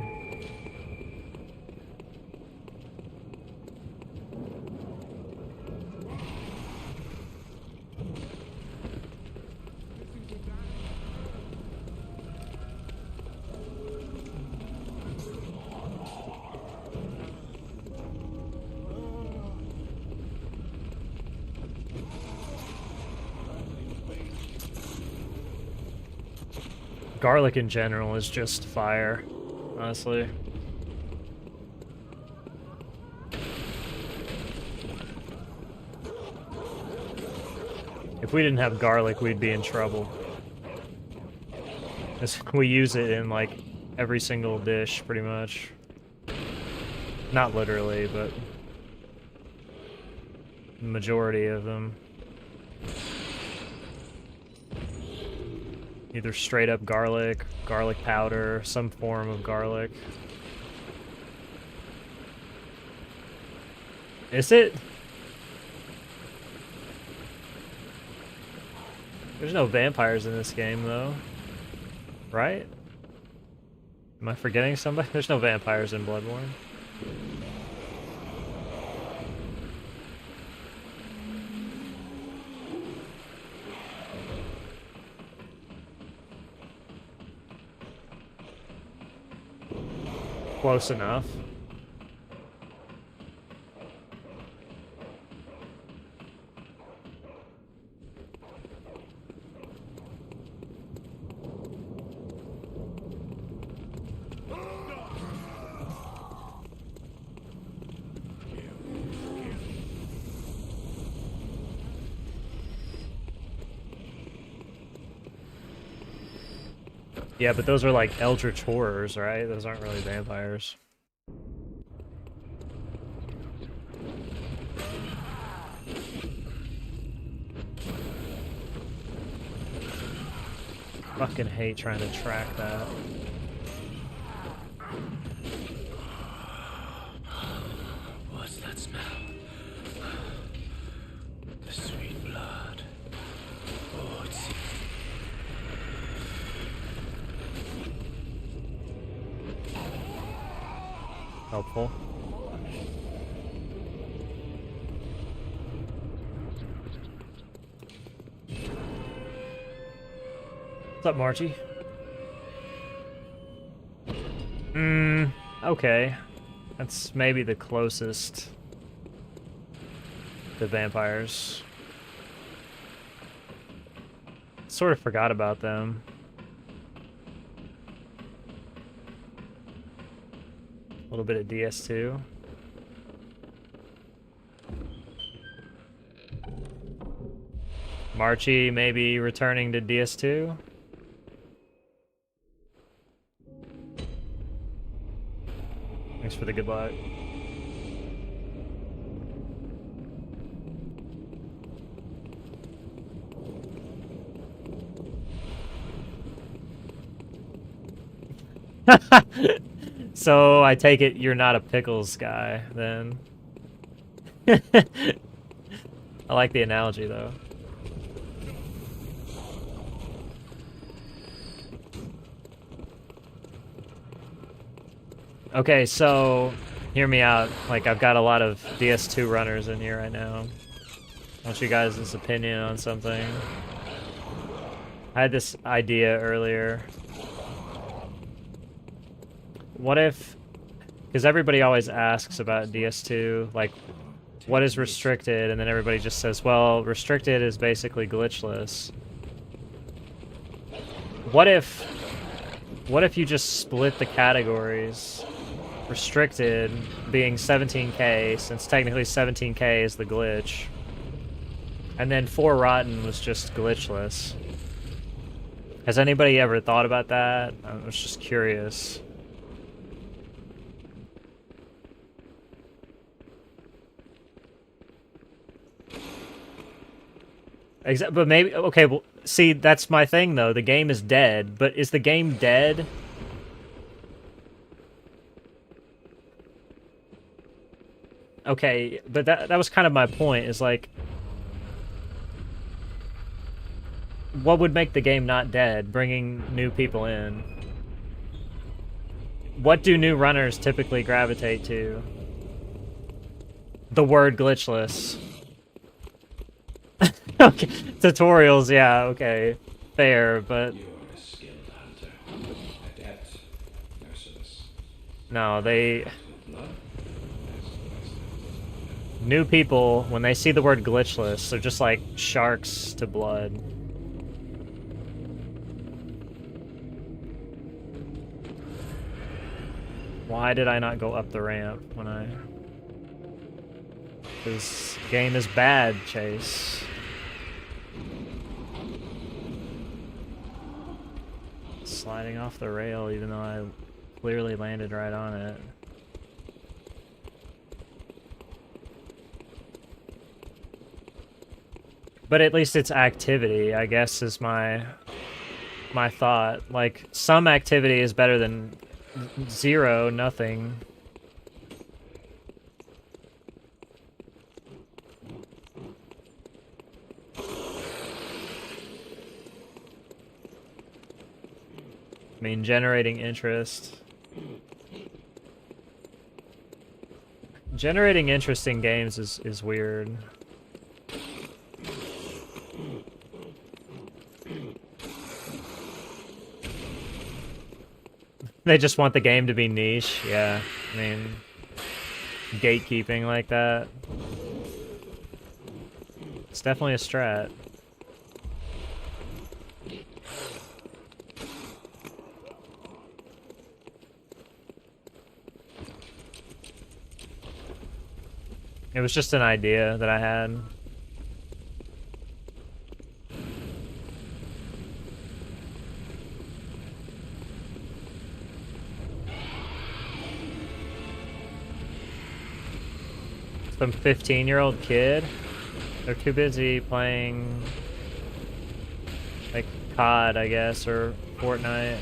Garlic in general is just fire, honestly. If we didn't have garlic, we'd be in trouble. 'Cause we use it in like every single dish, pretty much. Not literally, but the majority of them. Either straight up garlic, garlic powder, some form of garlic. Is it? There's no vampires in this game, though. Right? Am I forgetting somebody? There's no vampires in Bloodborne. Close enough. Yeah, but those are like eldritch horrors, right? Those aren't really vampires. Fucking hate trying to track that. What's that smell? The sweet blood. Oh, it's... Helpful. What's up, Marchie? Okay. That's maybe the closest to vampires. Sort of forgot about them. A little bit of DS2. Marchie maybe returning to DS2. Thanks for the good luck. So I take it you're not a pickles guy, then. I like the analogy, though. Okay, so hear me out. Like, I've got a lot of DS2 runners in here right now. I want you guys' opinion on something. I had this idea earlier. What if... Because everybody always asks about DS2, like, what is restricted? And then everybody just says, well, restricted is basically glitchless. What if you just split the categories? Restricted being 17k, since technically 17k is the glitch. And then 4 Rotten was just glitchless. Has anybody ever thought about that? I was just curious. But maybe, okay, well, see, that's my thing, though. The game is dead, but is the game dead? Okay, but that was kind of my point, is like... What would make the game not dead? Bringing new people in. What do new runners typically gravitate to? The word glitchless. Okay, tutorials, yeah, okay. Fair, but... You are a skilled hunter. Adept. Merciless. No, they... With blood. New people, when they see the word glitchless, they're just like sharks to blood. Why did I not go up the ramp when I... This game is bad, Chase. Sliding off the rail even though I clearly landed right on it. But at least it's activity, I guess, is my thought. Like, some activity is better than zero, nothing. I mean, generating interest. Generating interest in games is weird. They just want the game to be niche, yeah. I mean, gatekeeping like that. It's definitely a strat. It was just an idea that I had. Some 15-year-old kid. They're too busy playing, like, COD, I guess, or Fortnite.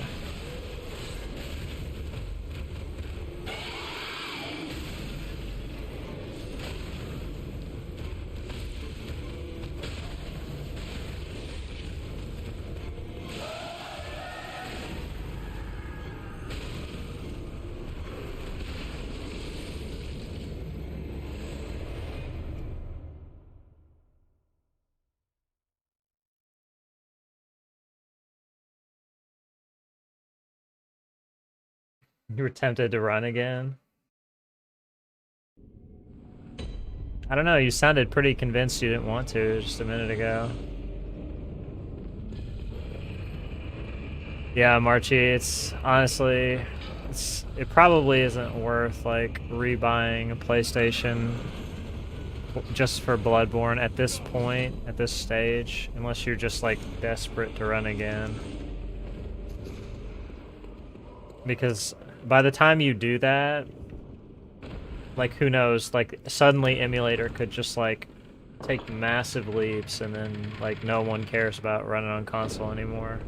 You were tempted to run again? I don't know, you sounded pretty convinced you didn't want to just a minute ago. Yeah, Marchie, it's honestly, it probably isn't worth like rebuying a PlayStation just for Bloodborne at this point, at this stage, unless you're just like desperate to run again. Because by the time you do that, like who knows, like suddenly emulator could just like take massive leaps and then like no one cares about running on console anymore.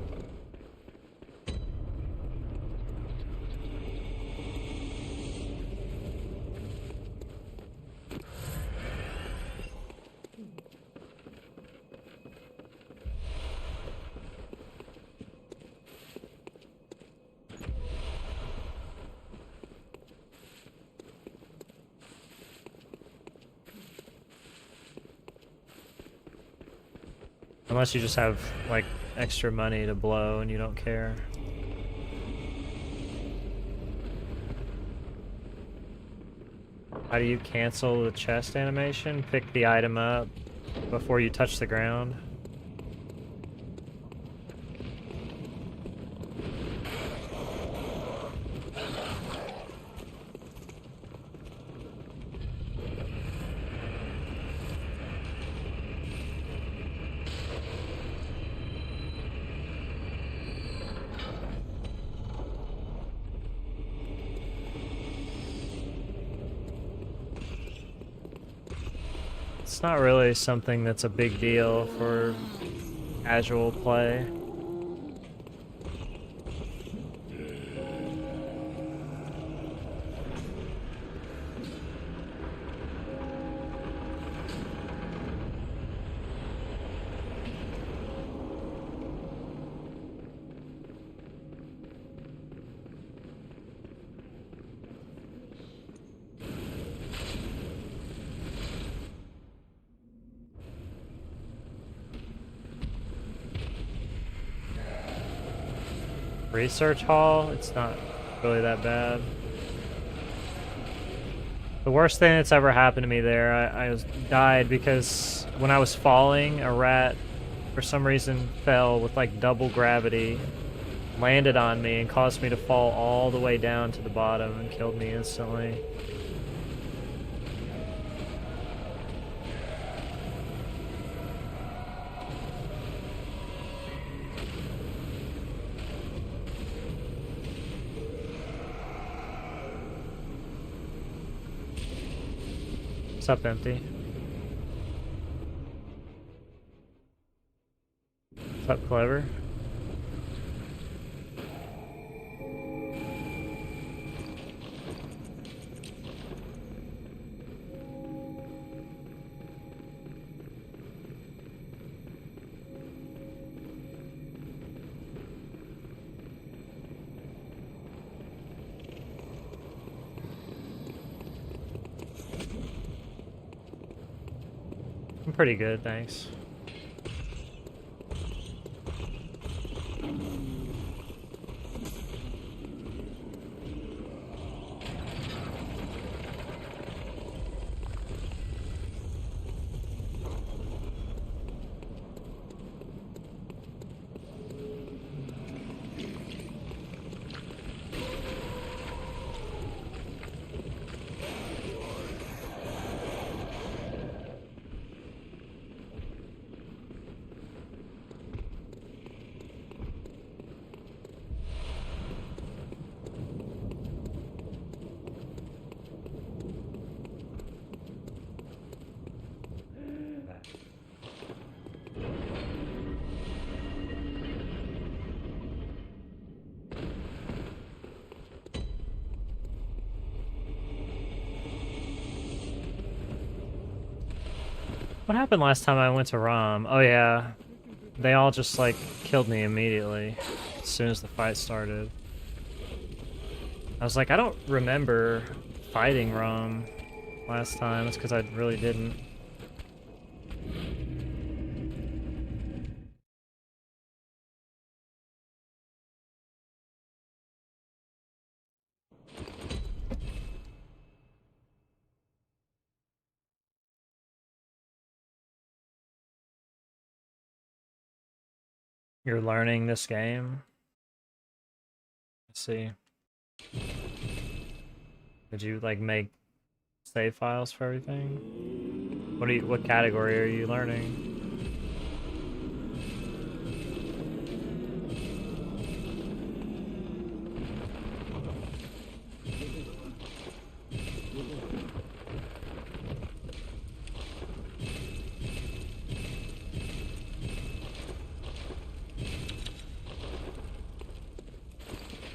Unless you just have like extra money to blow and you don't care. How do you cancel the chest animation? Pick the item up before you touch the ground. It's not really something that's a big deal for casual play. Research hall, it's not really that bad. The worst thing that's ever happened to me there, I died because when I was falling, a rat for some reason fell with like double gravity, landed on me and caused me to fall all the way down to the bottom and killed me instantly. What's up, Empty? What's up, Clever? I'm pretty good, thanks. What happened last time I went to ROM? Oh yeah, they all just like killed me immediately as soon as the fight started. I was like, I don't remember fighting ROM last time. It's because I really didn't. You're learning this game? Let's see. Did you like make save files for everything? What category are you learning?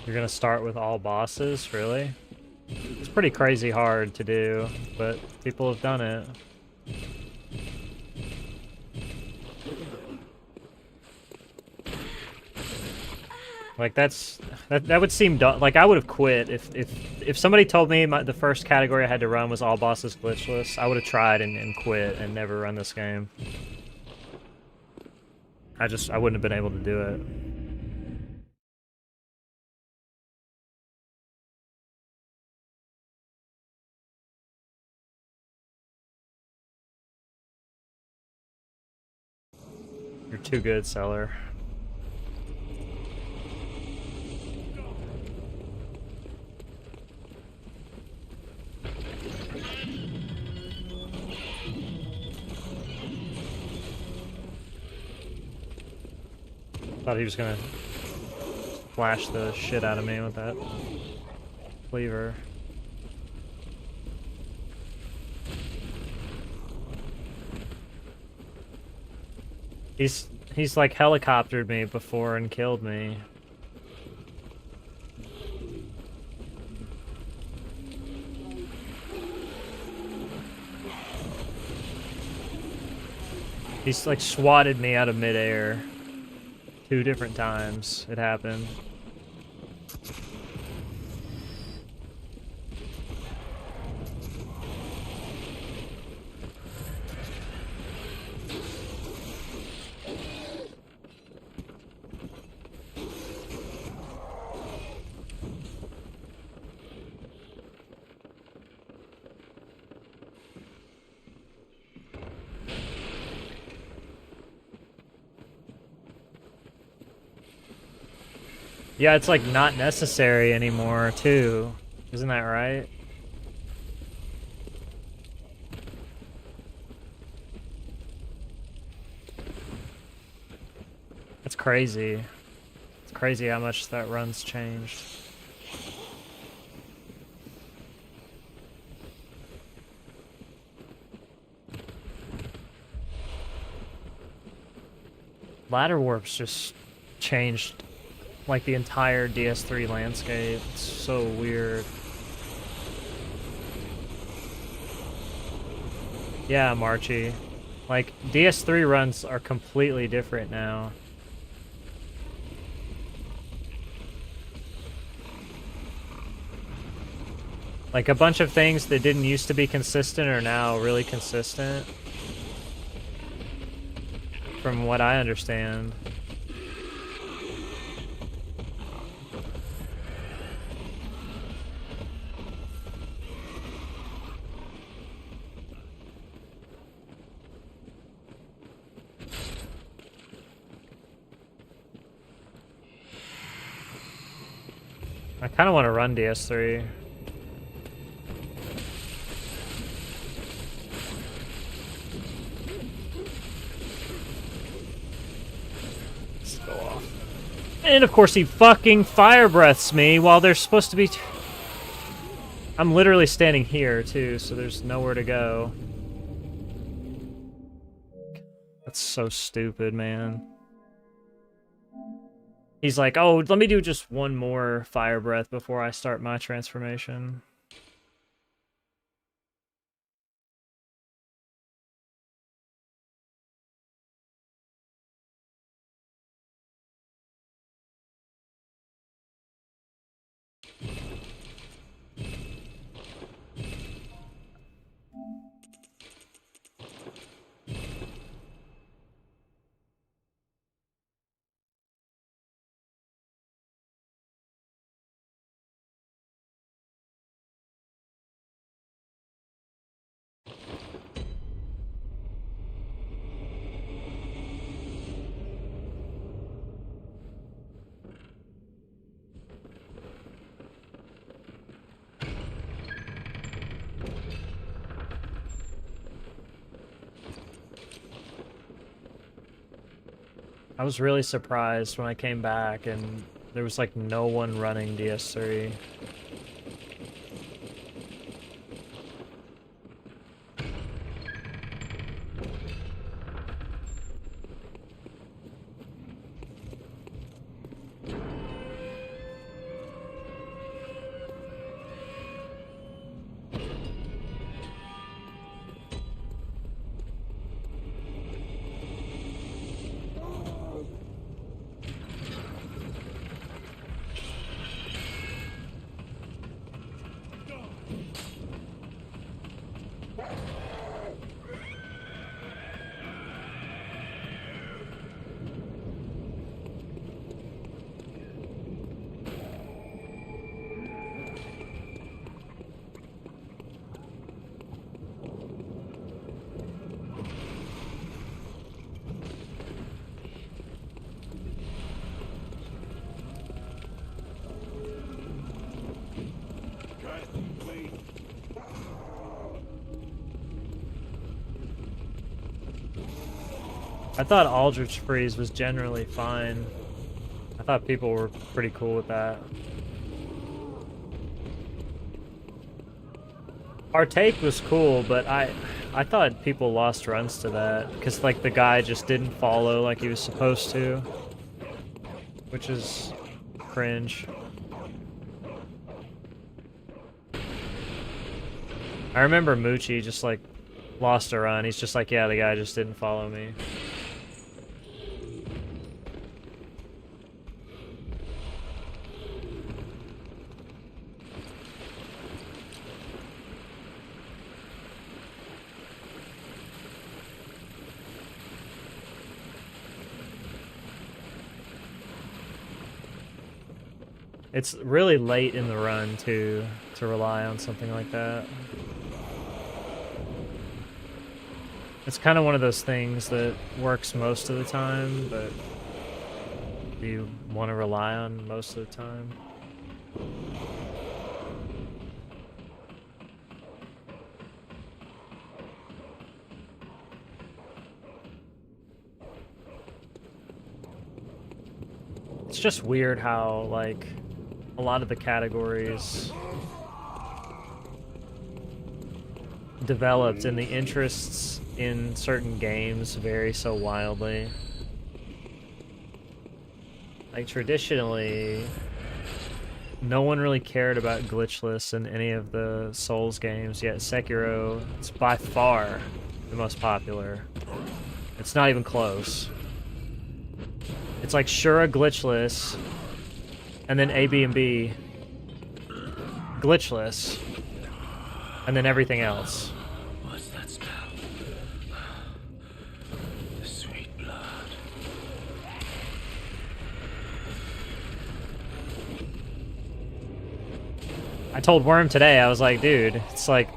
You're gonna start with all bosses, really? It's pretty crazy hard to do, but people have done it. Like that would seem like I would have quit if somebody told me the first category I had to run was all bosses glitchless. I would have tried and quit and never run this game. I wouldn't have been able to do it. You're too good, Seller. Thought he was gonna flash the shit out of me with that cleaver. He's like helicoptered me before and killed me. He's like swatted me out of midair. 2 different times it happened. Yeah, it's like not necessary anymore, too. Isn't that right? That's crazy. It's crazy how much that run's changed. Ladder warps just changed like the entire DS3 landscape. It's so weird. Yeah, Marchie. Like, DS3 runs are completely different now. Like, a bunch of things that didn't used to be consistent are now really consistent. From what I understand. I kind of want to run DS3. Let's go off. And of course he fucking fire breaths me while there's supposed to be... I'm literally standing here too, so there's nowhere to go. That's so stupid, man. He's like, oh, let me do just one more fire breath before I start my transformation. I was really surprised when I came back and there was like no one running DS3. I thought Aldrich Freeze was generally fine. I thought people were pretty cool with that. Partake was cool, but I thought people lost runs to that because like the guy just didn't follow like he was supposed to, which is cringe. I remember Moochie just like lost a run. He's just like, yeah, the guy just didn't follow me. It's really late in the run to rely on something like that. It's kind of one of those things that works most of the time, but do you want to rely on most of the time? It's just weird how, like, a lot of the categories developed and the interests in certain games vary so wildly. Like, traditionally, no one really cared about Glitchless in any of the Souls games, yet Sekiro is by far the most popular. It's not even close. It's like Shura Glitchless, and then A, B, and B Glitchless, and then everything else. What's that spell? The sweet blood. I told Worm today, I was like, dude, it's like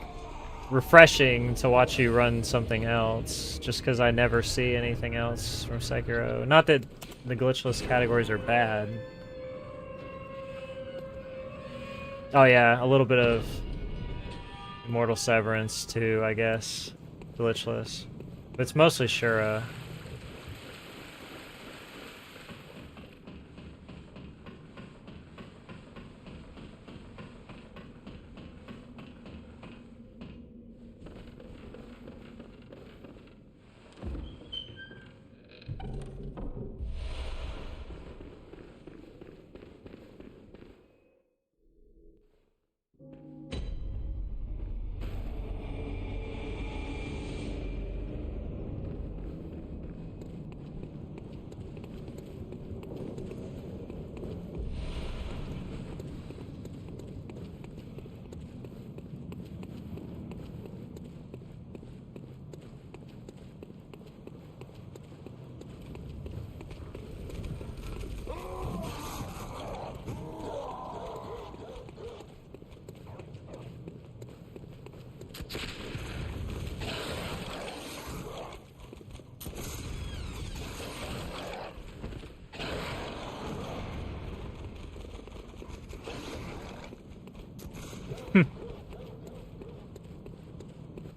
refreshing to watch you run something else, just because I never see anything else from Sekiro. Not that the Glitchless categories are bad. Oh yeah, a little bit of Immortal Severance too, I guess. Glitchless. But it's mostly Shura.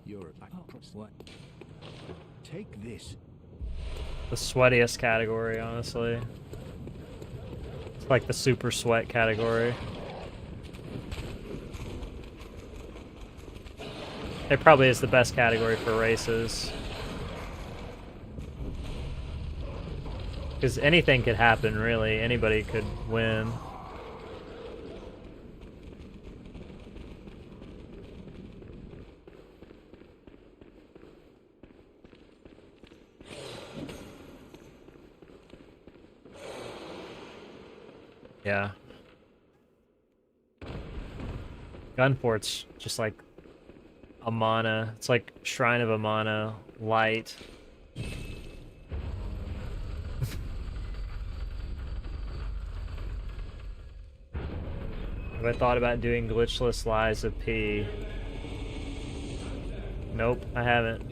You're a what? Take this. the sweatiest category, honestly. It's like the super sweat category. It probably is the best category for races. Because anything could happen, really. Anybody could win. Yeah. Gunport's just like Amana. It's like Shrine of Amana light. Have I thought about doing glitchless lies of P? Nope, I haven't.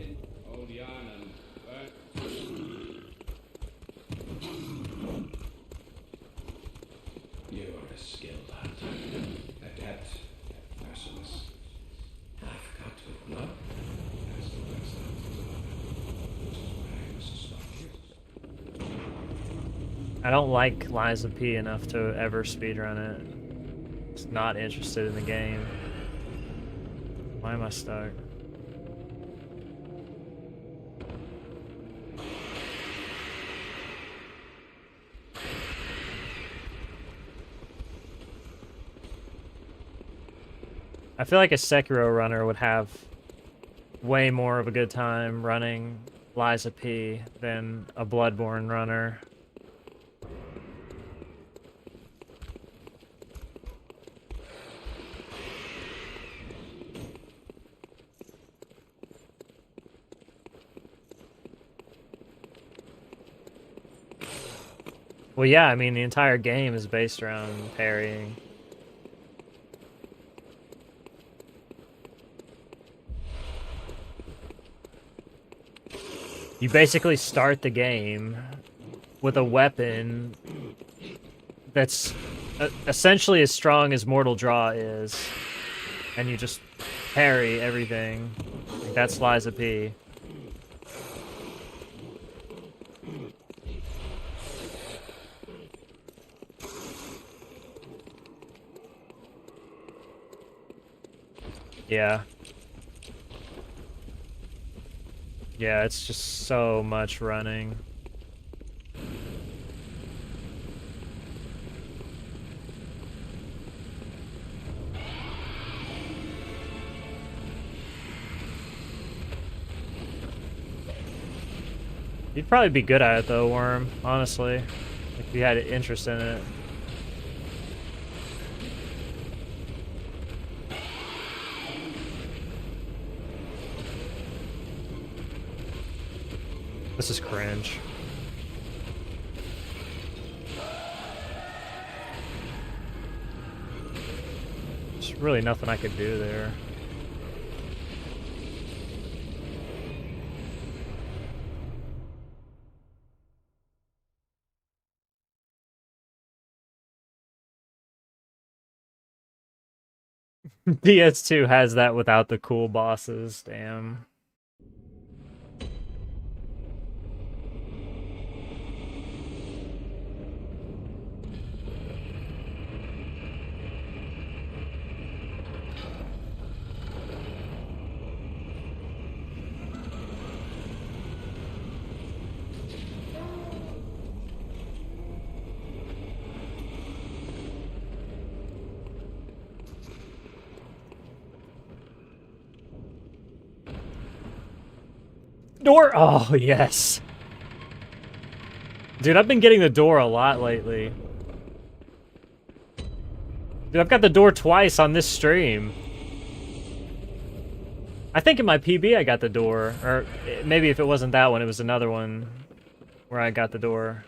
You are a skilled hunter, adept, merciless. I've got with blood. That's the best which is why I must stop you. I don't like Lies of P enough to ever speedrun it. Just not interested in the game. Why am I stuck? I feel like a Sekiro runner would have way more of a good time running Lies of P than a Bloodborne runner. Well, yeah, I mean, the entire game is based around parrying. You basically start the game with a weapon that's essentially as strong as Mortal Draw is, and you just parry everything. Like, that's Lies of P. Yeah. Yeah, it's just so much running. You'd probably be good at it though, Worm, honestly. If you had interest in it. This is cringe. There's really nothing I could do there. DS2 has that without the cool bosses, damn. Door! Oh, yes. Dude, I've been getting the door a lot lately. Dude, I've got the door twice on this stream. I think in my PB I got the door. Or maybe if it wasn't that one, it was another one where I got the door.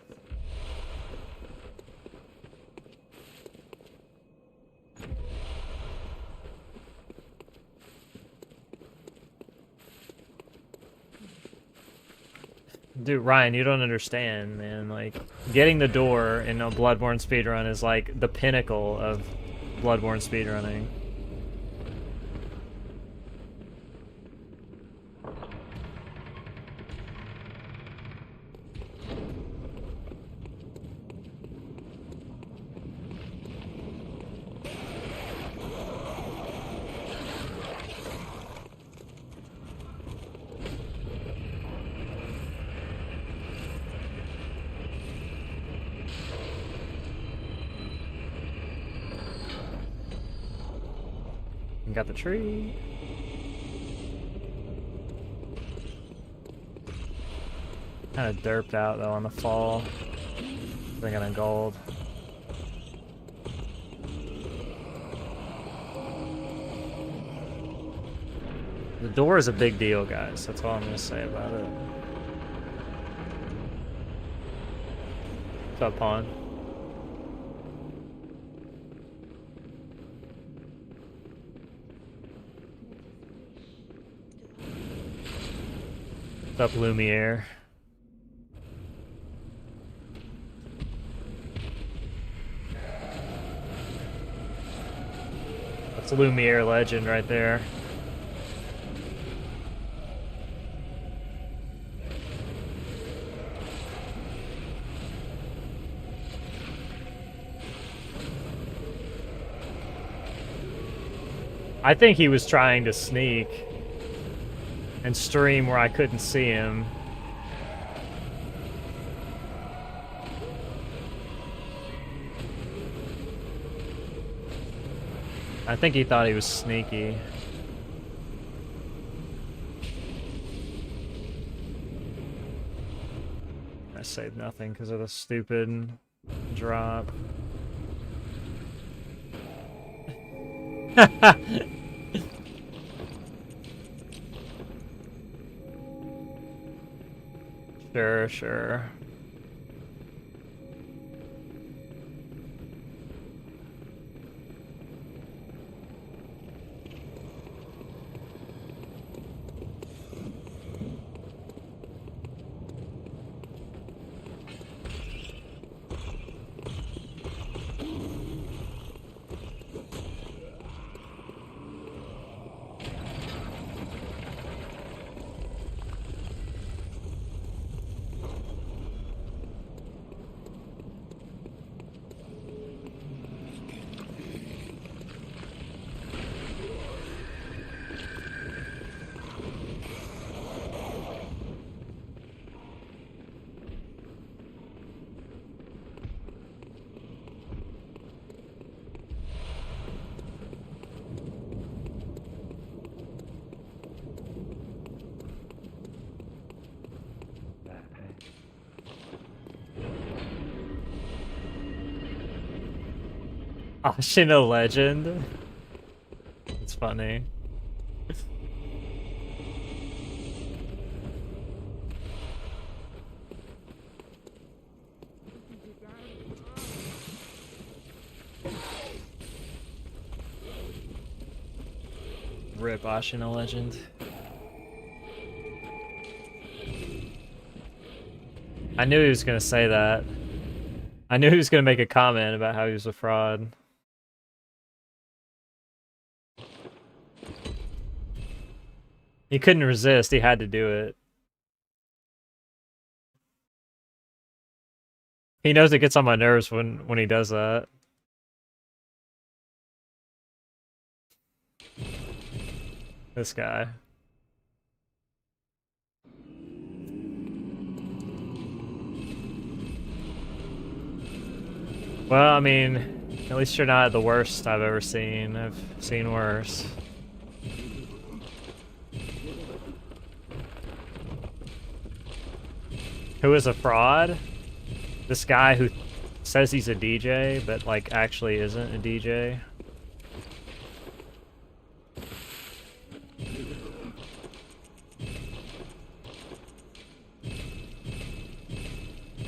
Dude, Ryan, you don't understand, man. Like, getting the door in a Bloodborne speedrun is like the pinnacle of Bloodborne speedrunning. Got the tree. Kind of derped out though on the fall. They're gonna gold. The door is a big deal, guys. That's all I'm gonna say about it. What's up, Pawn? What's up, Lumiere? That's a Lumiere legend right there. I think he was trying to sneak and stream where I couldn't see him. I think he thought he was sneaky. I saved nothing because of the stupid drop. Sure, sure. Ashina legend. It's funny. Rip Ashina legend. I knew he was gonna say that. I knew he was gonna make a comment about how he was a fraud. He couldn't resist, he had to do it. He knows it gets on my nerves when he does that. This guy. Well, I mean, at least you're not the worst I've ever seen. I've seen worse. Who is a fraud? This guy who says he's a DJ, but like actually isn't a DJ.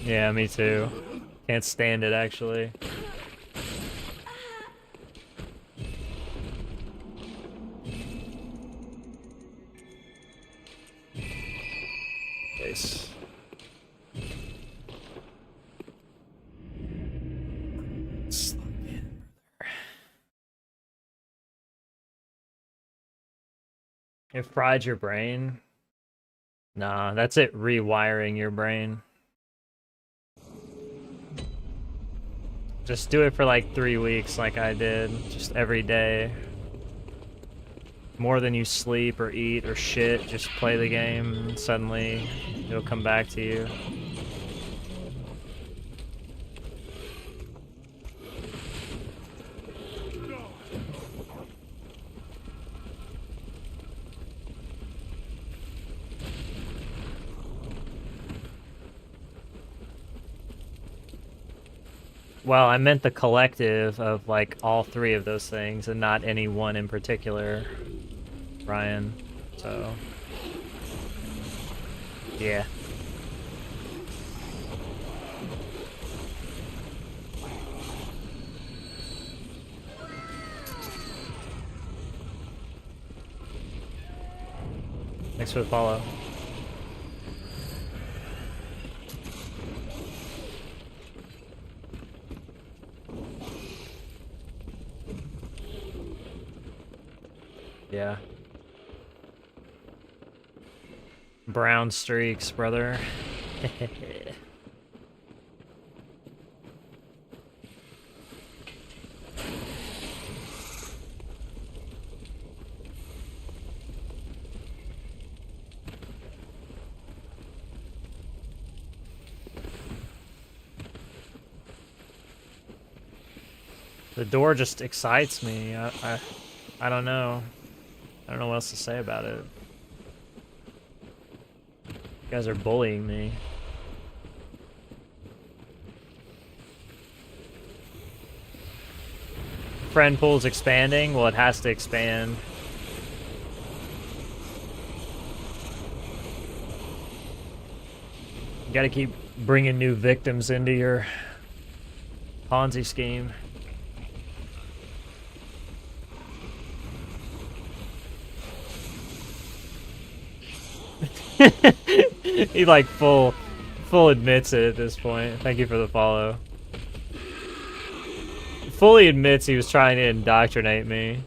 Yeah, me too. Can't stand it, actually. Nice. It fried your brain? Nah, that's it rewiring your brain. Just do it for like 3 weeks like I did, just every day. More than you sleep or eat or shit, just play the game and suddenly it'll come back to you. Well, I meant the collective of, like, all three of those things, and not any one in particular, Ryan. So... yeah. Thanks for the follow. Yeah. Brown streaks, brother. The door just excites me. I don't know. I don't know what else to say about it. You guys are bullying me. Friend pool's expanding? Well, it has to expand. You gotta keep bringing new victims into your Ponzi scheme. He like full admits it at this point. Thank you for the follow. Fully admits he was trying to indoctrinate me.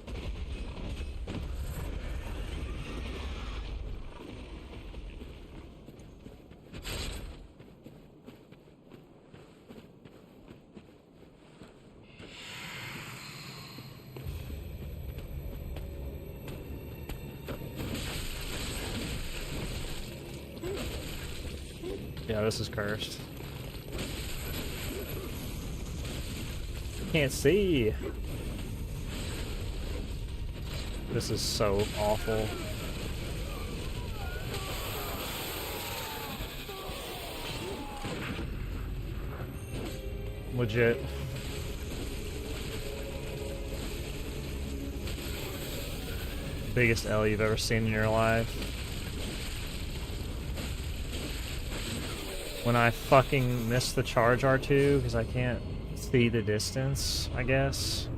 Yeah, this is cursed. Can't see. This is so awful. Legit. Biggest L you've ever seen in your life. When I fucking miss the charge R2 because I can't see the distance, I guess.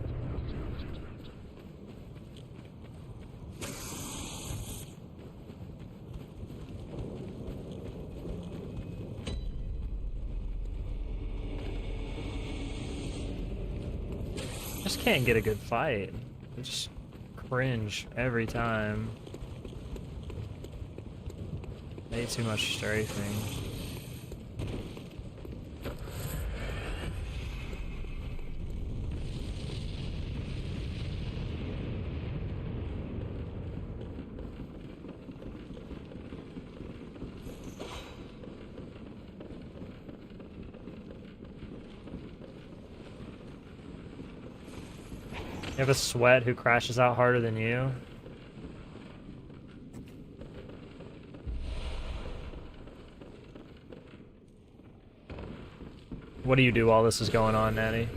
Just can't get a good fight. I just cringe every time. Way too much strafing. You have a sweat who crashes out harder than you? What do you do while this is going on, Natty?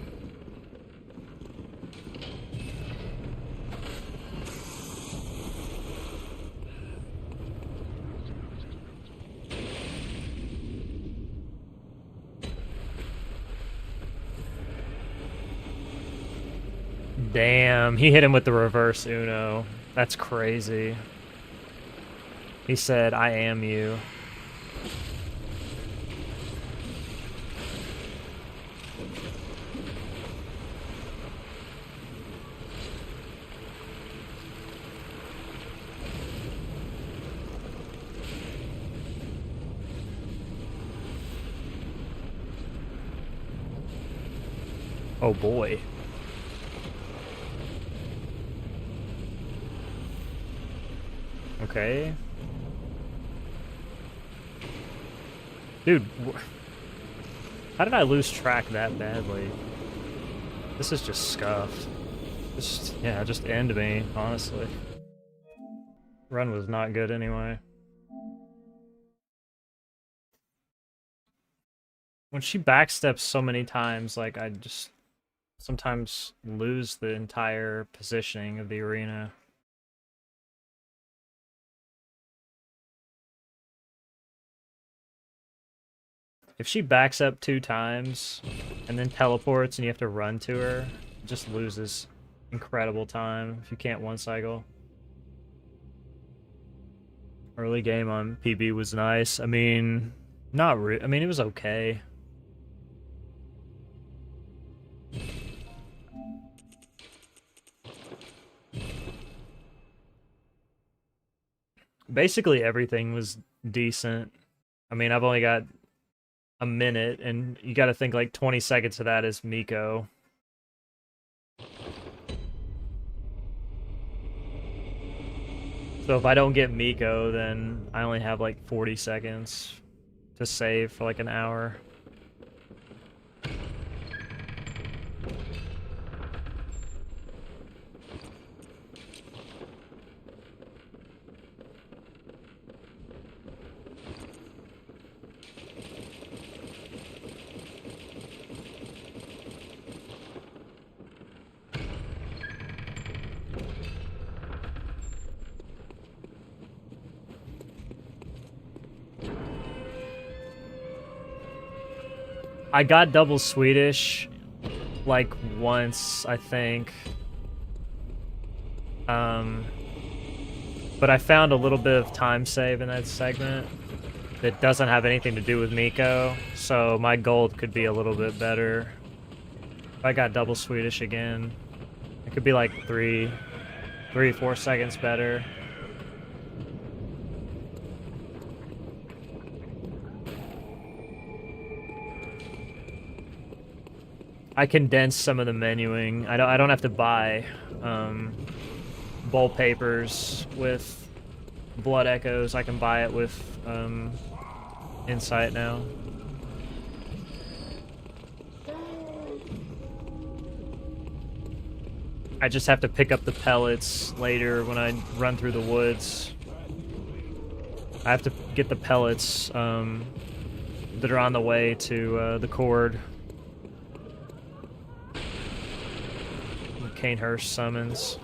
Damn, he hit him with the reverse Uno. That's crazy. He said, I am you. Oh boy. Okay. Dude, how did I lose track that badly? This is just scuffed. Just end me, honestly. Run was not good anyway. when she backsteps so many times, like I just sometimes lose the entire positioning of the arena. If she backs up 2 times and then teleports and you have to run to her, it just loses incredible time if you can't one cycle. Early game on PB was nice. I mean, I mean, it was okay. Basically everything was decent. I mean, I've only got a minute, and you got to think like 20 seconds of that is Miko. So if I don't get Miko, then I only have like 40 seconds to save for like an hour. I got double Swedish like once, I think. But I found a little bit of time save in that segment that doesn't have anything to do with Miko, so my gold could be a little bit better. If I got double Swedish again, it could be like 4 seconds better. I condensed some of the menuing. I don't have to buy bowl papers with blood echoes. I can buy it with insight now. I just have to pick up the pellets later when I run through the woods. I have to get the pellets that are on the way to the cord. Canehurst summons.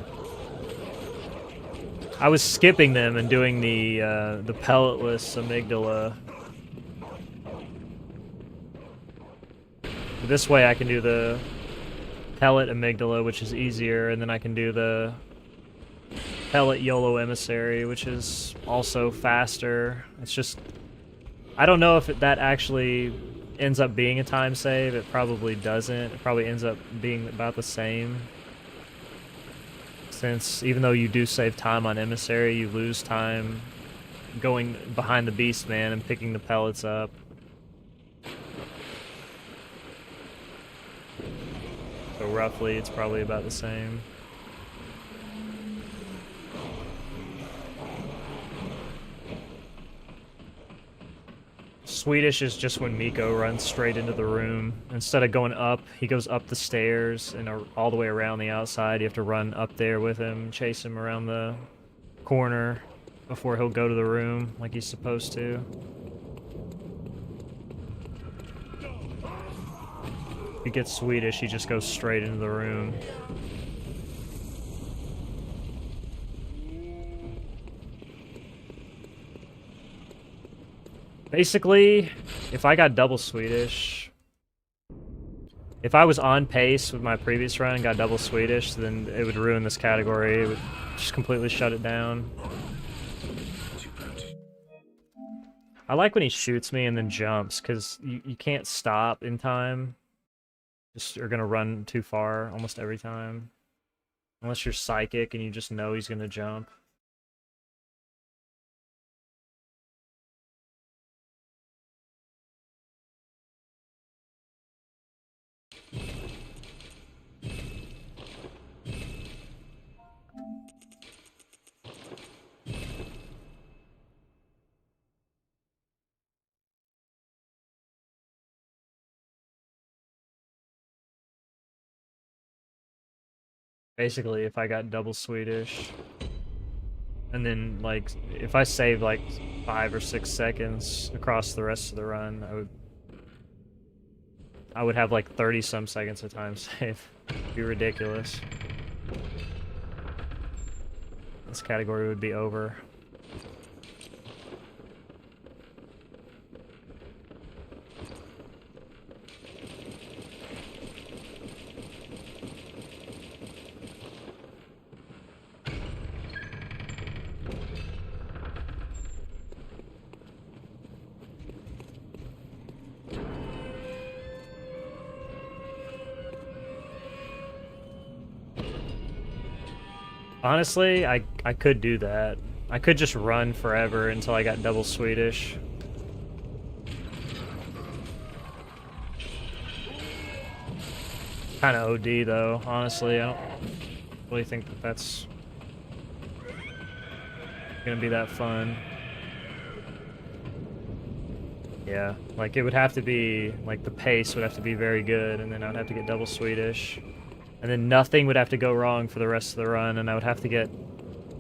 I was skipping them and doing the pelletless amygdala. This way I can do the pellet amygdala, which is easier, and then I can do the pellet YOLO emissary, which is also faster. It's just, I don't know if that actually ends up being a time save. It probably doesn't. It probably ends up being about the same. Since even though you do save time on emissary, you lose time going behind the beast man and picking the pellets up. So roughly, it's probably about the same. Swedish is just when Miko runs straight into the room. Instead of going up, he goes up the stairs and all the way around the outside. You have to run up there with him, chase him around the corner before he'll go to the room like he's supposed to. If he gets Swedish, he just goes straight into the room. Basically, if I got double Swedish, if I was on pace with my previous run and got double Swedish, then it would ruin this category. It would just completely shut it down. I like when he shoots me and then jumps, because you can't stop in time. Just you're gonna run too far almost every time. Unless you're psychic and you just know he's gonna jump. Basically, if I got double Swedish, and then, like, if I save, like, 5 or 6 seconds across the rest of the run, I would I would have like 30 some seconds of time save. It'd be ridiculous. This category would be over. Honestly, I could do that. I could just run forever until I got double Swedish. Kind of OD though, honestly. I don't really think that that's gonna be that fun. Yeah, like it would have to be, like the pace would have to be very good, and then I would have to get double Swedish. And then nothing would have to go wrong for the rest of the run, and I would have to get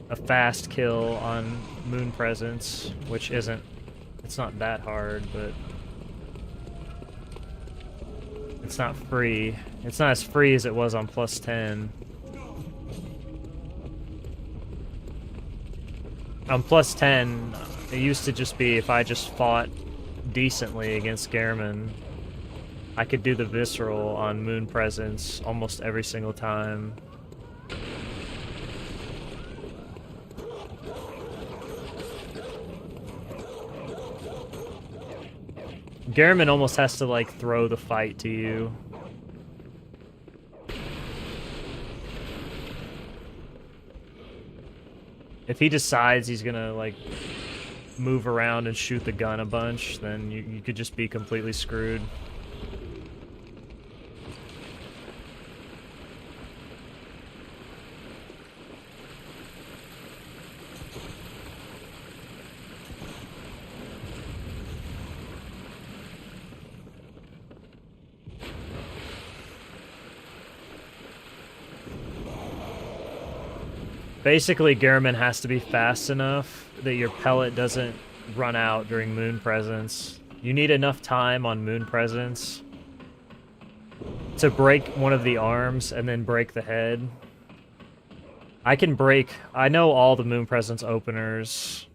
a fast kill on Moon Presence, which isn't... It's not that hard, but... It's not free. It's not as free as it was on plus 10. On plus 10, it used to just be if I just fought decently against Gehrman, I could do the Visceral on Moon Presence almost every single time. Gehrman almost has to, like, throw the fight to you. If he decides he's gonna, like, move around and shoot the gun a bunch, then you could just be completely screwed. Basically, Gehrman has to be fast enough that your pellet doesn't run out during Moon Presence. You need enough time on Moon Presence to break one of the arms and then break the head. I know all the Moon Presence openers.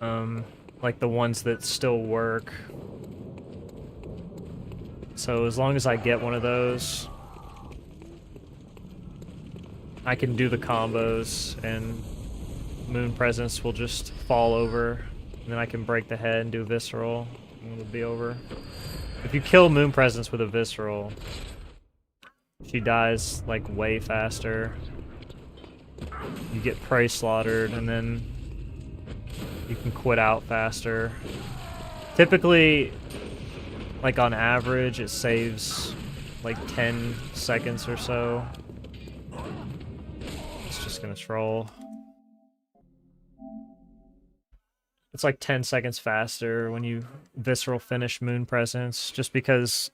Like the ones that still work. So as long as I get one of those, I can do the combos, and Moon Presence will just fall over, and then I can break the head and do Visceral, and it'll be over. If you kill Moon Presence with a Visceral, she dies, like, way faster. You get prey slaughtered, and then you can quit out faster. Typically, like, on average, it saves, like, 10 seconds or so. Just gonna troll. It's like 10 seconds faster when you Visceral finish Moon Presence, just because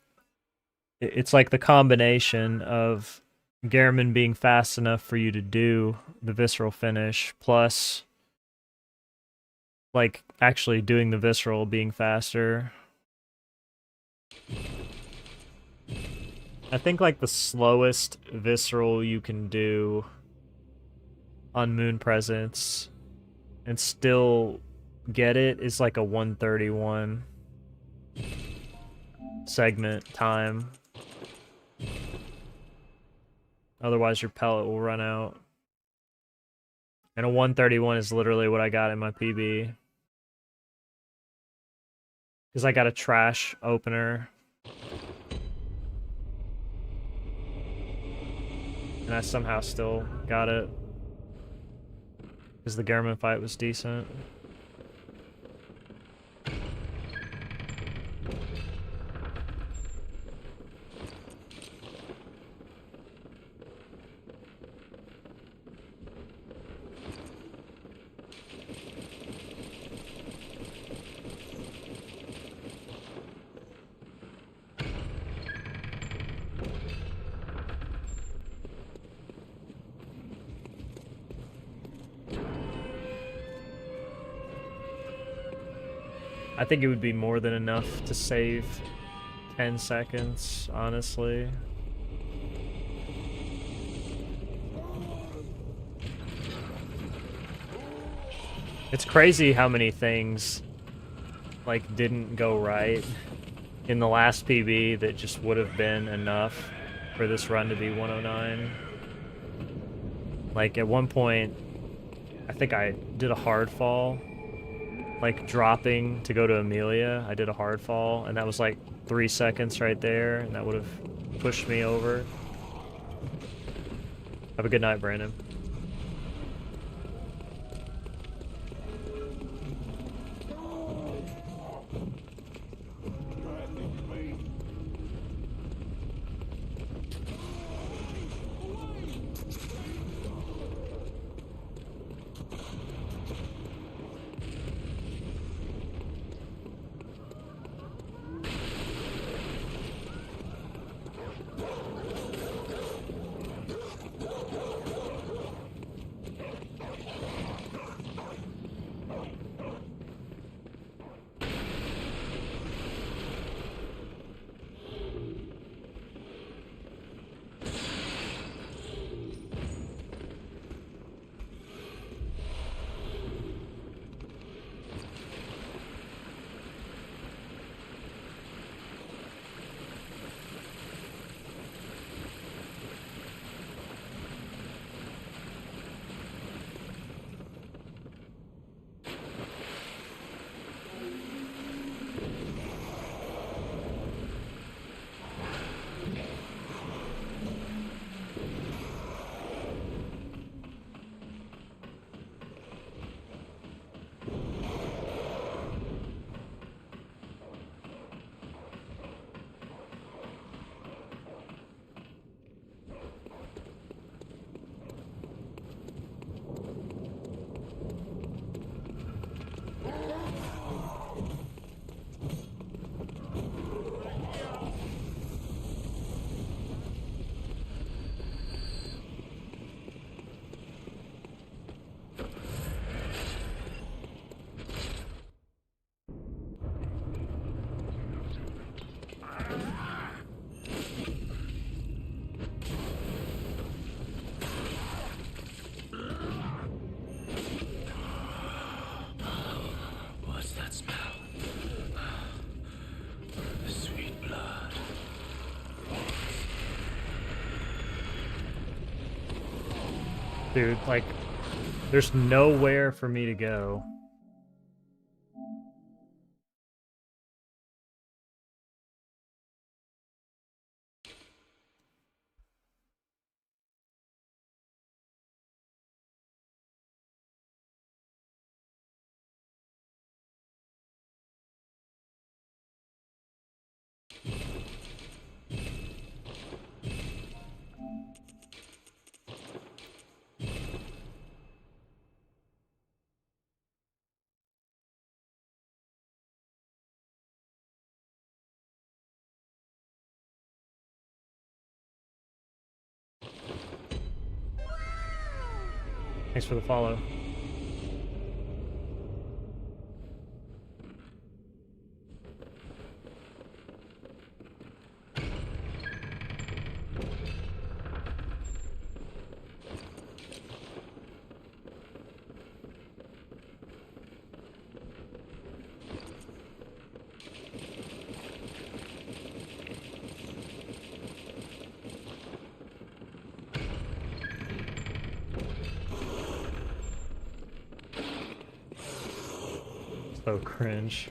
it's like the combination of Gehrman being fast enough for you to do the Visceral finish, plus like actually doing the Visceral being faster. I think like the slowest Visceral you can do on Moon Presence and still get it is like a 131 segment time. Otherwise your pellet will run out. And a 131 is literally what I got in my PB. Because I got a trash opener. And I somehow still got it. Because the Gehrman fight was decent. I think it would be more than enough to save 10 seconds, honestly. It's crazy how many things like didn't go right in the last PB that just would have been enough for this run to be 109. Like at one point, I think I did a hard fall, like dropping to go to Amelia. I did a hard fall, and that was like 3 seconds right there, and that would have pushed me over. Have a good night, Brandon. What's that smell? Sweet blood. Dude, like, there's nowhere for me to go. Thanks for the follow. So cringe.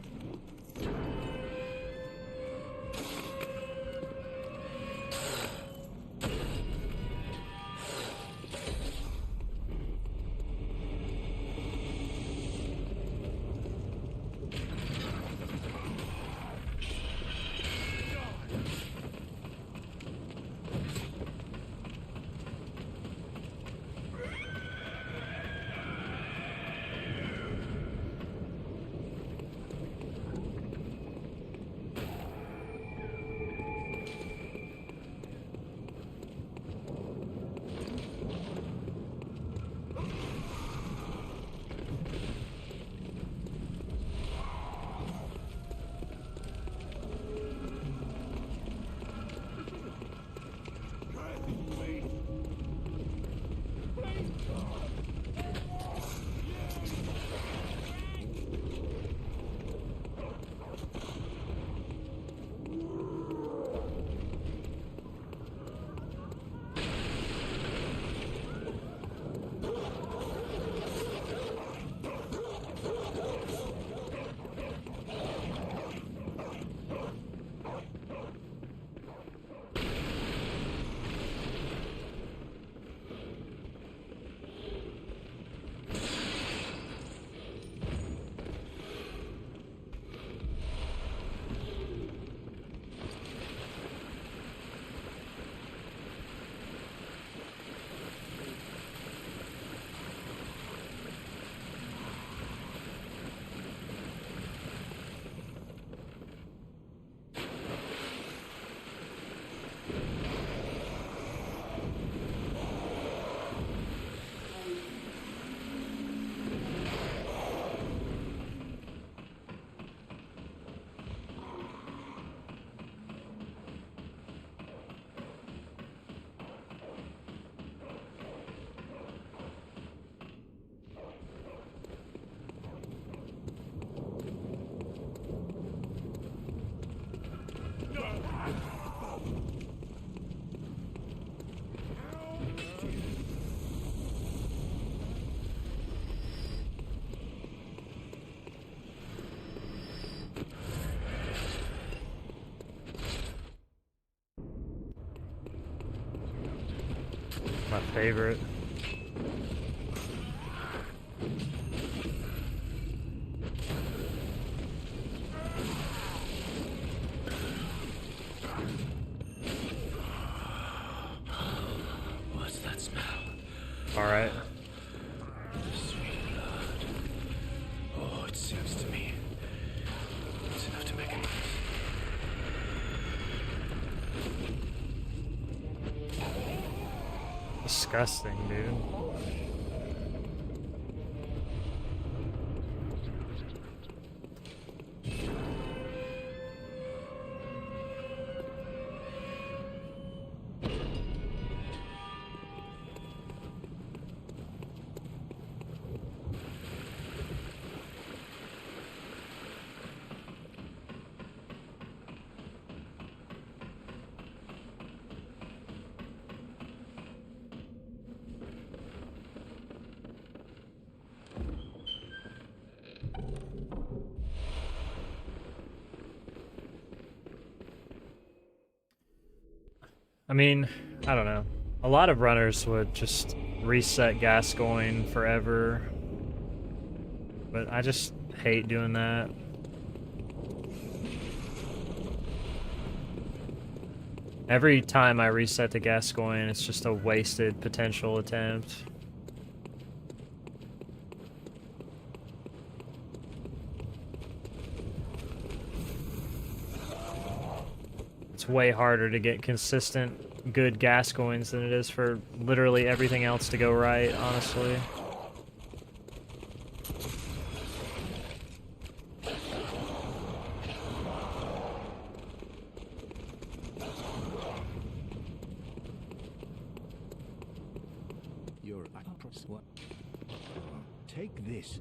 My favorite. What's that smell? All right. Sweet blood. Oh, it seems to me it's enough to make a mess. Disgusting, dude. I mean, I don't know. A lot of runners would just reset gas going forever, but I just hate doing that. Every time I reset the gas going, it's just a wasted potential attempt. It's way harder to get consistent, good gas goings than it is for literally everything else to go right, honestly. You're actress. What? Take this.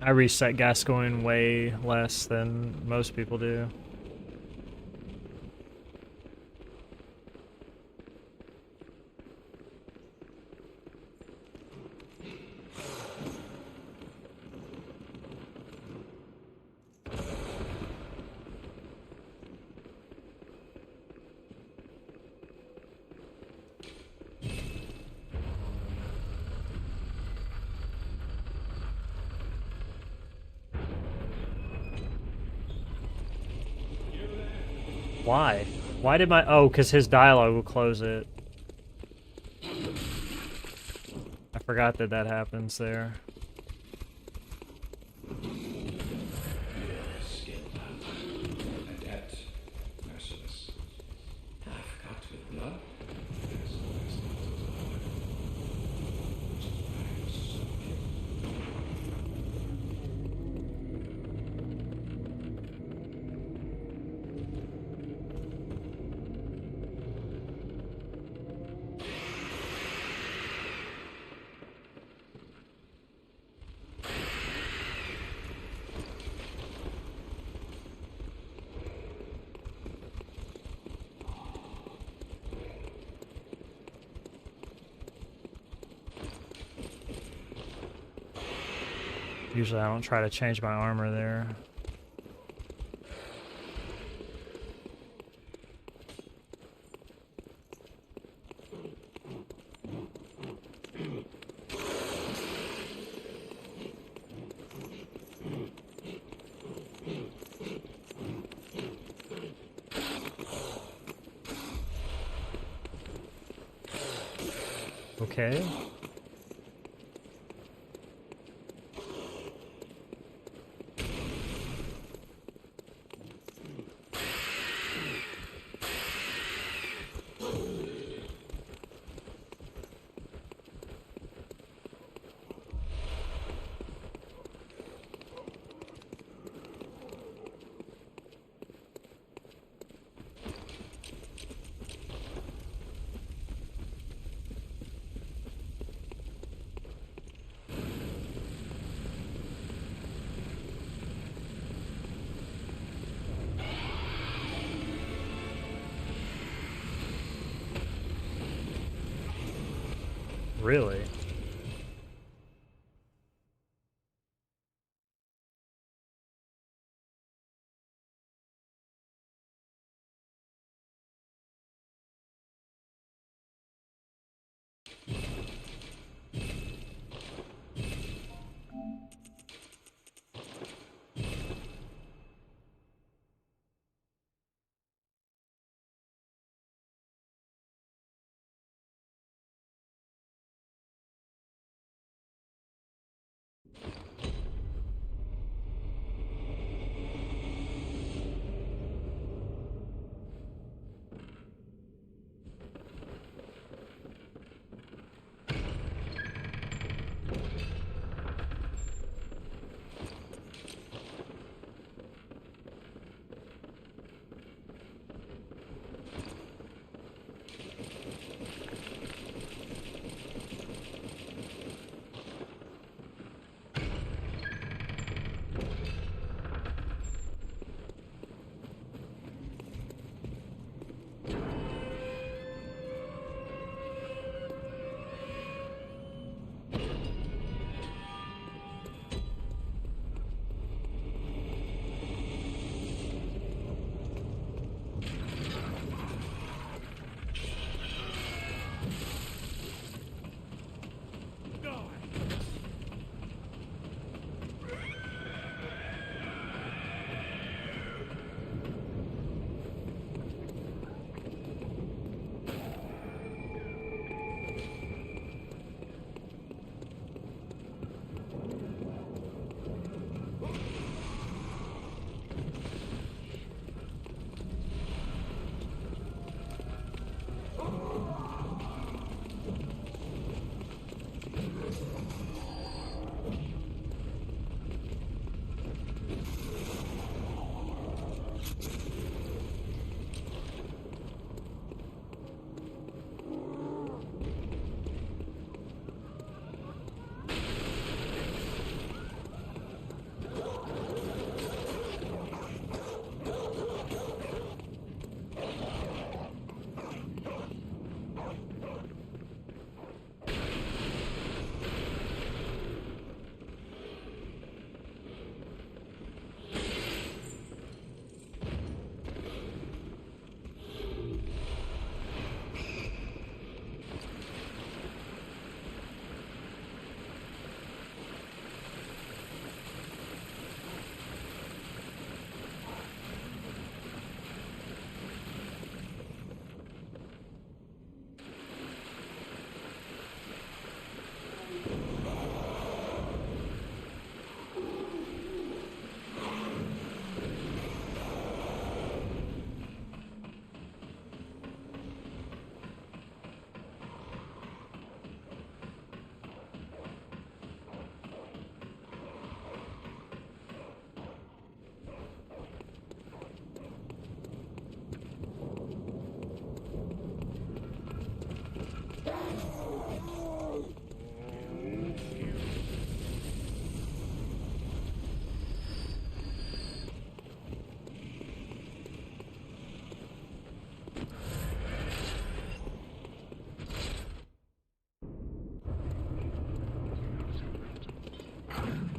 I reset gas going way less than most people do. Why? Why did my... Oh, because his dialogue will close it. I forgot that that happens there. Skilled hunter, adept, merciless, half cut with blood. There's no less than which is why I'm so Usually I don't try to change my armor there. Okay. Really?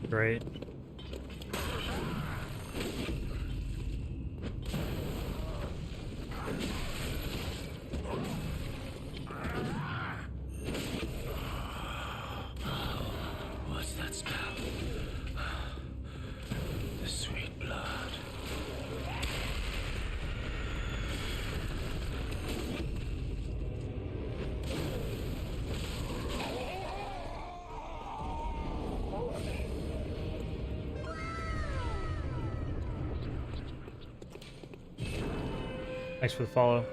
Great. What's that smell? The sweet blood. Thanks for the follow.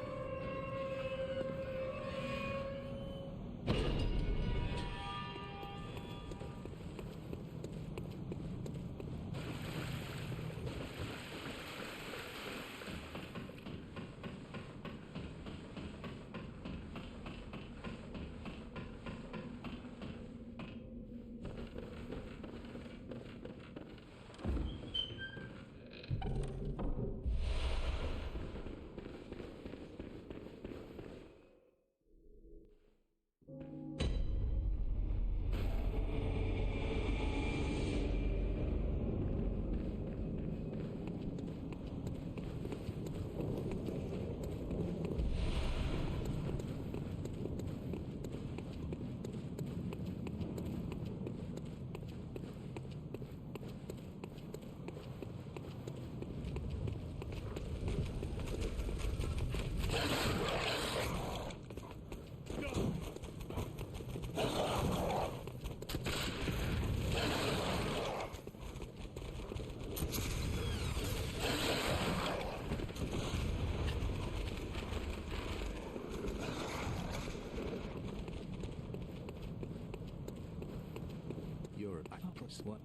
sure. I promise what?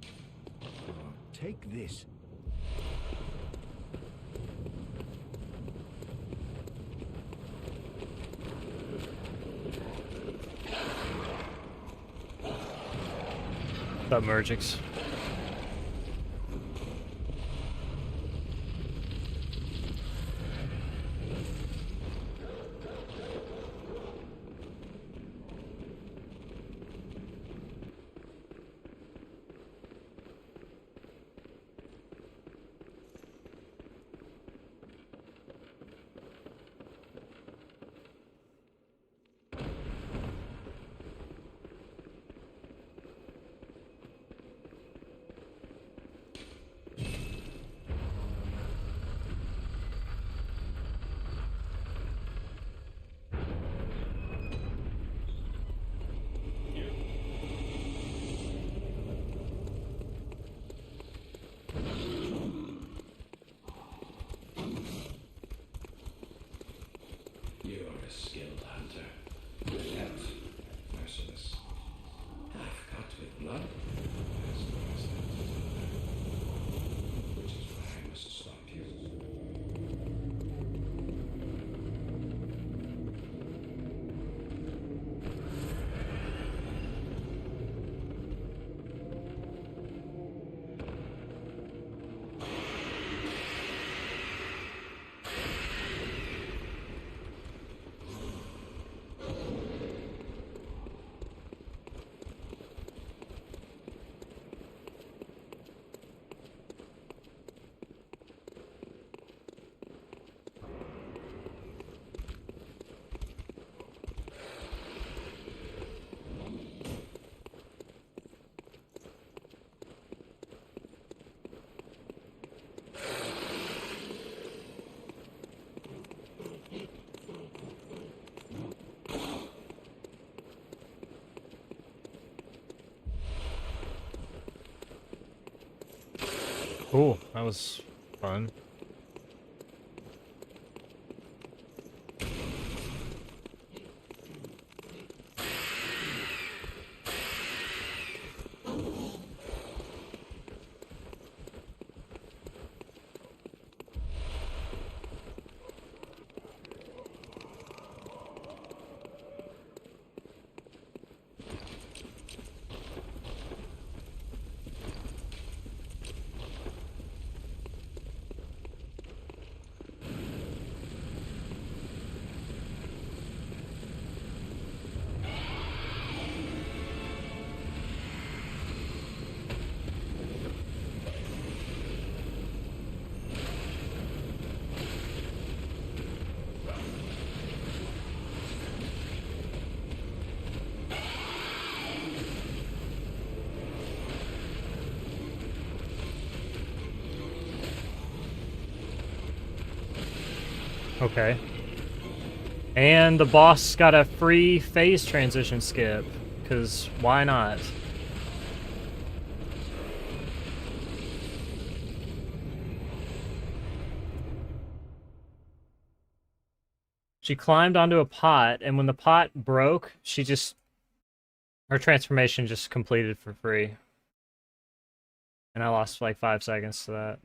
Take this. What's up, Mergix? You are a skilled hunter, yet merciless. Half cut with blood, as the rest which is why I must stop you. Cool, that was fun. Okay. And the boss got a free phase transition skip, because why not? She climbed onto a pot, and when the pot broke, her transformation just completed for free. And I lost like 5 seconds to that.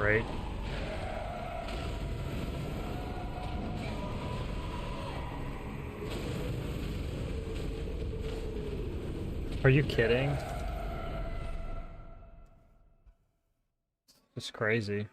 Great. Are you kidding? It's crazy.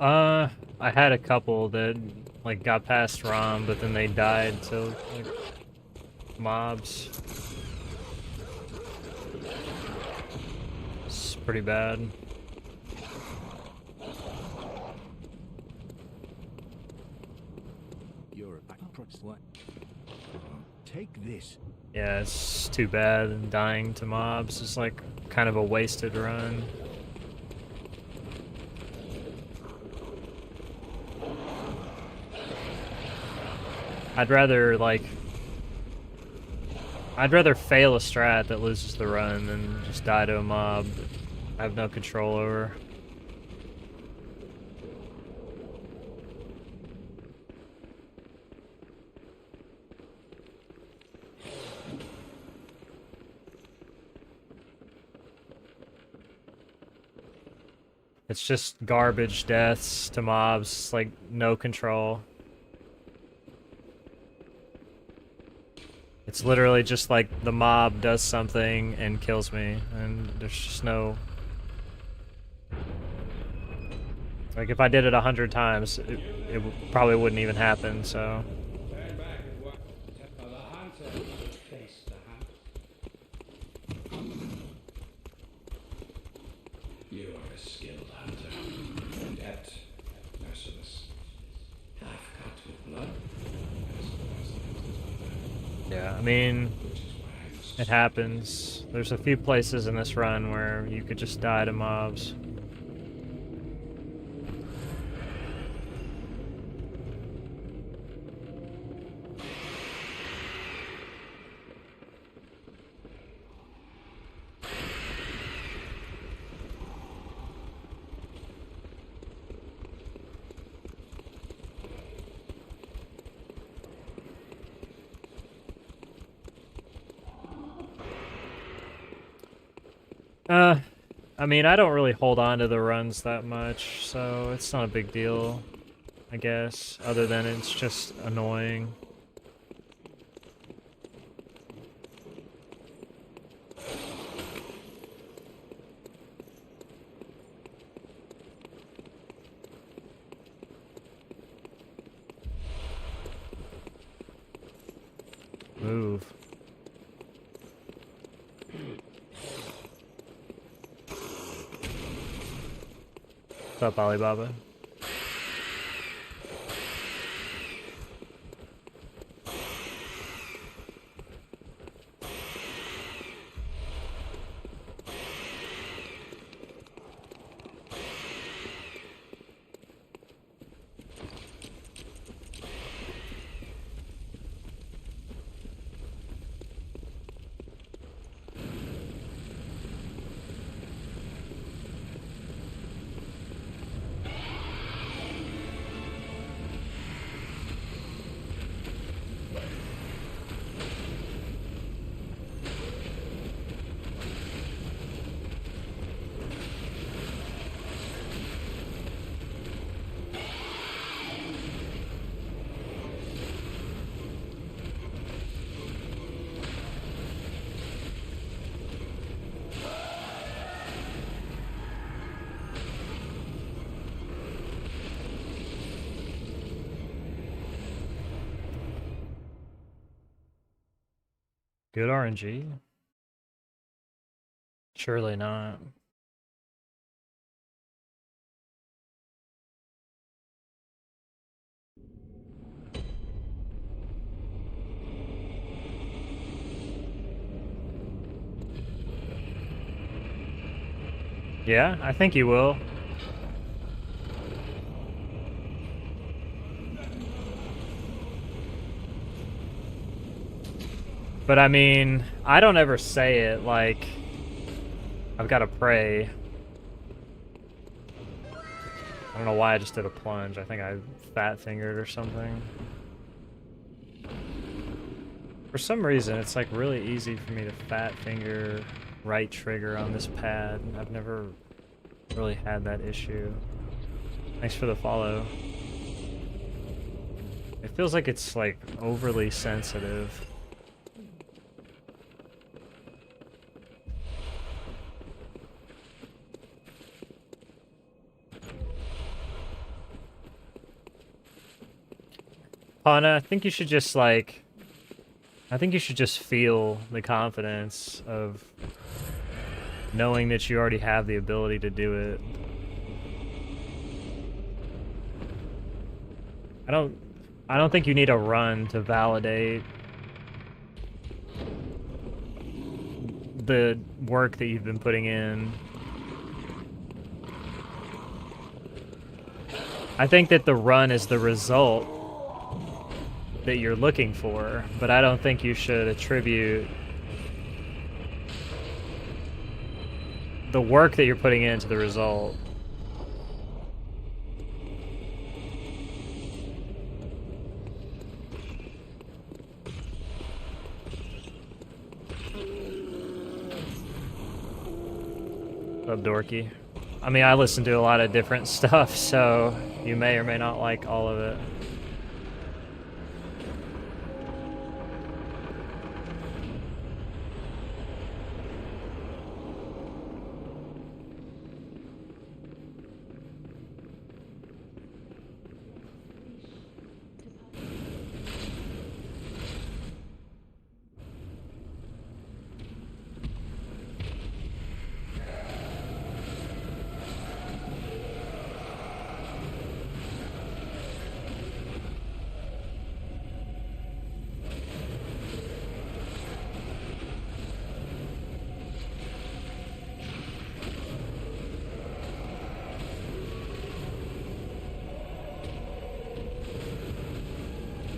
I had a couple that like got past ROM, but then they died to like mobs. It's pretty bad. You're a back what? Take this. Yeah, it's too bad, and dying to mobs is like kind of a wasted run. I'd rather fail a strat that loses the run than just die to a mob that I have no control over. It's just garbage deaths to mobs, like no control. It's literally just like the mob does something and kills me, and there's just no... Like if I did it 100 times, it probably wouldn't even happen, so... Turn back and watch. The hunter will face the hunt. You are a skilled hunter, adept, merciless. Half cut with blood. Yeah, I mean, it happens. There's a few places in this run where you could just die to mobs. I mean, I don't really hold on to the runs that much, so it's not a big deal, I guess, other than it's just annoying. Move. What's up, Alibaba? Good RNG? Surely not. Yeah, I think you will. But I mean, I don't ever say it like I've got to pray. I don't know why I just did a plunge. I think I fat fingered or something. For some reason, it's like really easy for me to fat finger right trigger on this pad. I've never really had that issue. Thanks for the follow. It feels like it's like overly sensitive. Pana, I think you should just like, I think you should just feel the confidence of knowing that you already have the ability to do it. I don't think you need a run to validate the work that you've been putting in. I think that the run is the result that you're looking for, but I don't think you should attribute the work that you're putting into the result. What's up, dorky? I mean, I listen to a lot of different stuff, so you may or may not like all of it.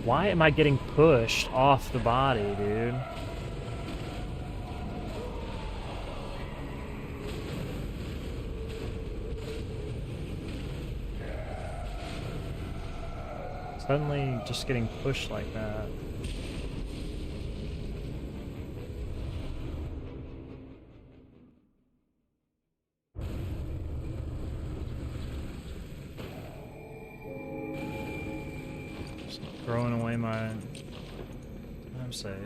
Why am I getting pushed off the body, dude? Suddenly just getting pushed like that. Just throwing away my time save.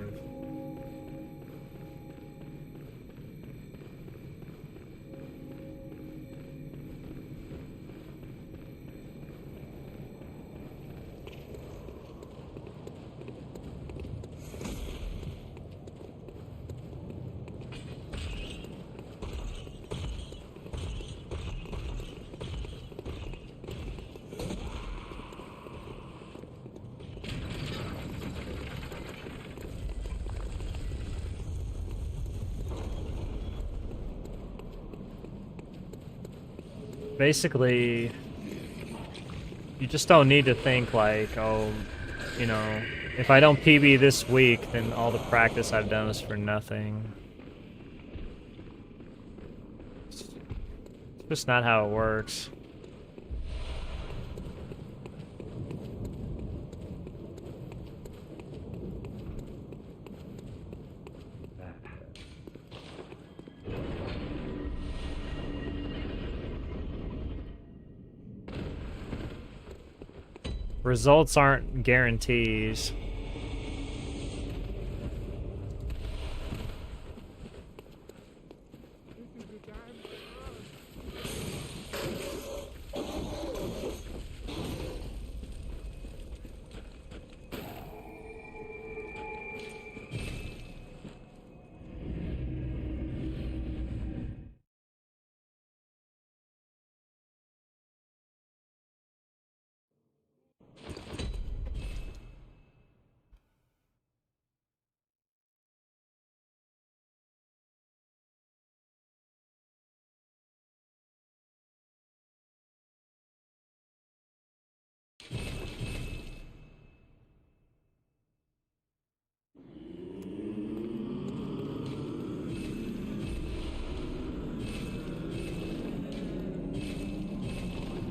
Basically, you just don't need to think like, oh, you know, if I don't PB this week, then all the practice I've done is for nothing. It's just not how it works. Results aren't guarantees.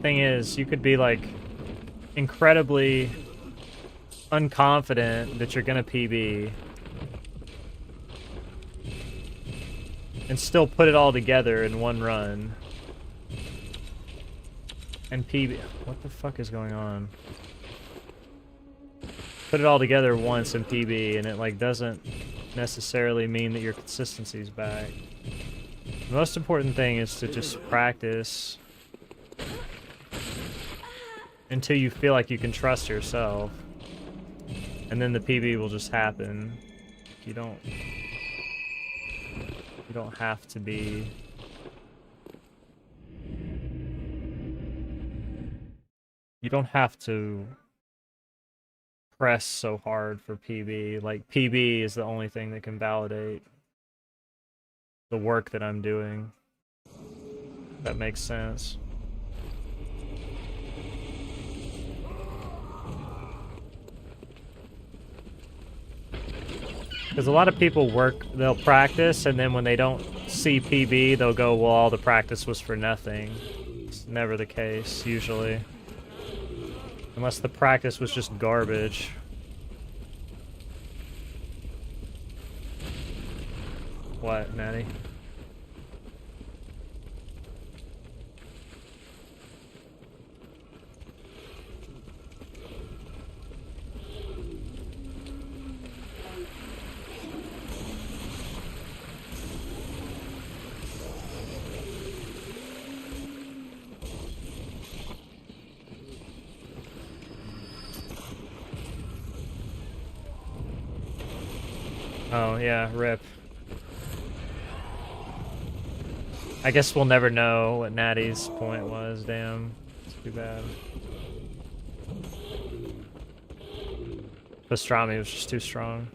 Thing is, you could be like incredibly unconfident that you're gonna PB and still put it all together in one run and PB. What the fuck is going on? Put it all together once in PB, and it like doesn't necessarily mean that your consistency's back. The most important thing is to just practice until you feel like you can trust yourself. And then the PB will just happen. You don't have to be... You don't have to press so hard for PB. Like, PB is the only thing that can validate the work that I'm doing. That makes sense. Because a lot of people they'll practice, and then when they don't see PB, they'll go, well, all the practice was for nothing. It's never the case, usually. Unless the practice was just garbage. What, Natty? Oh, yeah, rip. I guess we'll never know what Natty's point was, damn. It's too bad. Pastrami was just too strong.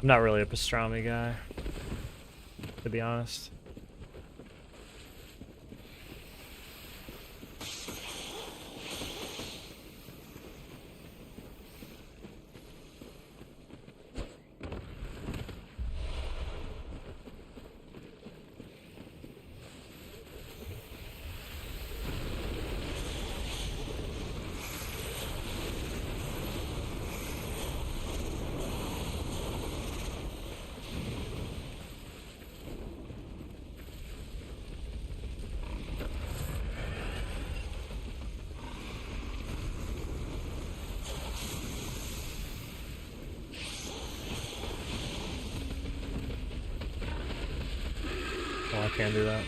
I'm not really a pastrami guy, to be honest. Oh, I can't do that.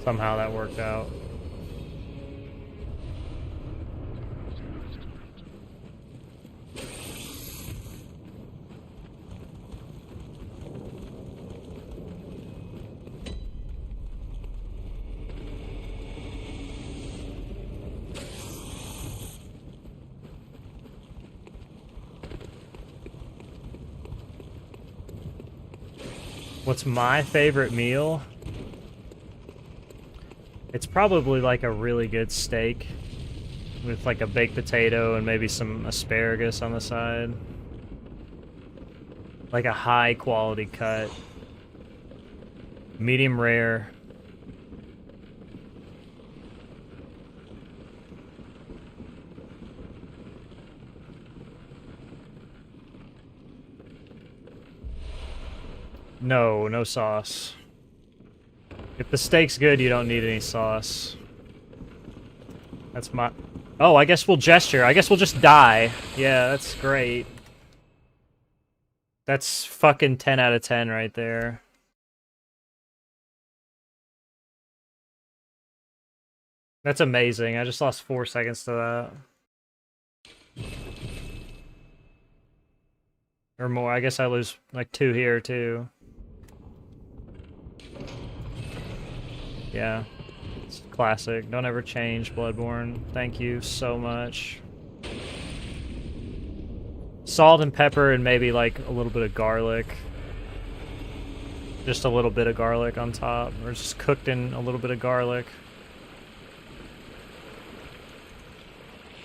Somehow that worked out. What's my favorite meal? It's probably like a really good steak with like a baked potato and maybe some asparagus on the side. Like a high quality cut. Medium rare. No, no sauce. If the steak's good, you don't need any sauce. That's my... Oh, I guess we'll gesture. I guess we'll just die. Yeah, that's great. That's fucking 10 out of 10 right there. That's amazing. I just lost 4 seconds to that. Or more. I guess I lose like 2 here, too. Yeah. It's classic. Don't ever change, Bloodborne. Thank you so much. Salt and pepper and maybe like a little bit of garlic. Just a little bit of garlic on top, or just cooked in a little bit of garlic.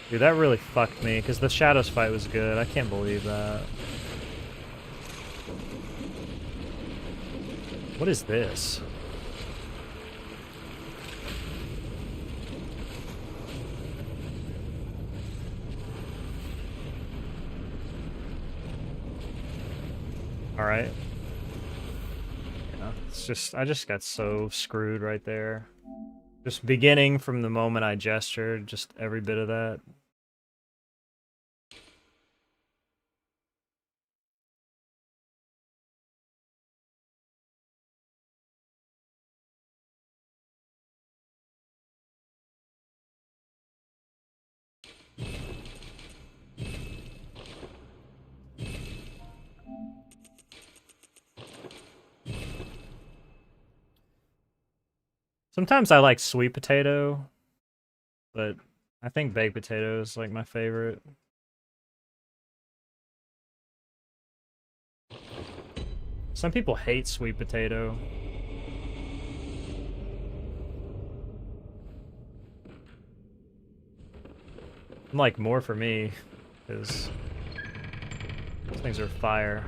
Dude, that really fucked me, because the Shadows fight was good. I can't believe that. What is this? Alright. Yeah, it's just, I just got so screwed right there. Just beginning from the moment I gestured, just every bit of that. Sometimes I like sweet potato, but I think baked potato is like my favorite. Some people hate sweet potato. I'm like more for me, because these things are fire.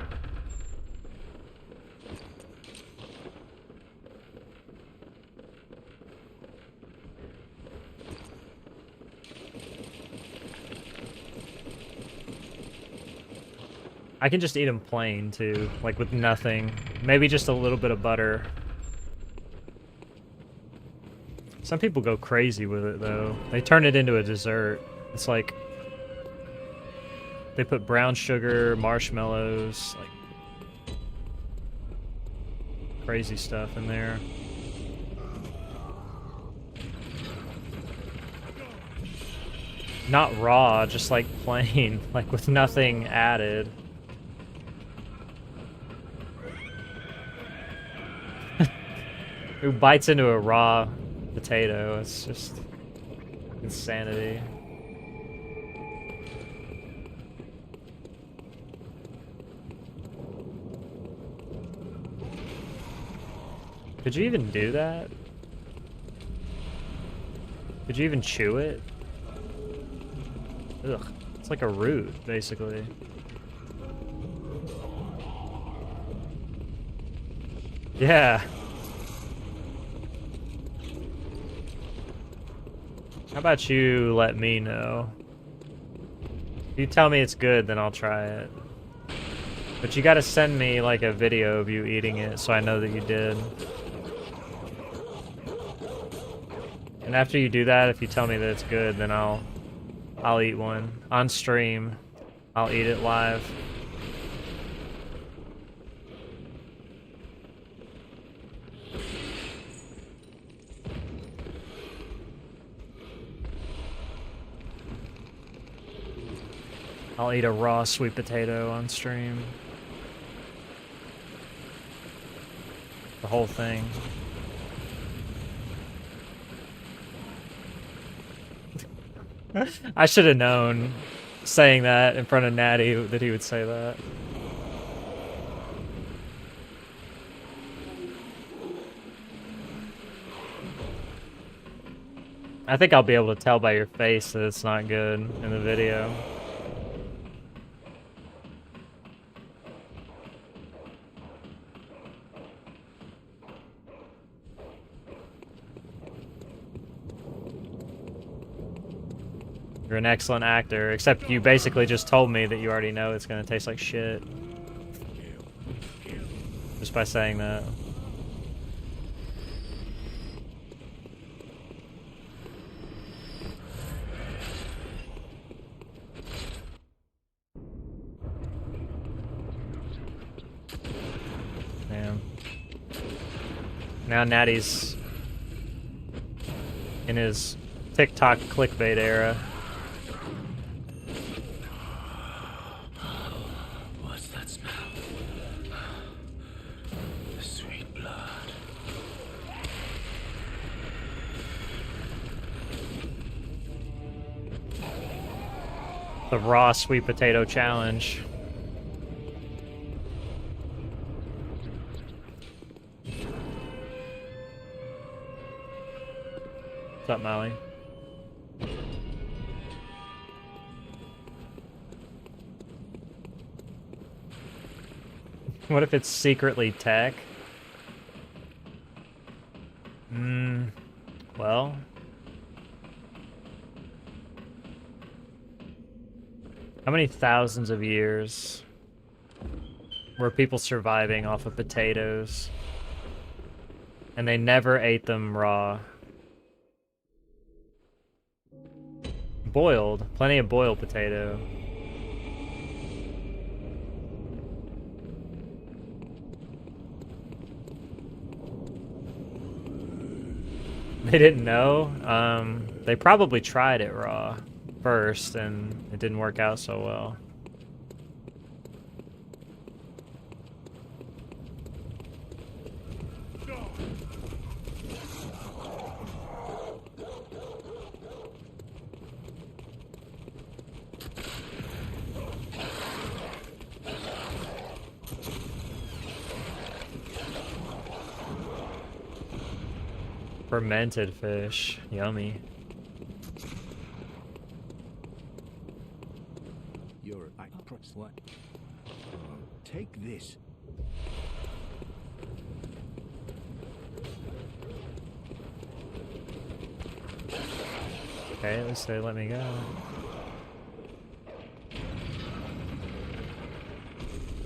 I can just eat them plain too, like with nothing. Maybe just a little bit of butter. Some people go crazy with it though. They turn it into a dessert. It's like they put brown sugar, marshmallows, like crazy stuff in there. Not raw, just like plain, like with nothing added. Who bites into a raw potato? It's just insanity. Could you even do that? Could you even chew it? Ugh, it's like a root, basically. Yeah. How about you let me know? If you tell me it's good, then I'll try it. But you gotta send me like a video of you eating it so I know that you did. And after you do that, if you tell me that it's good, then I'll eat one. On stream, I'll eat it live. I'll eat a raw sweet potato on stream. The whole thing. I should have known, saying that in front of Natty, that he would say that. I think I'll be able to tell by your face that it's not good in the video. You're an excellent actor, except you basically just told me that you already know it's gonna taste like shit. Just by saying that. Damn. Now Natty's in his TikTok clickbait era. What's that smell? The sweet blood. The raw sweet potato challenge. What's up, Molly? What if it's secretly tech? Well. How many thousands of years were people surviving off of potatoes? And they never ate them raw. Boiled. Plenty of boiled potato. They didn't know. They probably tried it raw first, and it didn't work out so well. Fermented fish. Yummy. You're what? Take this. Okay, at least they let me go.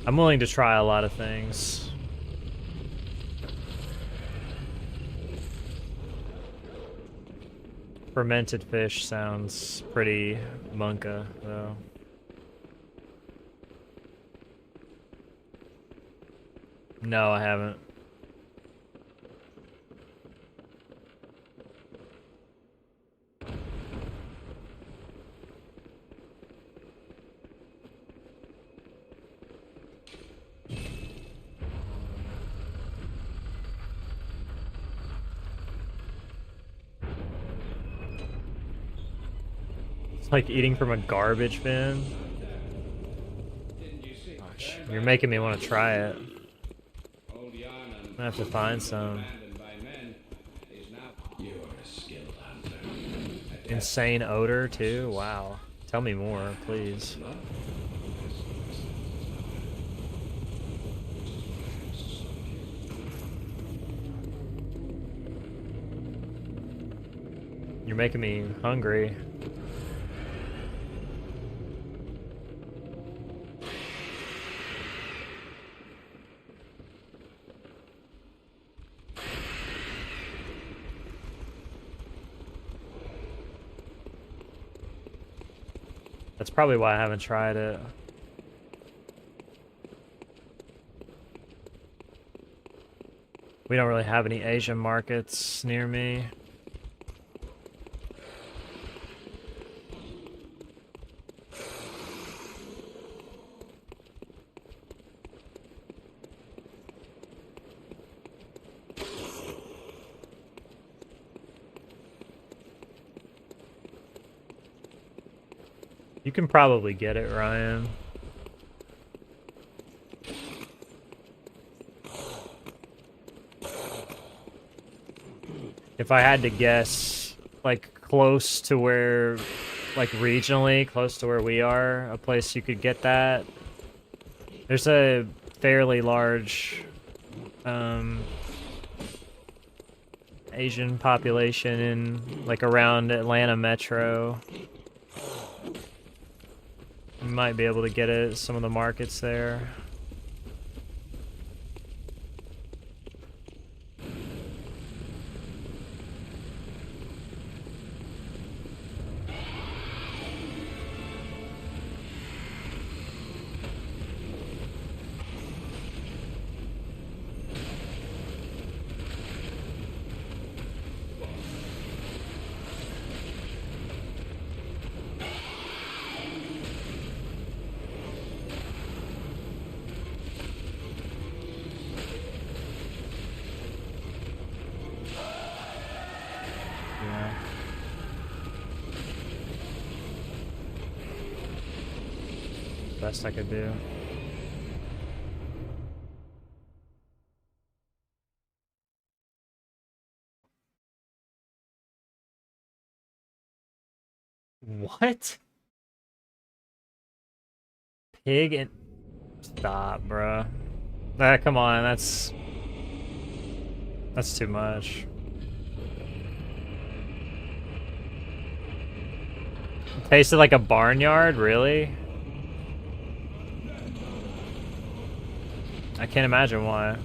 I'm willing to try a lot of things. Fermented fish sounds pretty monka, though. No, I haven't. It's like eating from a garbage bin. Gosh, you're making me want to try it. I have to find some. Insane odor too? Wow. Tell me more, please. You're making me hungry. That's probably why I haven't tried it. We don't really have any Asian markets near me. You can probably get it, Ryan. If I had to guess, like close to where, like regionally, close to where we are, a place you could get that. There's a fairly large Asian population in, like, around Atlanta Metro. You might be able to get it at some of the markets there. Best I could do. What? Pig and... Stop, bruh. Ah, come on, that's too much. Tasted like a barnyard, really? I can't imagine why.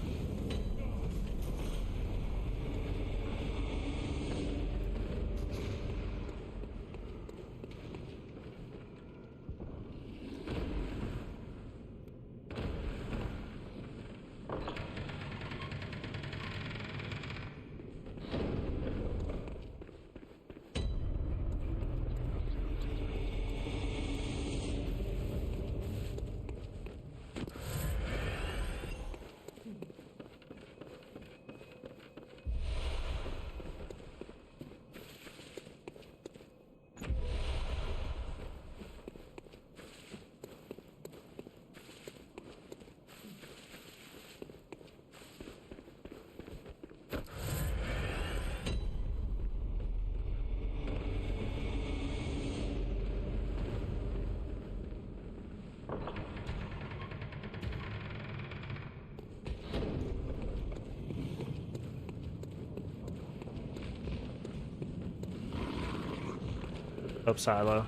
Up silo.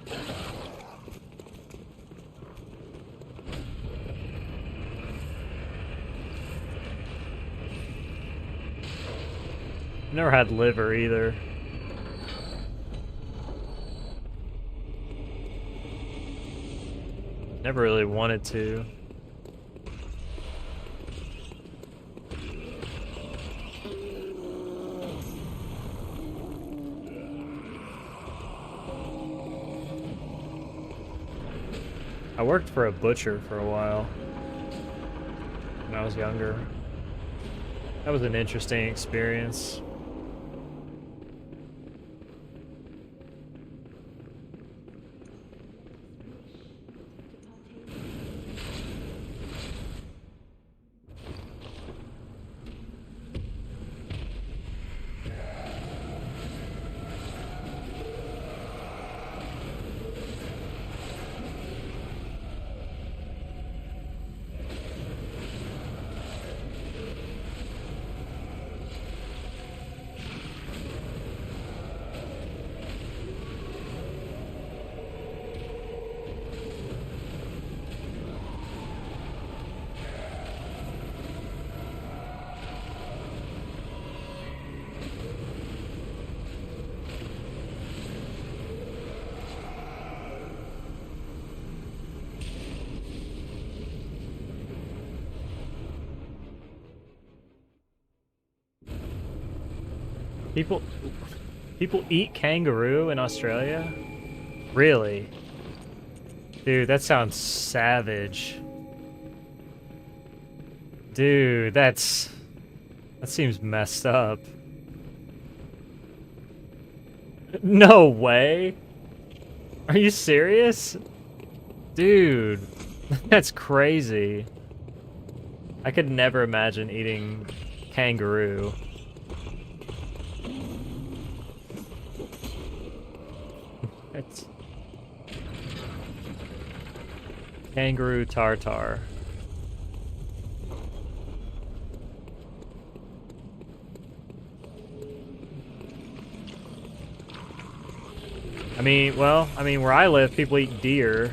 Never had liver either. Never really wanted to. I worked for a butcher for a while when I was younger. That was an interesting experience. People eat kangaroo in Australia? Really? Dude, that sounds savage. Dude, that seems messed up. No way. Are you serious? Dude, that's crazy. I could never imagine eating kangaroo. It's kangaroo tartar. I mean, well, where I live, people eat deer.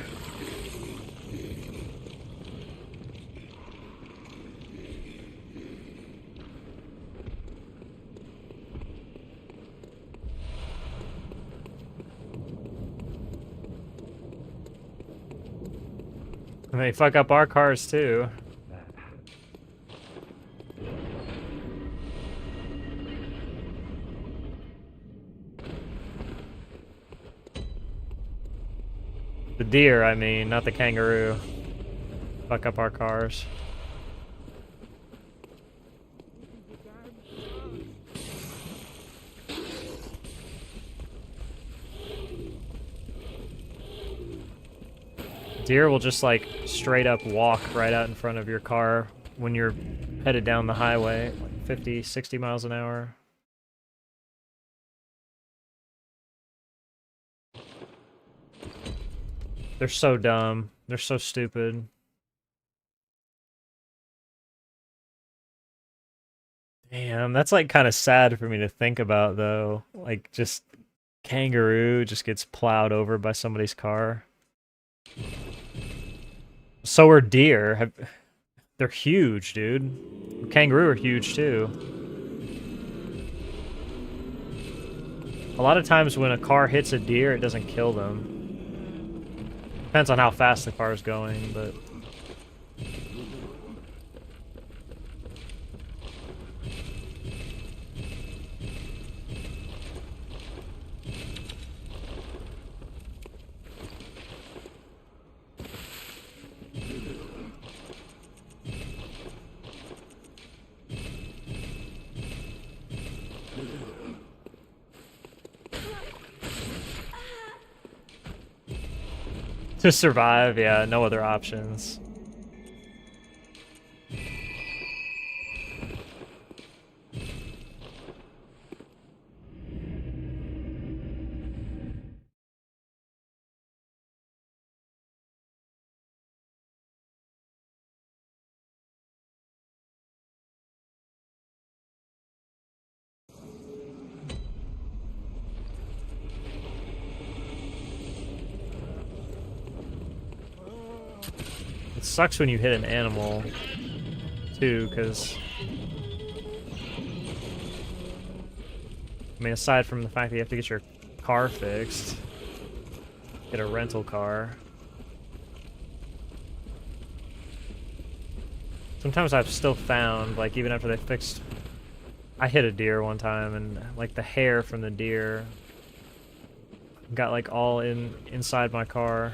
And they fuck up our cars too. The deer, I mean, not the kangaroo. Fuck up our cars. Deer will just like straight up walk right out in front of your car when you're headed down the highway, like 50, 60 miles an hour. They're so dumb. They're so stupid. Damn, that's like kind of sad for me to think about though. Like just kangaroo just gets plowed over by somebody's car. So are deer. They're huge, dude. Kangaroo are huge too. A lot of times when a car hits a deer, it doesn't kill them. Depends on how fast the car is going, but... To survive, yeah, no other options. It sucks when you hit an animal, too, because... I mean, aside from the fact that you have to get your car fixed, get a rental car. Sometimes I've still found, like, even after they fixed... I hit a deer one time, and, like, the hair from the deer got, like, all inside my car.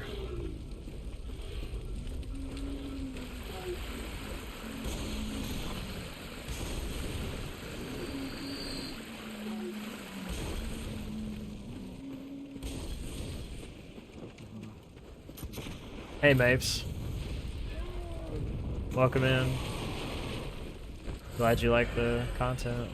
Hey, Mapes. Welcome in. Glad you like the content.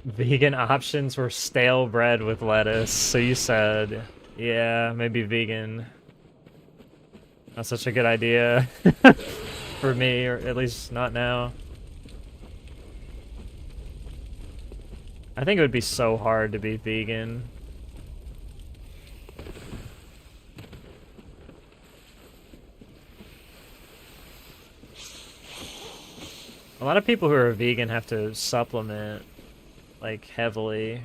Vegan options were stale bread with lettuce, so you said, yeah, maybe vegan. Not such a good idea for me, or at least not now. I think it would be so hard to be vegan. A lot of people who are vegan have to supplement, like, heavily.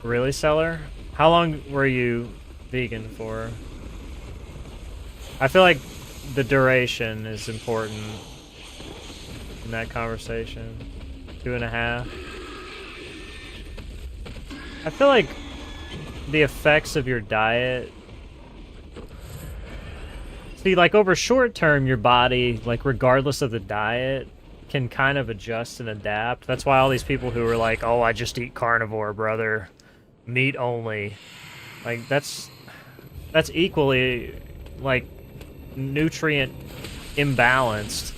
Really, Seller? How long were you vegan for? I feel like the duration is important in that conversation. 2.5. I feel like the effects of your diet... See, like, over short term, your body, like, regardless of the diet, can kind of adjust and adapt. That's why all these people who are like, oh, I just eat carnivore, brother. Meat only. Like, that's equally, like, nutrient imbalanced.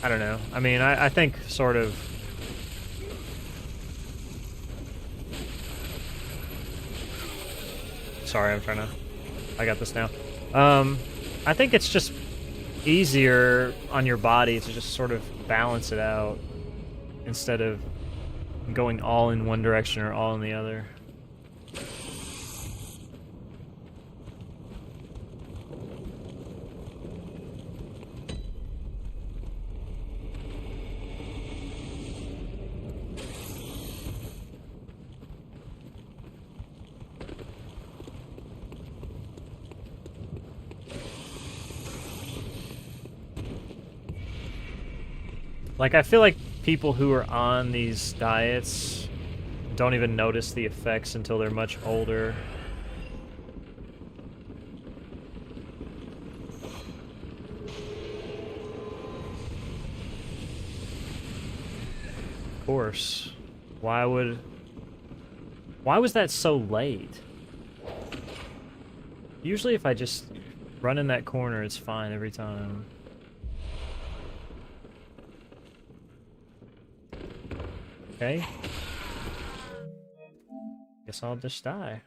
I don't know. I mean, I think sort of... Sorry, I'm trying to... I got this now. I think it's just easier on your body to just sort of balance it out instead of going all in one direction or all in the other. Like, I feel like people who are on these diets don't even notice the effects until they're much older. Of course. Why was that so late? Usually if I just run in that corner, it's fine every time. Okay. Guess I'll just die.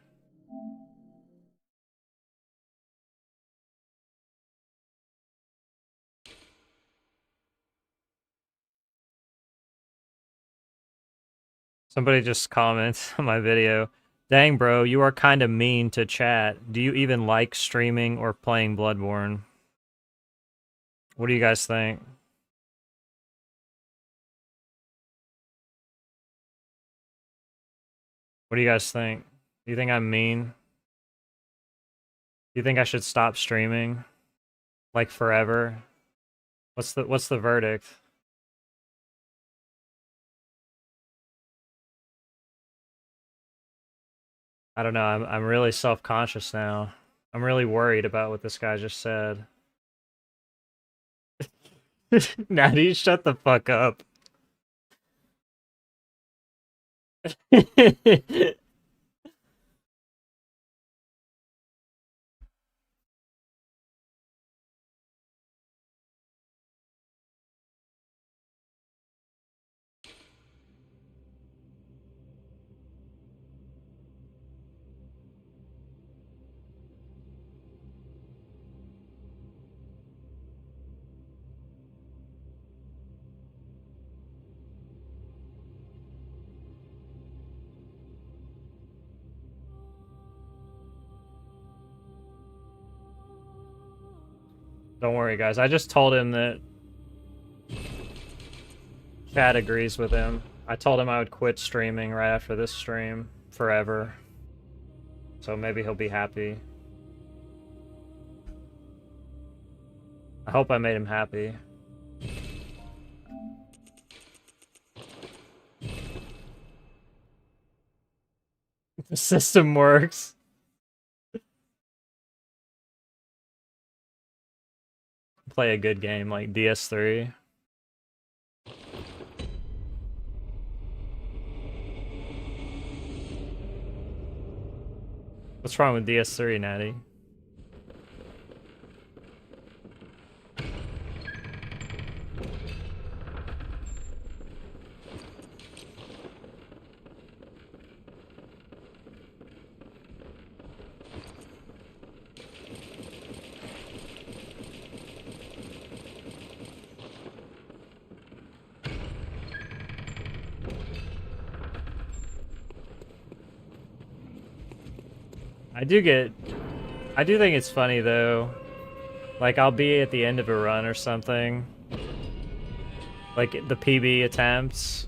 Somebody just comments on my video. Dang, bro, you are kind of mean to chat. Do you even like streaming or playing Bloodborne? What do you guys think? What do you guys think? Do you think I'm mean? Do you think I should stop streaming? Like forever? What's the verdict? I don't know. I'm really self-conscious now. I'm really worried about what this guy just said. Natty, shut the fuck up. Don't worry, guys. I just told him that Chad agrees with him. I told him I would quit streaming right after this stream forever. So maybe he'll be happy. I hope I made him happy. The system works. Play a good game like DS3. What's wrong with DS3, Natty? I do think it's funny though. Like I'll be at the end of a run or something. Like the PB attempts.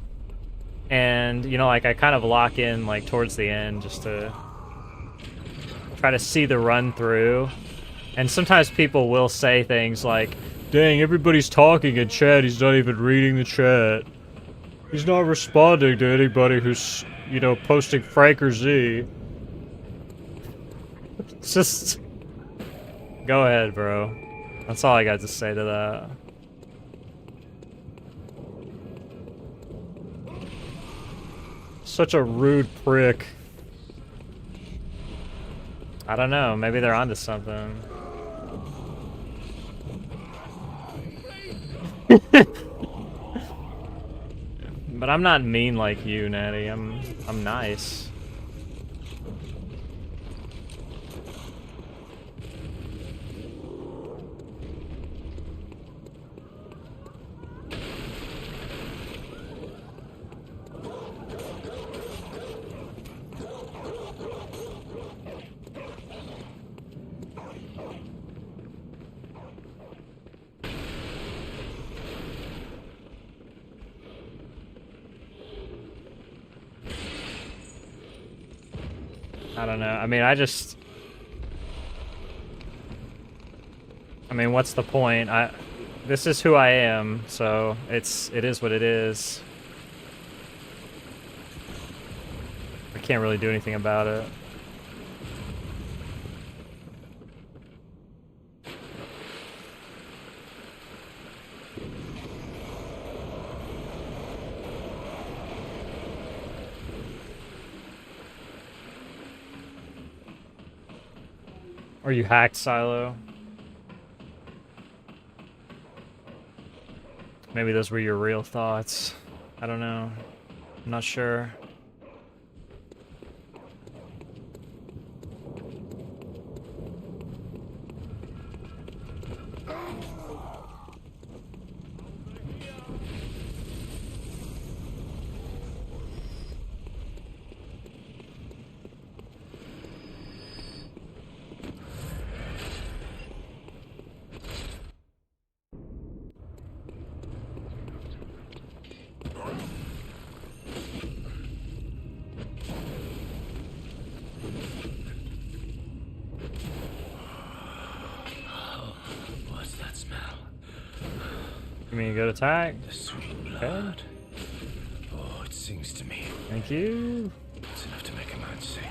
And you know, like I kind of lock in like towards the end just to try to see the run through. And sometimes people will say things like, dang, everybody's talking in chat, he's not even reading the chat. He's not responding to anybody who's, you know, posting Frank or Z. Just go ahead, bro. That's all I got to say to that. Such a rude prick. I don't know, maybe they're onto something. But I'm not mean like you, Natty. I'm nice. I don't know. I mean, what's the point? this is who I am, so it is what it is. I can't really do anything about it. Or you hacked Silo. Maybe those were your real thoughts. I don't know. I'm not sure. What's that smell? You mean a good attack? The sweet blood. Oh, it sings to me. Thank you. It's enough to make a man sick.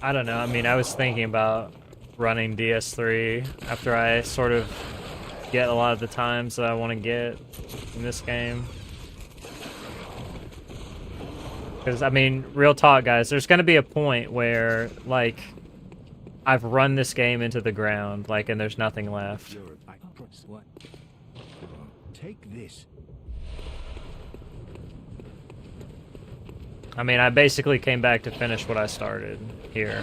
I don't know. I mean, I was thinking about running DS3 after I sort of get a lot of the times that I want to get in this game. Because, I mean, real talk, guys, there's going to be a point where, like, I've run this game into the ground, like, and there's nothing left. What? Take this. I mean, I basically came back to finish what I started here.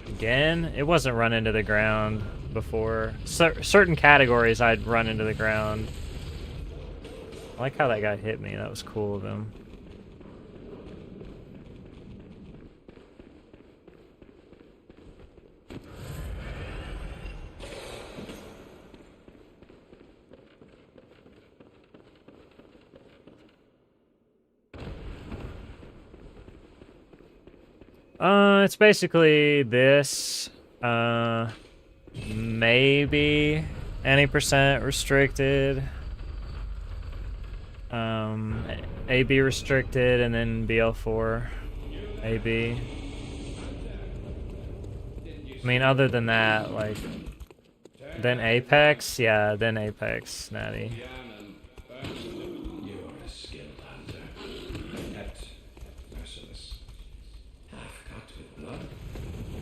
Again? It wasn't run into the ground before. Certain categories I'd run into the ground. I like how that guy hit me. That was cool of him. It's basically this. Maybe any percent restricted. AB restricted, and then BL4. AB. I mean, other than that, like, then Apex? Yeah, then Apex, Natty. You're a skilled hunter, adept, merciless, half cut with blood,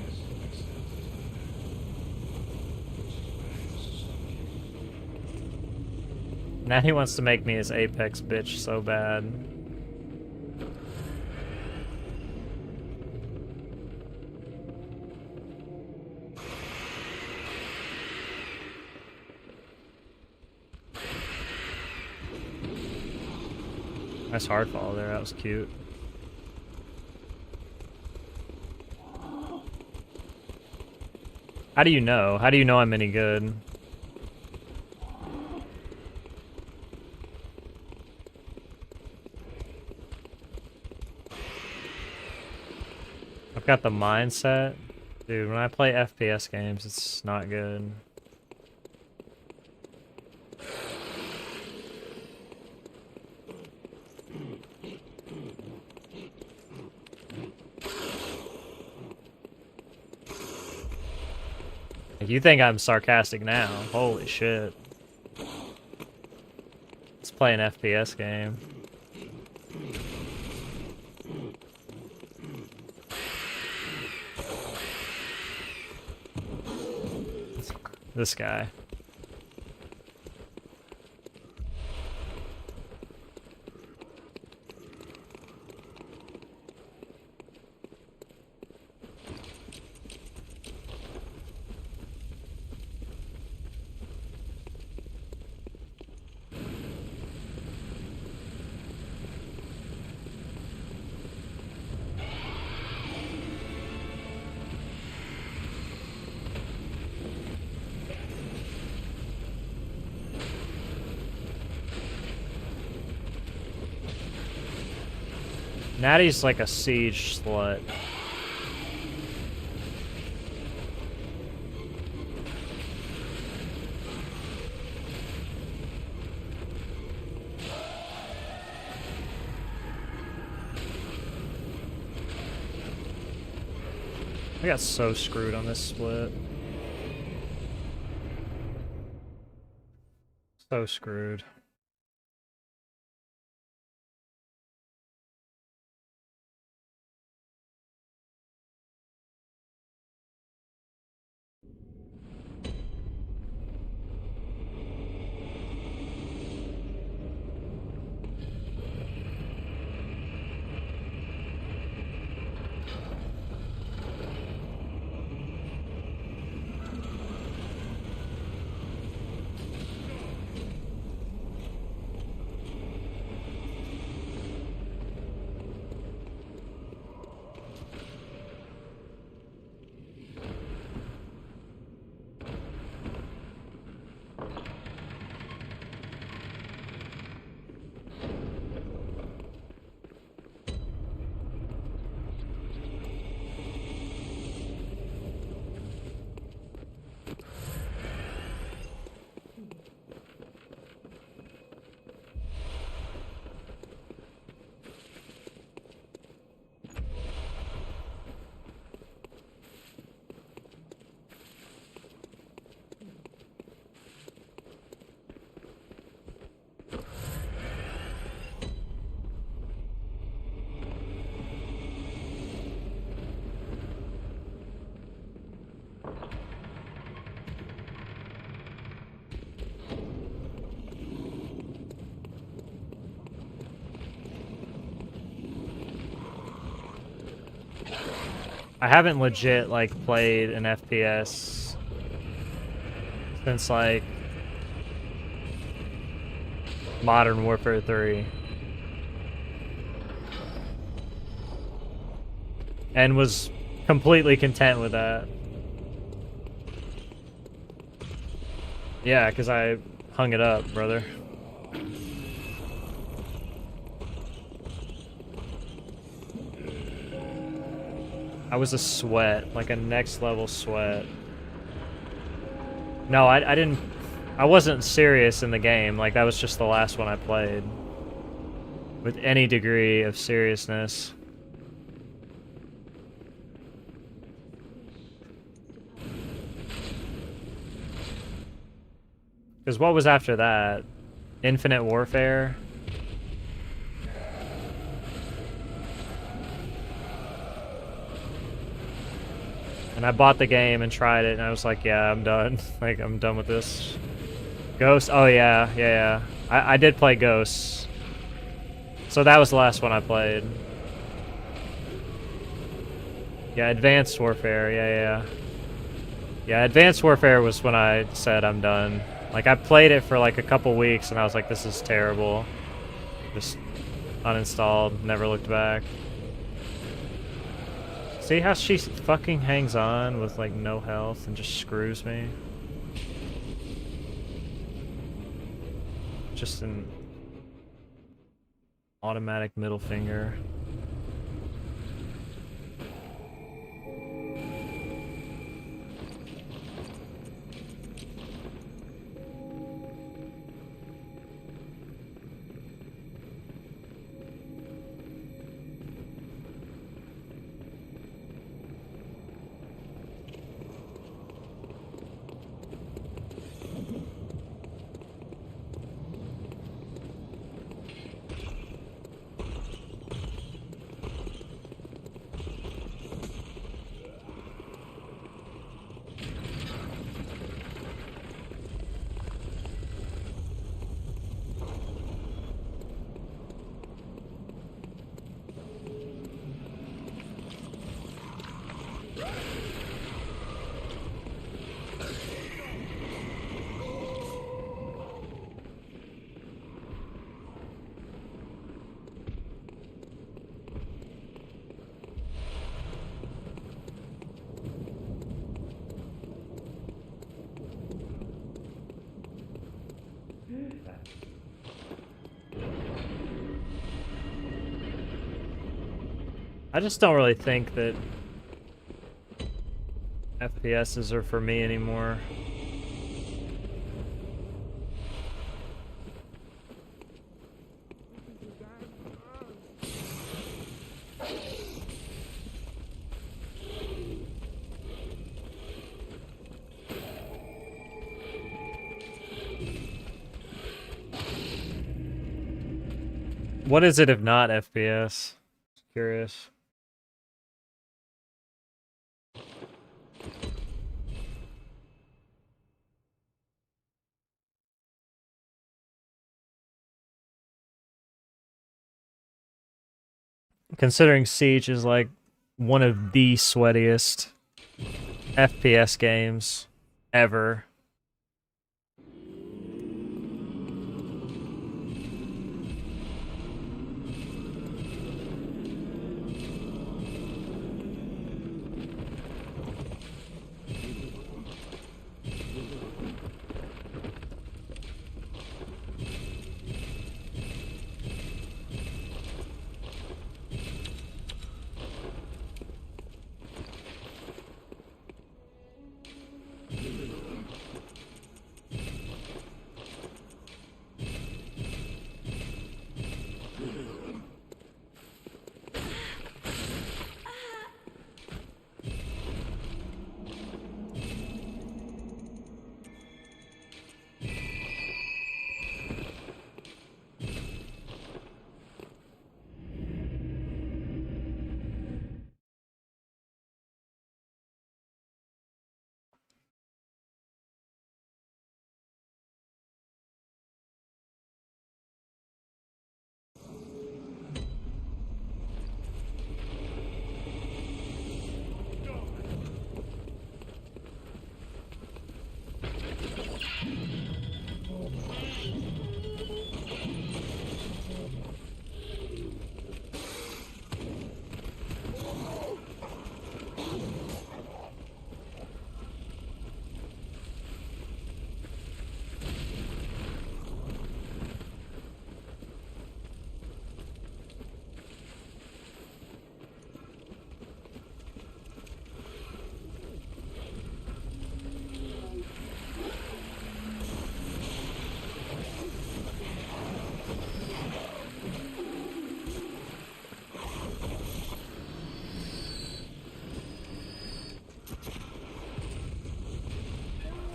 as excellent as which is why I must stop you. Now he wants to make me his Apex bitch so bad. Nice hard fall there, that was cute. How do you know? How do you know I'm any good? got the mindset. Dude, when I play FPS games, it's not good. You think I'm sarcastic now? Holy shit. Let's play an FPS game. This guy. Natty's like a siege slut. I got so screwed on this split. So screwed. I haven't legit, like, played an FPS since, like, Modern Warfare 3. And was completely content with that. Yeah, because I hung it up, brother. I was a sweat, like a next level sweat. No, I didn't, I wasn't serious in the game, like that was just the last one I played. With any degree of seriousness. Because what was after that? Infinite Warfare? And I bought the game and tried it, and I was like, yeah, I'm done. Like, I'm done with this. Ghost? Oh, yeah, yeah, yeah. I did play Ghosts. So that was the last one I played. Yeah, Advanced Warfare, yeah, yeah. Yeah, Advanced Warfare was when I said I'm done. Like, I played it for like a couple weeks, and I was like, this is terrible. Just uninstalled, never looked back. See how she fucking hangs on with like no health and just screws me? Just an automatic middle finger. I just don't really think that FPSs are for me anymore. What is it if not FPS? Curious. Considering Siege is like one of the sweatiest FPS games ever.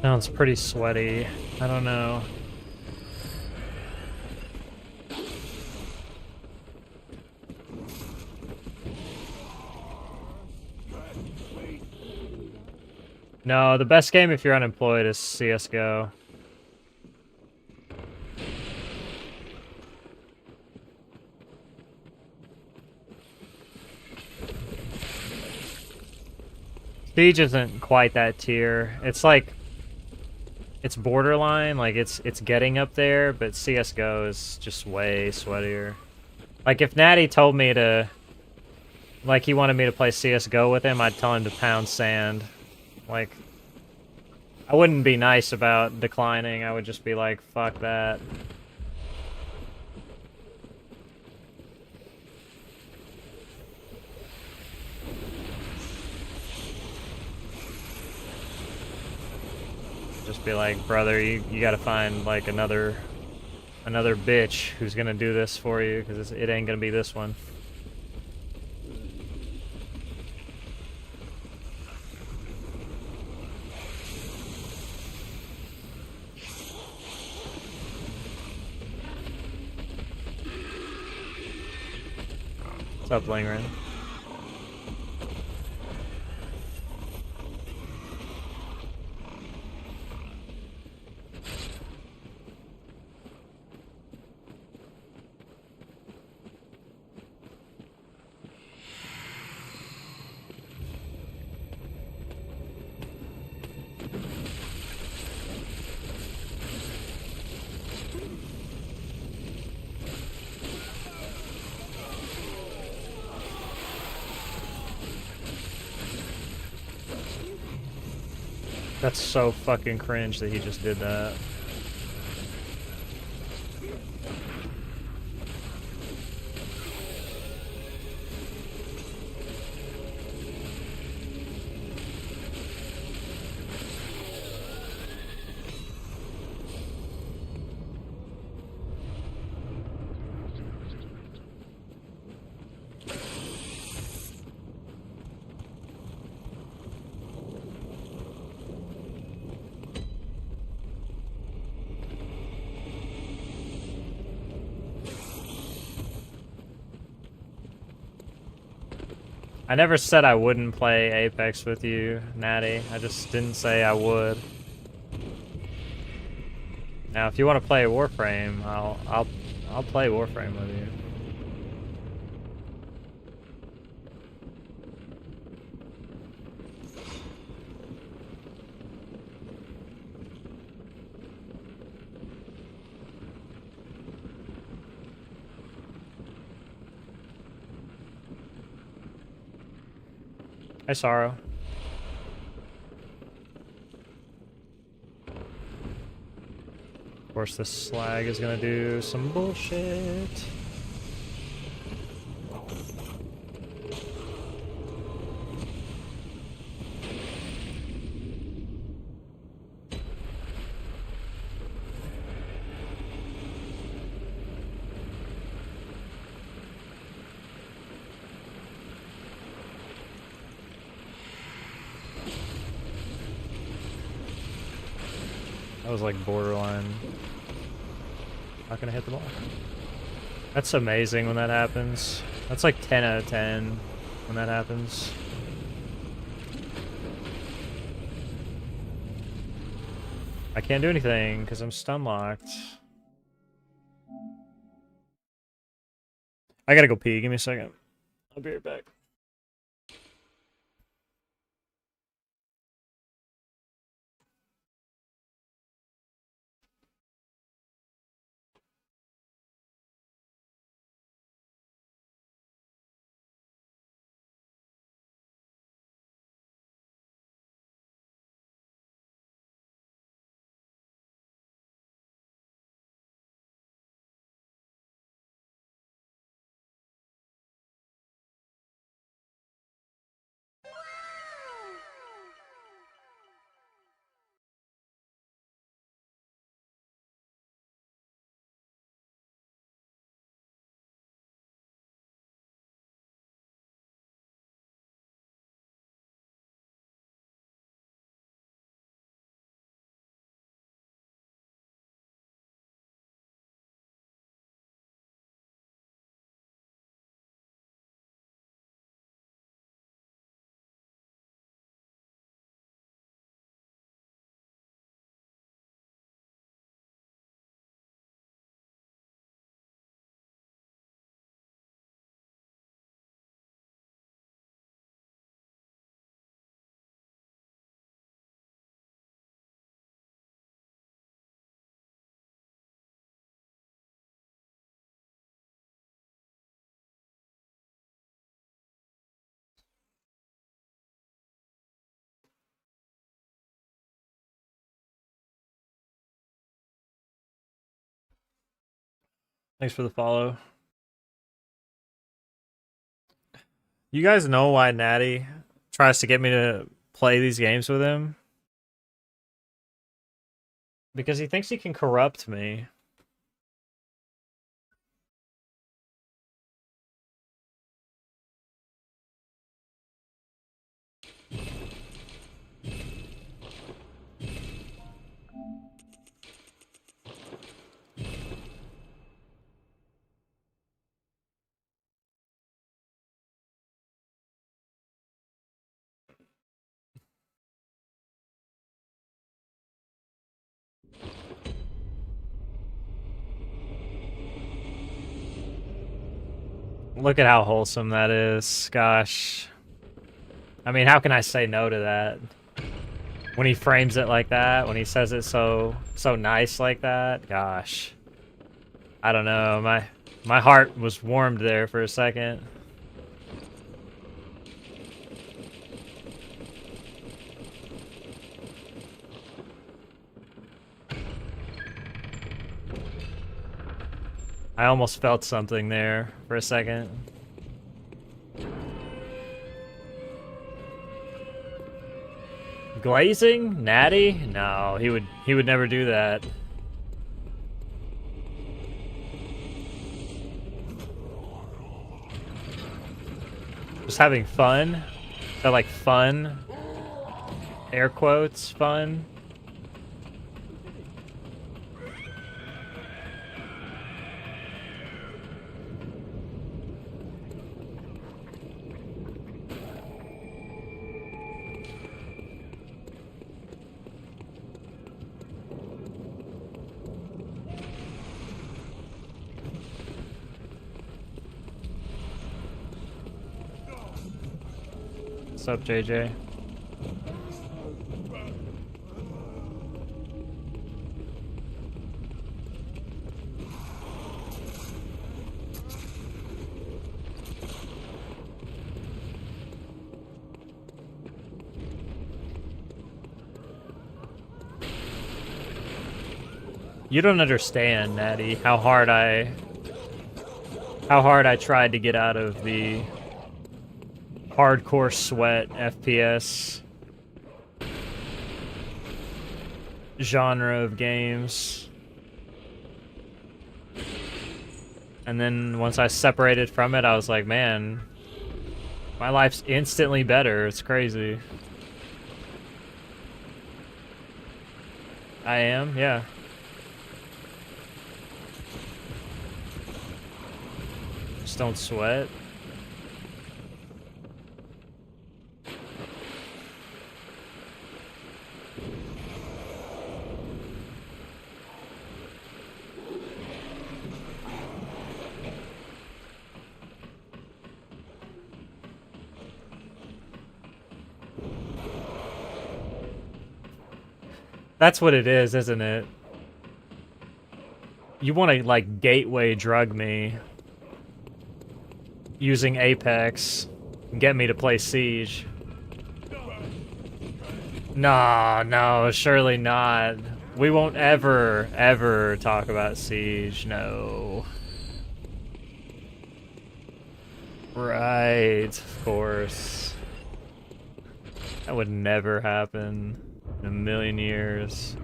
Sounds pretty sweaty. I don't know. No, the best game if you're unemployed is CSGO. Siege isn't quite that tier. It's like it's borderline, like it's getting up there, but CSGO is just way sweatier. Like if Natty told me to, like he wanted me to play CSGO with him, I'd tell him to pound sand. Like, I wouldn't be nice about declining, I would just be like, fuck that. Just be like, brother, you gotta find like another bitch who's gonna do this for you, because it ain't gonna be this one. What's up, Langren? That's so fucking cringe that he just did that. I never said I wouldn't play Apex with you, Natty. I just didn't say I would. Now, if you want to play Warframe, I'll play Warframe with you. Hi, Sorrow. Of course, this slag is gonna do some bullshit. That was like borderline. Not gonna hit the ball. That's amazing when that happens. That's like 10 out of 10 when that happens. I can't do anything because I'm stun locked. I gotta go pee. Give me a second. I'll be right back. Thanks for the follow. You guys know why Natty tries to get me to play these games with him? Because he thinks he can corrupt me. Look at how wholesome that is. Gosh. I mean, how can I say no to that? When he frames it like that, when he says it so nice like that, gosh. I don't know, my heart was warmed there for a second. I almost felt something there for a second. Glazing? Natty? No, he would never do that. Just having fun? Is that like fun? Air quotes, fun? What's up, JJ? You don't understand, Natty, how hard I tried to get out of the hardcore sweat FPS genre of games. And then once I separated from it, I was like, man, my life's instantly better. It's crazy. I am, yeah. Just don't sweat. That's what it is, isn't it? You want to, like, gateway drug me using Apex and get me to play Siege. No, surely not. We won't ever talk about Siege, no. Right, of course. That would never happen in a million years.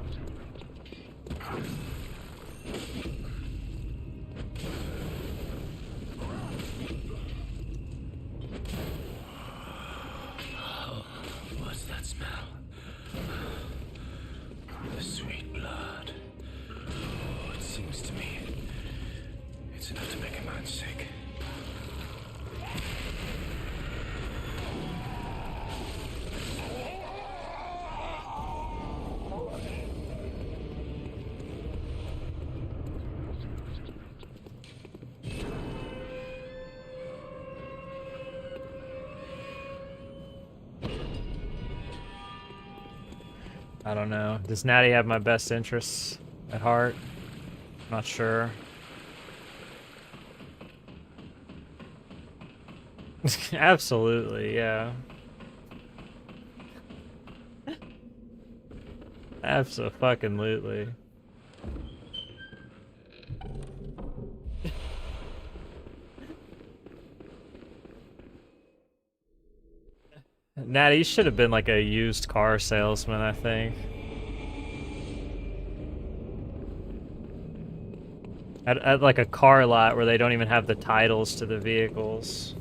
What's that smell? The sweet blood. Oh, it seems to me it's enough to make a man sick. I don't know. Does Natty have my best interests at heart? Not sure. Absolutely, yeah. Abso-fucking-lutely. Natty, you should have been like a used car salesman, I think. At like a car lot where they don't even have the titles to the vehicles.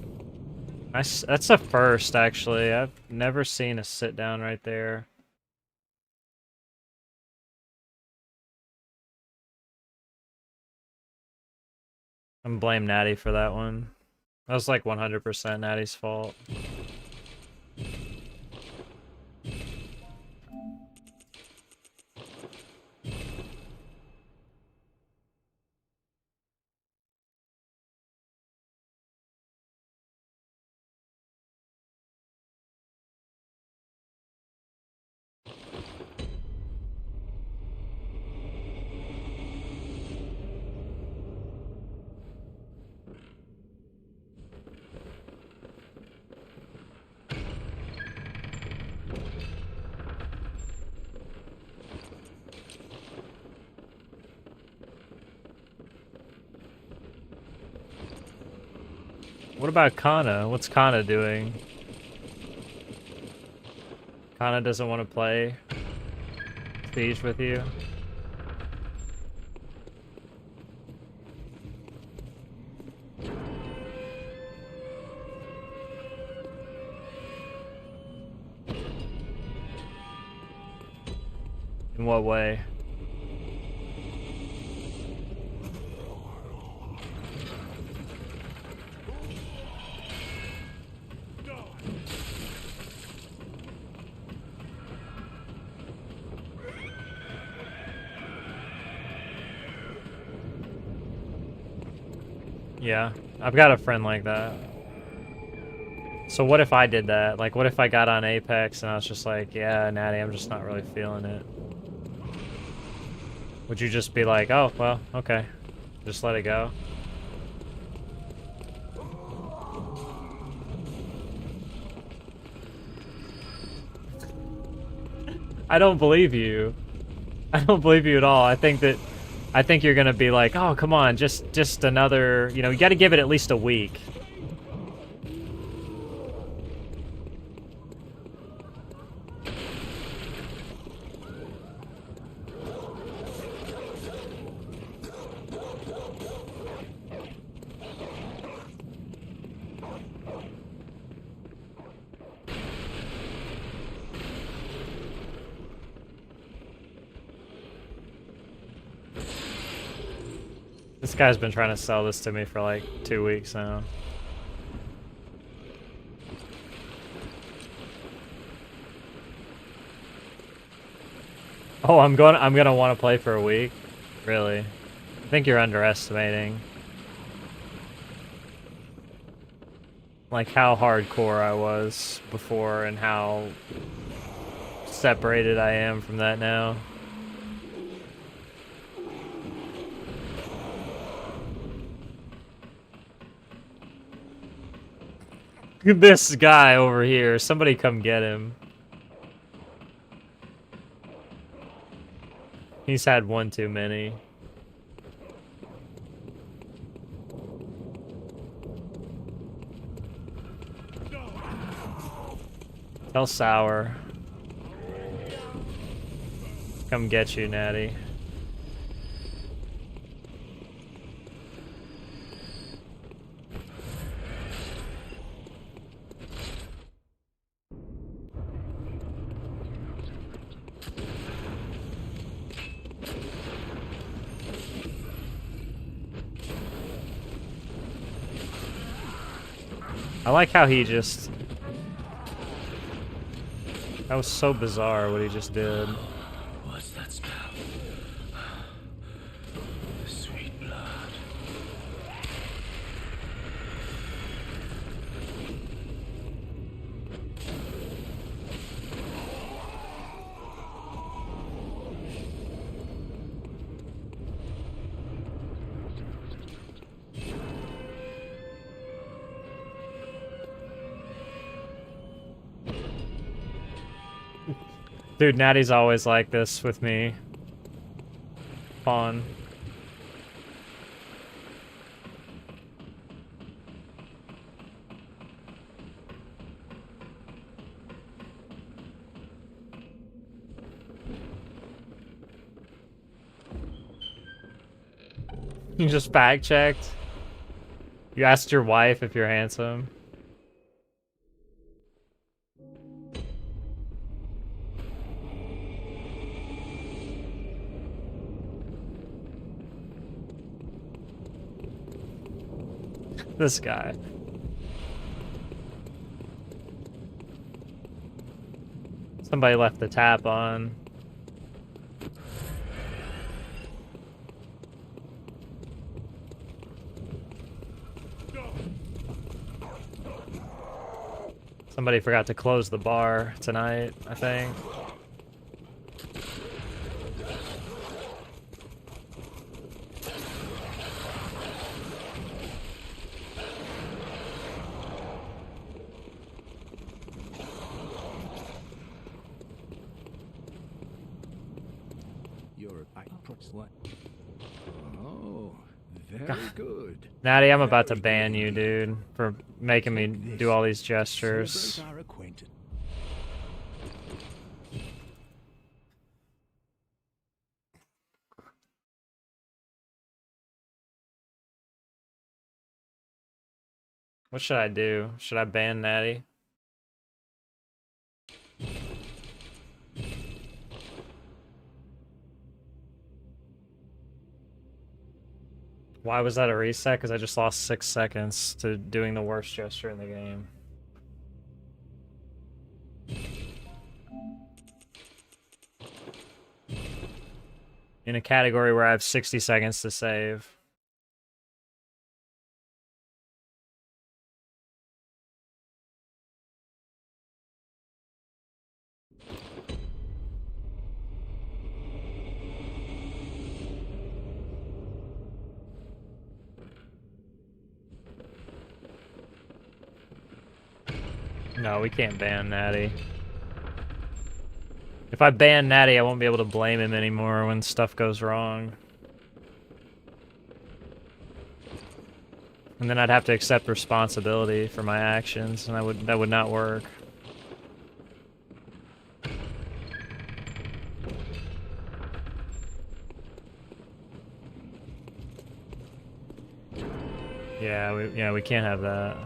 That's a first, actually. I've never seen a sit down right there. I'm blame Natty for that one. That was like 100% Natty's fault. What about Kana? What's Kana doing? Kana doesn't want to play Siege with you? In what way? Yeah, I've got a friend like that. So what if I did that? Like, what if I got on Apex and I was just like, yeah, Natty, I'm just not really feeling it. Would you just be like, oh, well, okay. Just let it go? I don't believe you. I don't believe you at all. I think you're gonna be like, oh, come on, just another, you know, you gotta give it at least a week. This guy's been trying to sell this to me for like 2 weeks now. Oh, I'm gonna want to play for a week? Really? I think you're underestimating. Like how hardcore I was before and how separated I am from that now. This guy over here, somebody come get him. He's had one too many. Tell Sour. Come get you, Natty. I like how he just... That was so bizarre what he just did. What's that smell? Sweet blood. Dude, Natty's always like this with me. Fawn. You just fact checked? You asked your wife if you're handsome? This guy. Somebody left the tap on. Somebody forgot to close the bar tonight, I think. You're what? Oh, very good. Natty, I'm about to ban you, dude, for making me do all these gestures. Celebrate our acquaintance. What should I do? Should I ban Natty? Why was that a reset? Because I just lost 6 seconds to doing the worst gesture in the game. In a category where I have 60 seconds to save. No, we can't ban Natty. If I ban Natty, I won't be able to blame him anymore when stuff goes wrong. And then I'd have to accept responsibility for my actions, and that would not work. Yeah, we can't have that.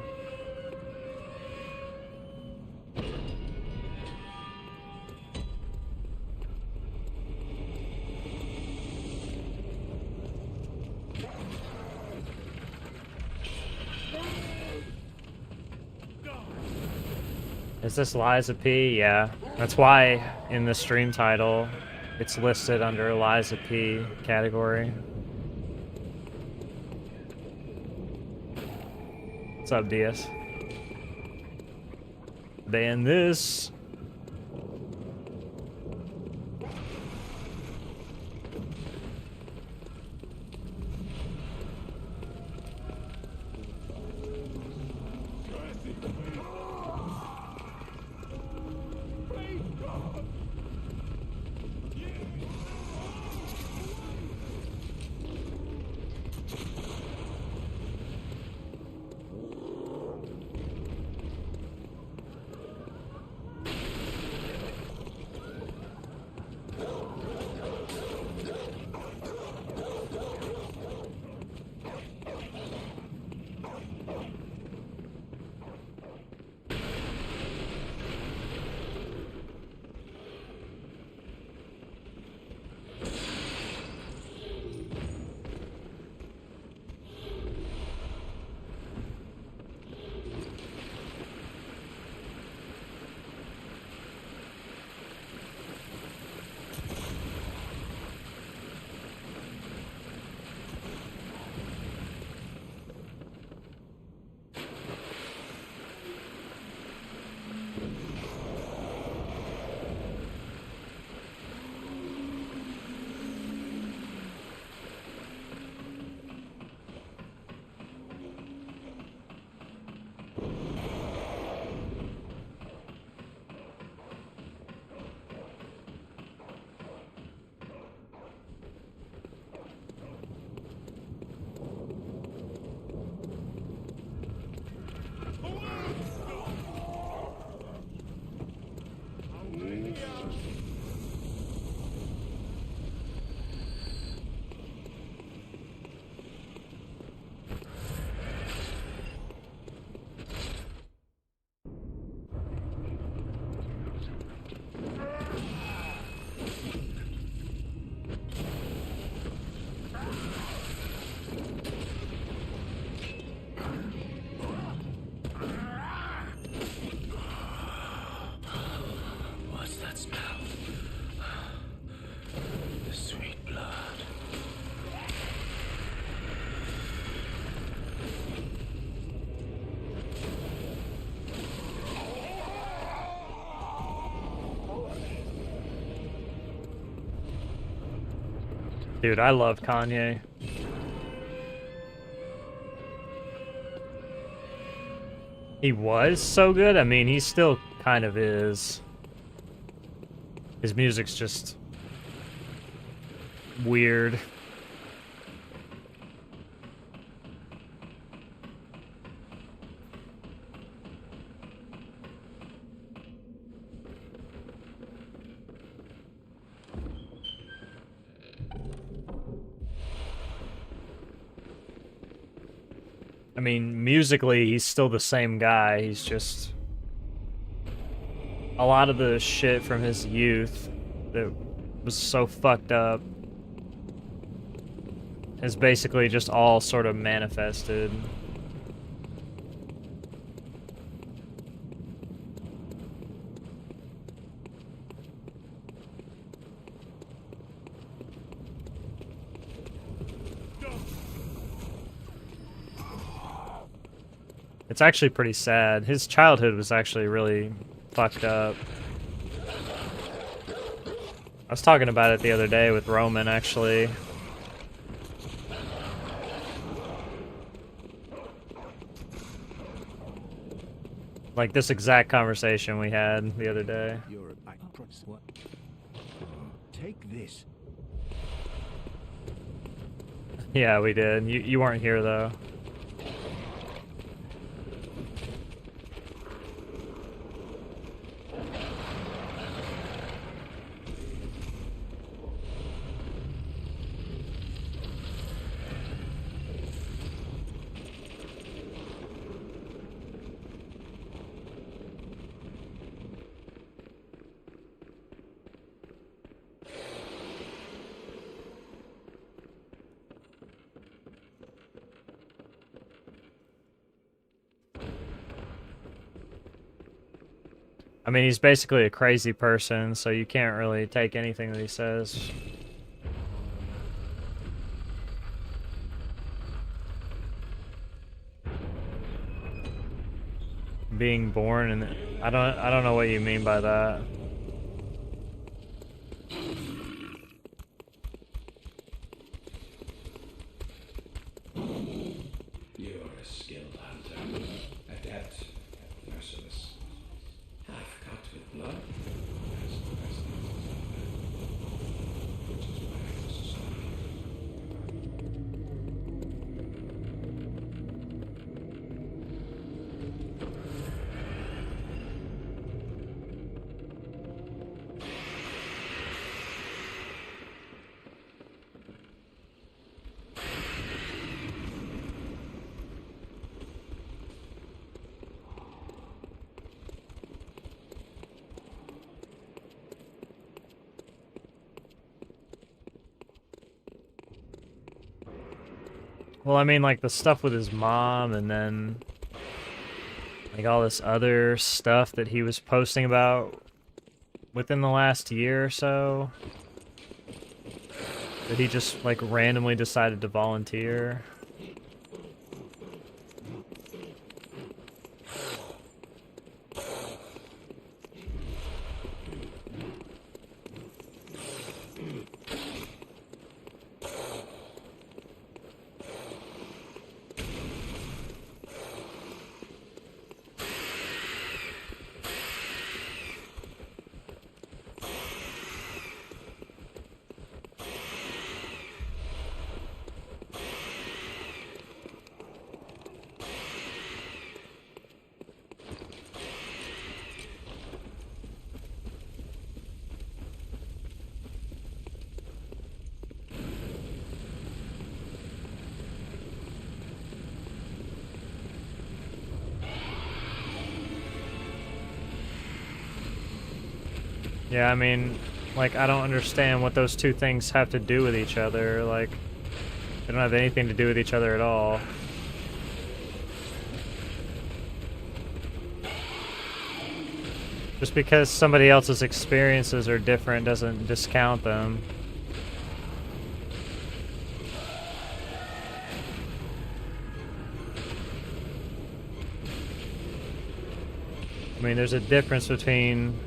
Is this Liza P? Yeah. That's why in the stream title it's listed under Liza P category. What's up, DS? Ban this. What's that smell? The sweet blood. Dude, I love Kanye. He was so good? I mean, he still kind of is. His music's just weird. I mean, musically, he's still the same guy. He's just... a lot of the shit from his youth that was so fucked up is basically just all sort of manifested. It's actually pretty sad. His childhood was actually really fucked up. I was talking about it the other day with Roman, actually. Like this exact conversation we had the other day. You're a back promise. What? Take this. Yeah, we did. You weren't here though. I mean, he's basically a crazy person, so you can't really take anything that he says. Being born, and I don't know what you mean by that. You are a skilled hunter, adept, merciless, half-cut with blood, as the best which is why I was assigned. Well, I mean, like the stuff with his mom, and then like all this other stuff that he was posting about within the last year or so. That he just like randomly decided to volunteer. Yeah, I mean, like, I don't understand what those two things have to do with each other. Like, they don't have anything to do with each other at all. Just because somebody else's experiences are different doesn't discount them. I mean, there's a difference between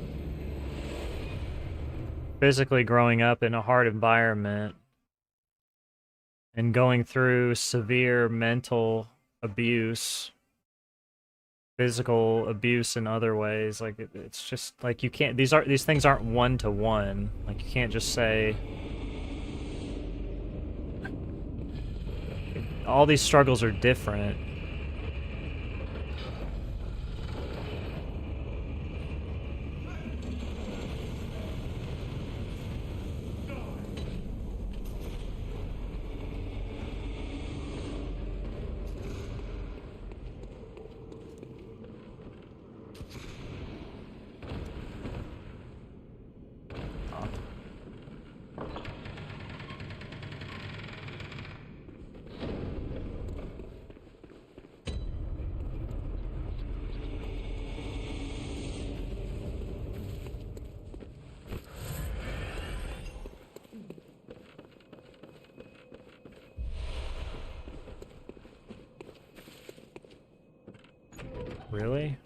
physically growing up in a hard environment and going through severe mental abuse, physical abuse in other ways. Like it's just like you can't, these things aren't one to one. Like you can't just say all these struggles are different. Really?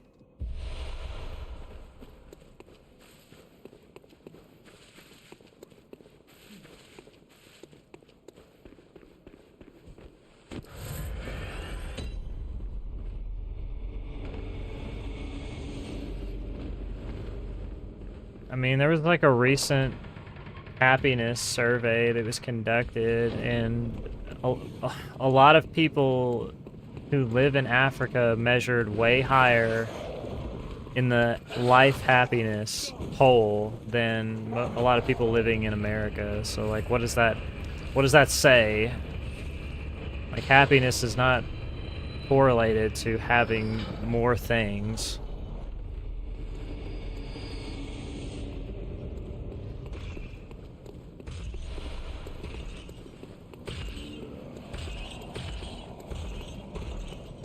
I mean, there was like a recent happiness survey that was conducted, and a, a lot of people who live in Africa measured way higher in the life happiness poll than a lot of people living in America. So like, what does that say? Like, happiness is not correlated to having more things.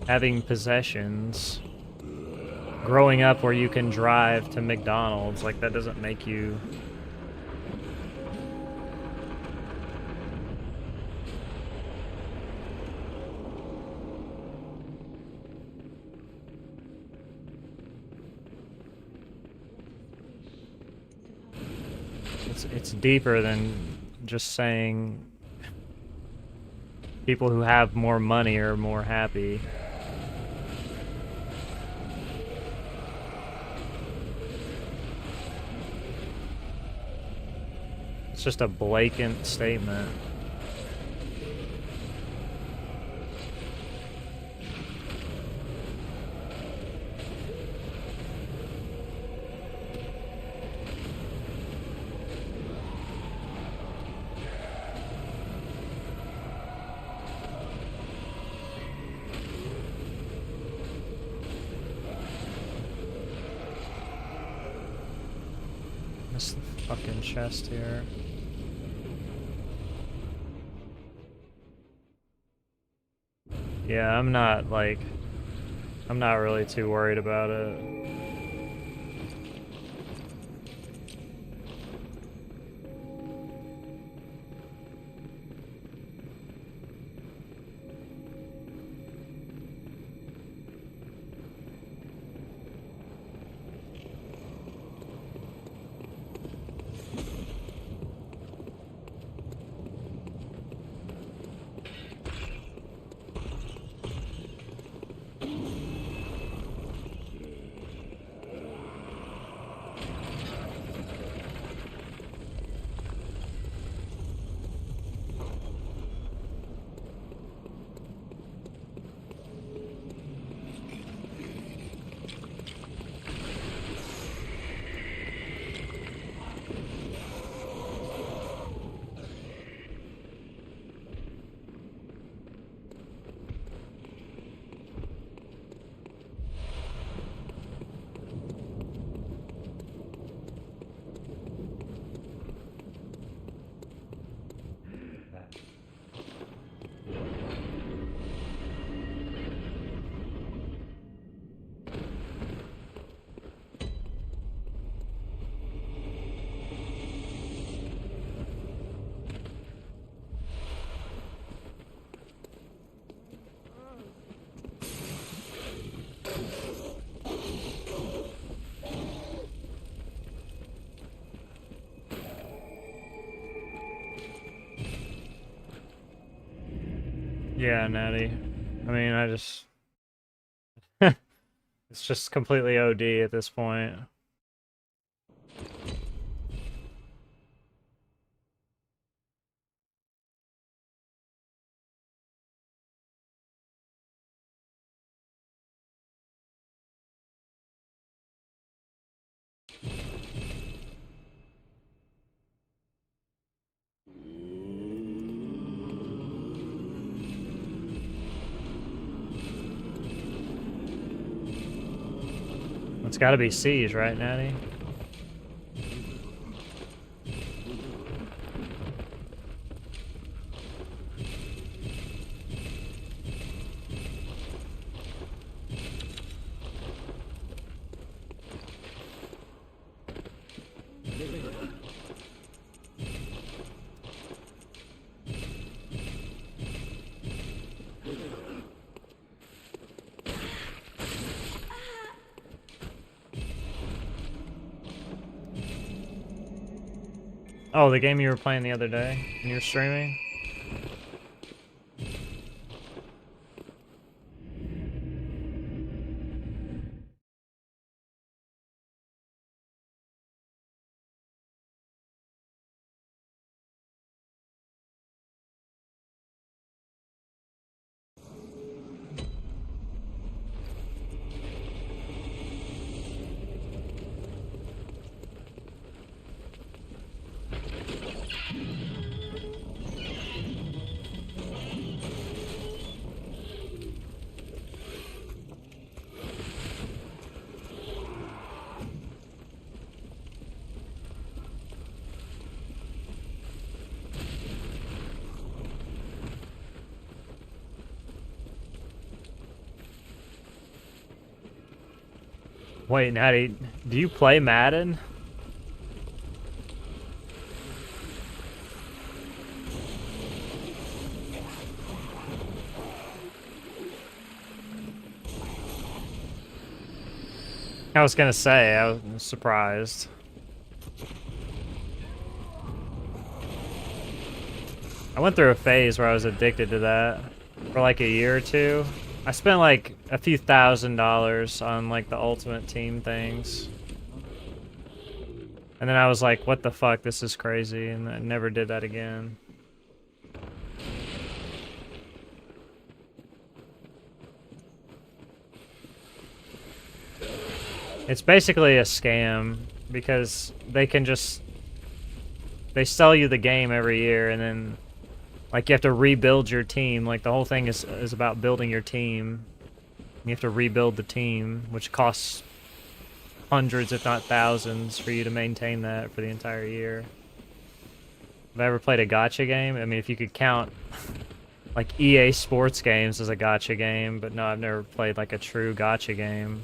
Having possessions. Growing up where you can drive to McDonald's, like, that doesn't make you... It's deeper than just saying people who have more money are more happy. It's just a blatant statement. Missed the fucking chest here. Yeah, I'm not really too worried about it. Yeah, Natty. I mean, it's just completely OD at this point. It's gotta be Siege, right, Natty? Oh, the game you were playing the other day when you were streaming? Wait, Natty, do you play Madden? I was gonna say, I was surprised. I went through a phase where I was addicted to that for like a year or two. I spent like a few $1,000s on like the Ultimate Team things. And then I was like, what the fuck, this is crazy, and I never did that again. It's basically a scam because they can just they sell you the game every year and then like you have to rebuild your team. Like the whole thing is about building your team. You have to rebuild the team, which costs hundreds if not thousands for you to maintain that for the entire year. Have I ever played a gacha game? I mean, if you could count like EA Sports games as a gacha game, but no, I've never played like a true gacha game.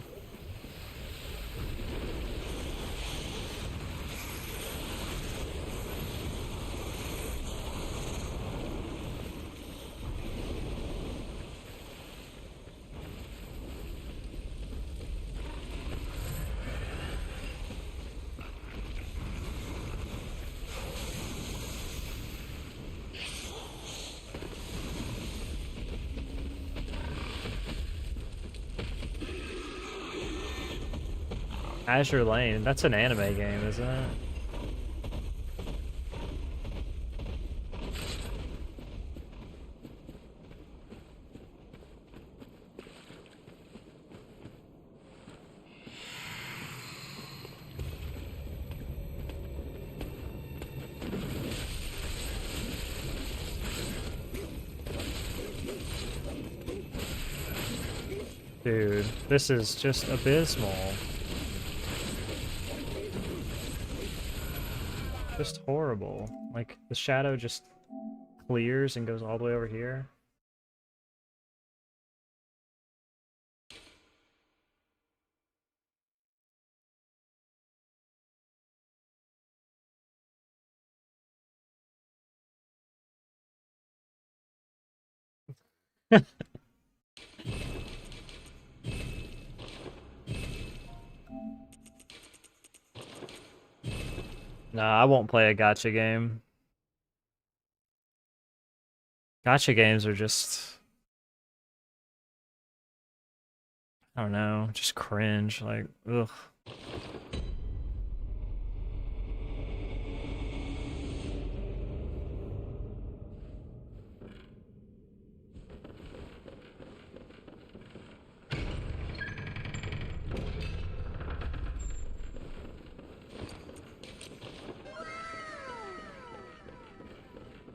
Azure Lane, that's an anime game, isn't it? Dude, this is just abysmal. Just horrible. Like, the shadow just clears and goes all the way over here. Nah, I won't play a gacha game. Gacha games are just... I don't know, just cringe, like, ugh.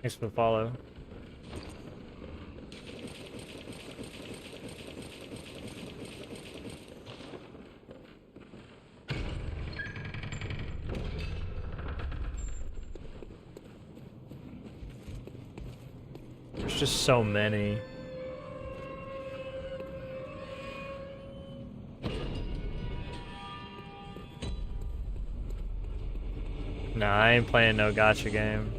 Thanks for the follow. There's just so many. Nah, I ain't playing no gacha game.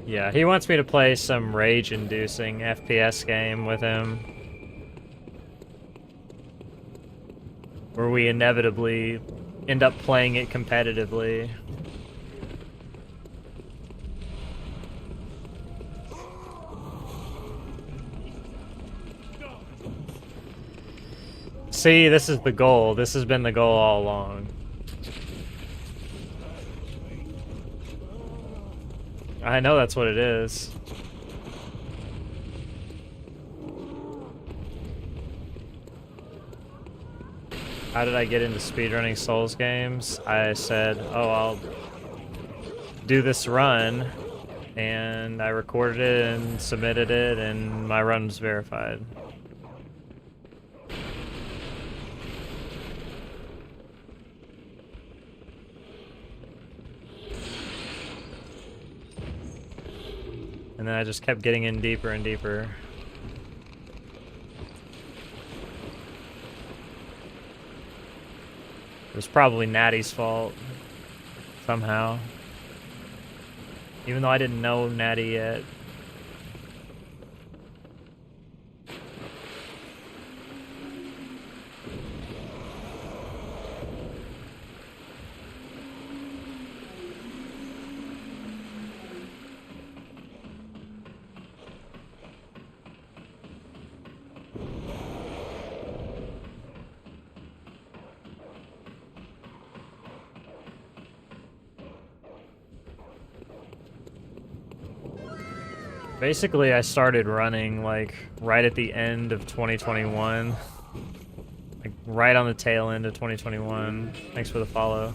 Yeah, he wants me to play some rage-inducing FPS game with him. Where we inevitably end up playing it competitively. See, this is the goal. This has been the goal all along. I know that's what it is. How did I get into speedrunning Souls games? I said, oh, I'll do this run, and I recorded it and submitted it, and my run was verified. And then I just kept getting in deeper and deeper. It was probably Natty's fault. Somehow. Even though I didn't know Natty yet. Basically, I started running, like, right at the end of 2021. Like, right on the tail end of 2021. Thanks for the follow.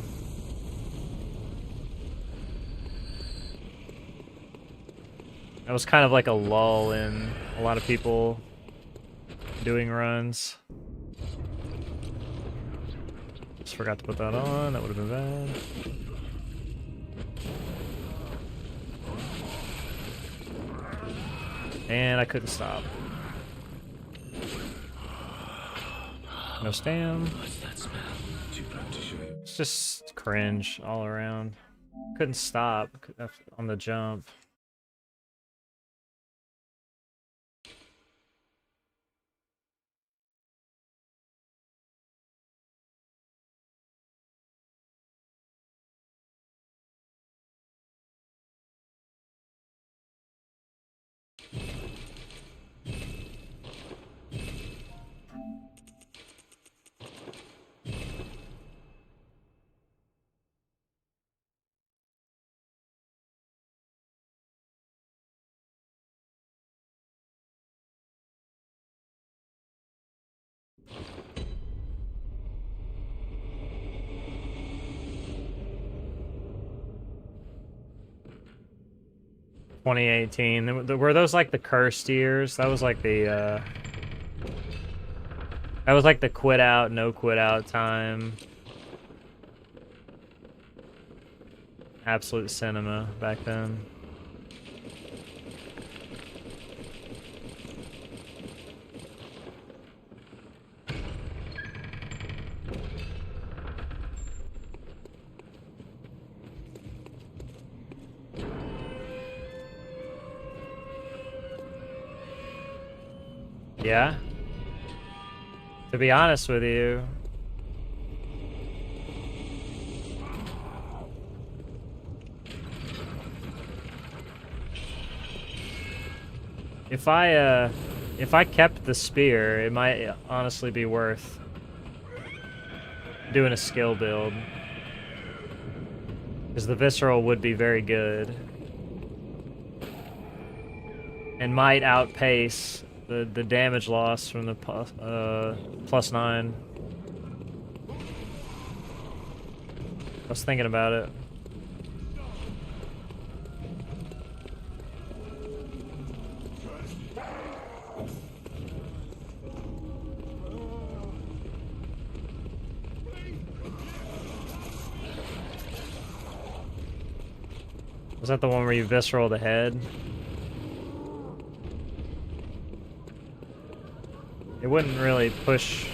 That was kind of like a lull in a lot of people doing runs. Just forgot to put that on. That would have been bad. And I couldn't stop. No stam. What's that smell? Too proud to show you. It's just cringe all around. Couldn't stop on the jump. (2018) were those like the cursed years? That was like the that was like the quit out, no quit out time. Absolute cinema back then. Yeah? To be honest with you, if I kept the spear, it might honestly be worth doing a skill build. Because the visceral would be very good. And might outpace the damage loss from the +9. I was thinking about it. Was that the one where you visceral the head? It wouldn't really push...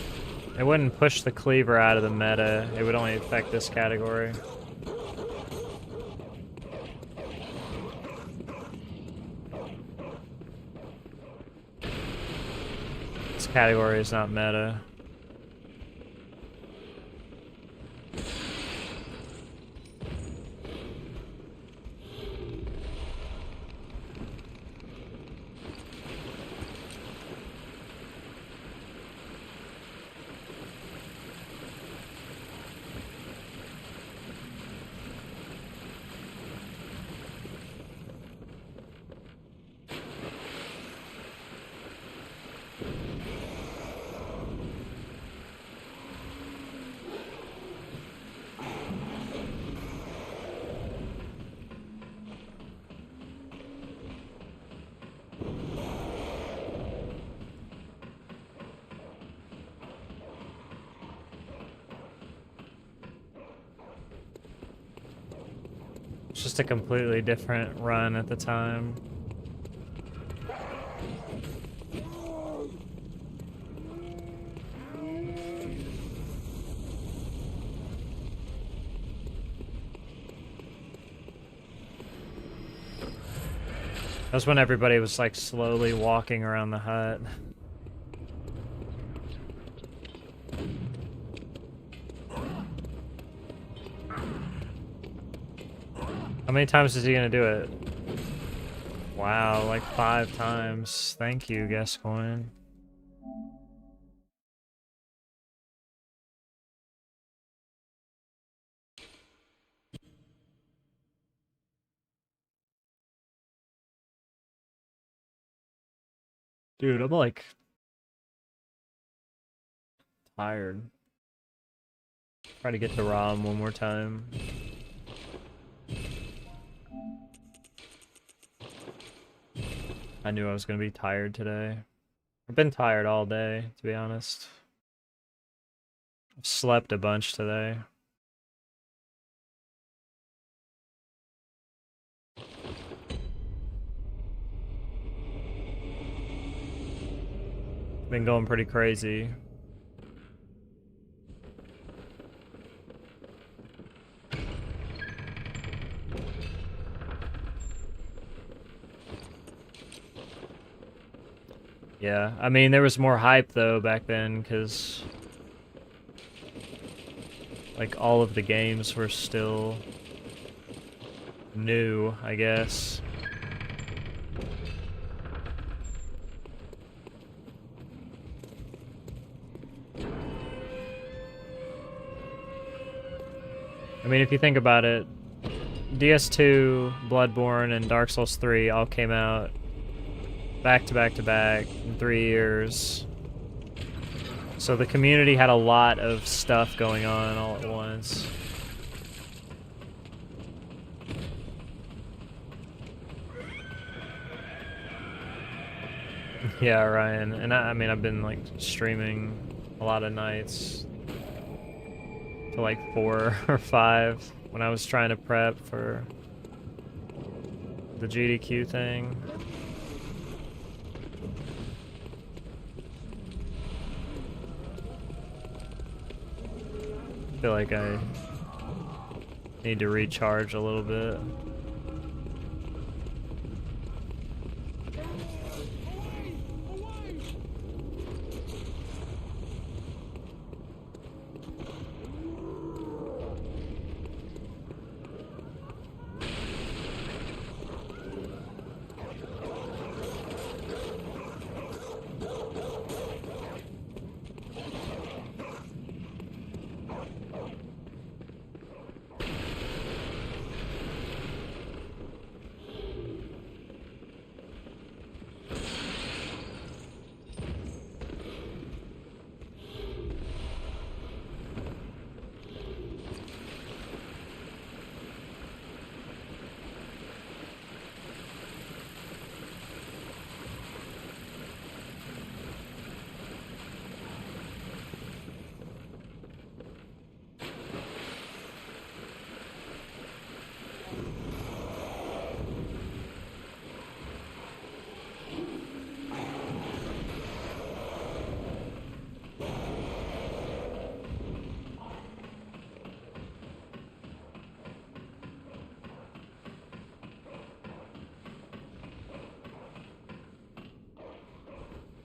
It wouldn't push the cleaver out of the meta. It would only affect this category. This category is not meta. It's just a completely different run at the time. That's when everybody was like slowly walking around the hut. How many times is he gonna do it? Wow, like 5 times. Thank you, Gascoigne. Dude, I'm like tired. Try to get to Rom one more time. I knew I was gonna be tired today. I've been tired all day, to be honest. I've slept a bunch today. Been going pretty crazy. Yeah, I mean, there was more hype though back then, because like all of the games were still new, I guess. I mean, if you think about it, DS2, Bloodborne, and Dark Souls 3 all came out back to back to back in 3 years. So the community had a lot of stuff going on all at once. Yeah, Ryan. And I mean, I've been like streaming a lot of nights to like 4 or 5 when I was trying to prep for the GDQ thing. I feel like I need to recharge a little bit.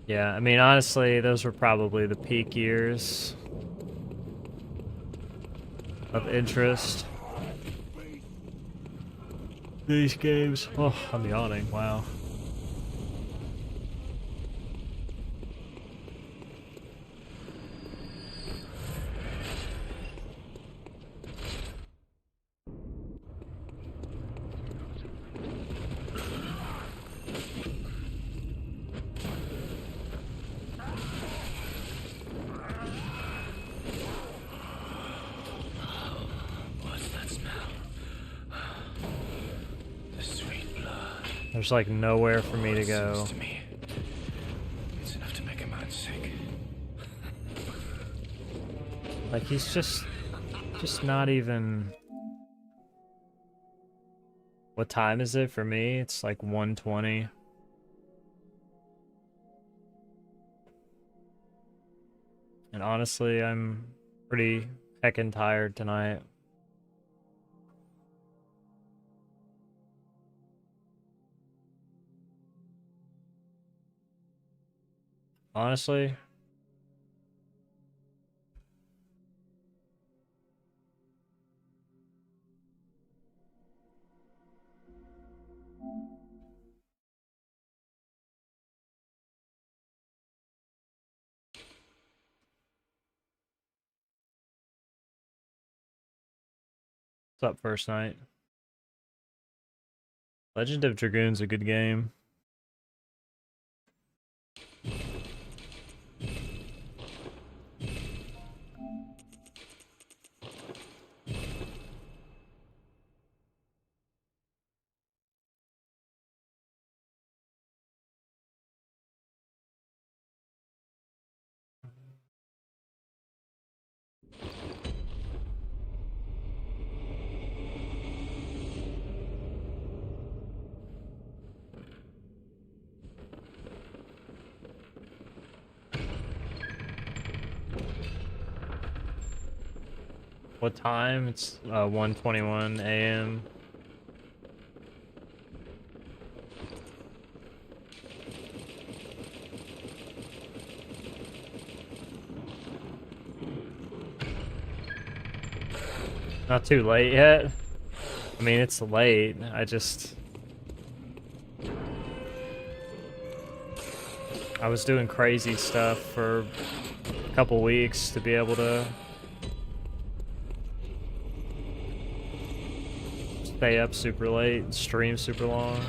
Yeah, I mean, honestly, those were probably the peak years of interest. These games. Oh, I'm yawning. Wow. What's that smell? The sweet blood. There's like nowhere for me to It go. seems to me, it's enough to make a man sick. Like he's just not even. What time is it for me? It's like 1:20. And honestly, I'm pretty heckin' tired tonight. honestly. What's up, first night? Legend of Dragoon's a good game. What time? It's 1:21 a.m. Not too late yet. I mean, it's late. I was doing crazy stuff for a couple weeks to be able to stay up super late and stream super long.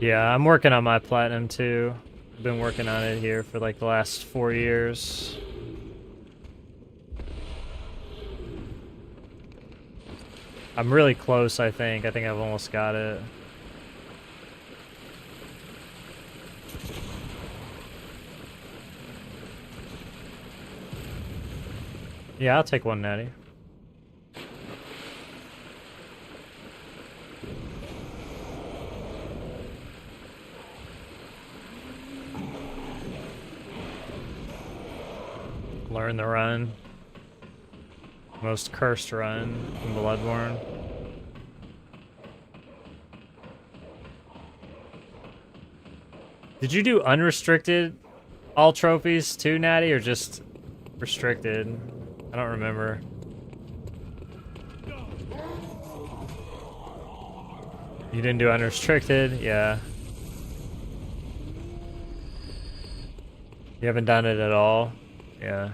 Yeah, I'm working on my platinum too. I've been working on it here for like the last 4 years. I'm really close, I think. I think I've almost got it. Yeah, I'll take one natty. Learn the run. Most cursed run in Bloodborne. Did you do unrestricted all trophies too, Natty, or just restricted? I don't remember. You didn't do unrestricted? Yeah. You haven't done it at all? Yeah.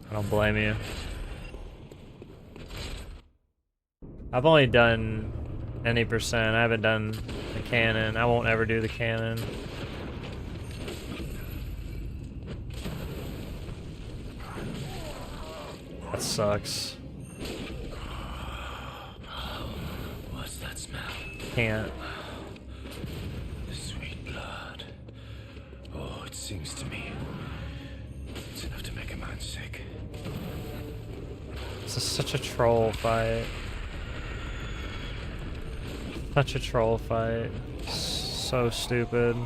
I don't blame you. I've only done any percent. I haven't done the cannon. I won't ever do the cannon. That sucks. What's that smell? Can't. Sweet blood. Oh, it sings to me. It's enough to make a man sick. This is such a troll fight. Such a troll fight. So stupid.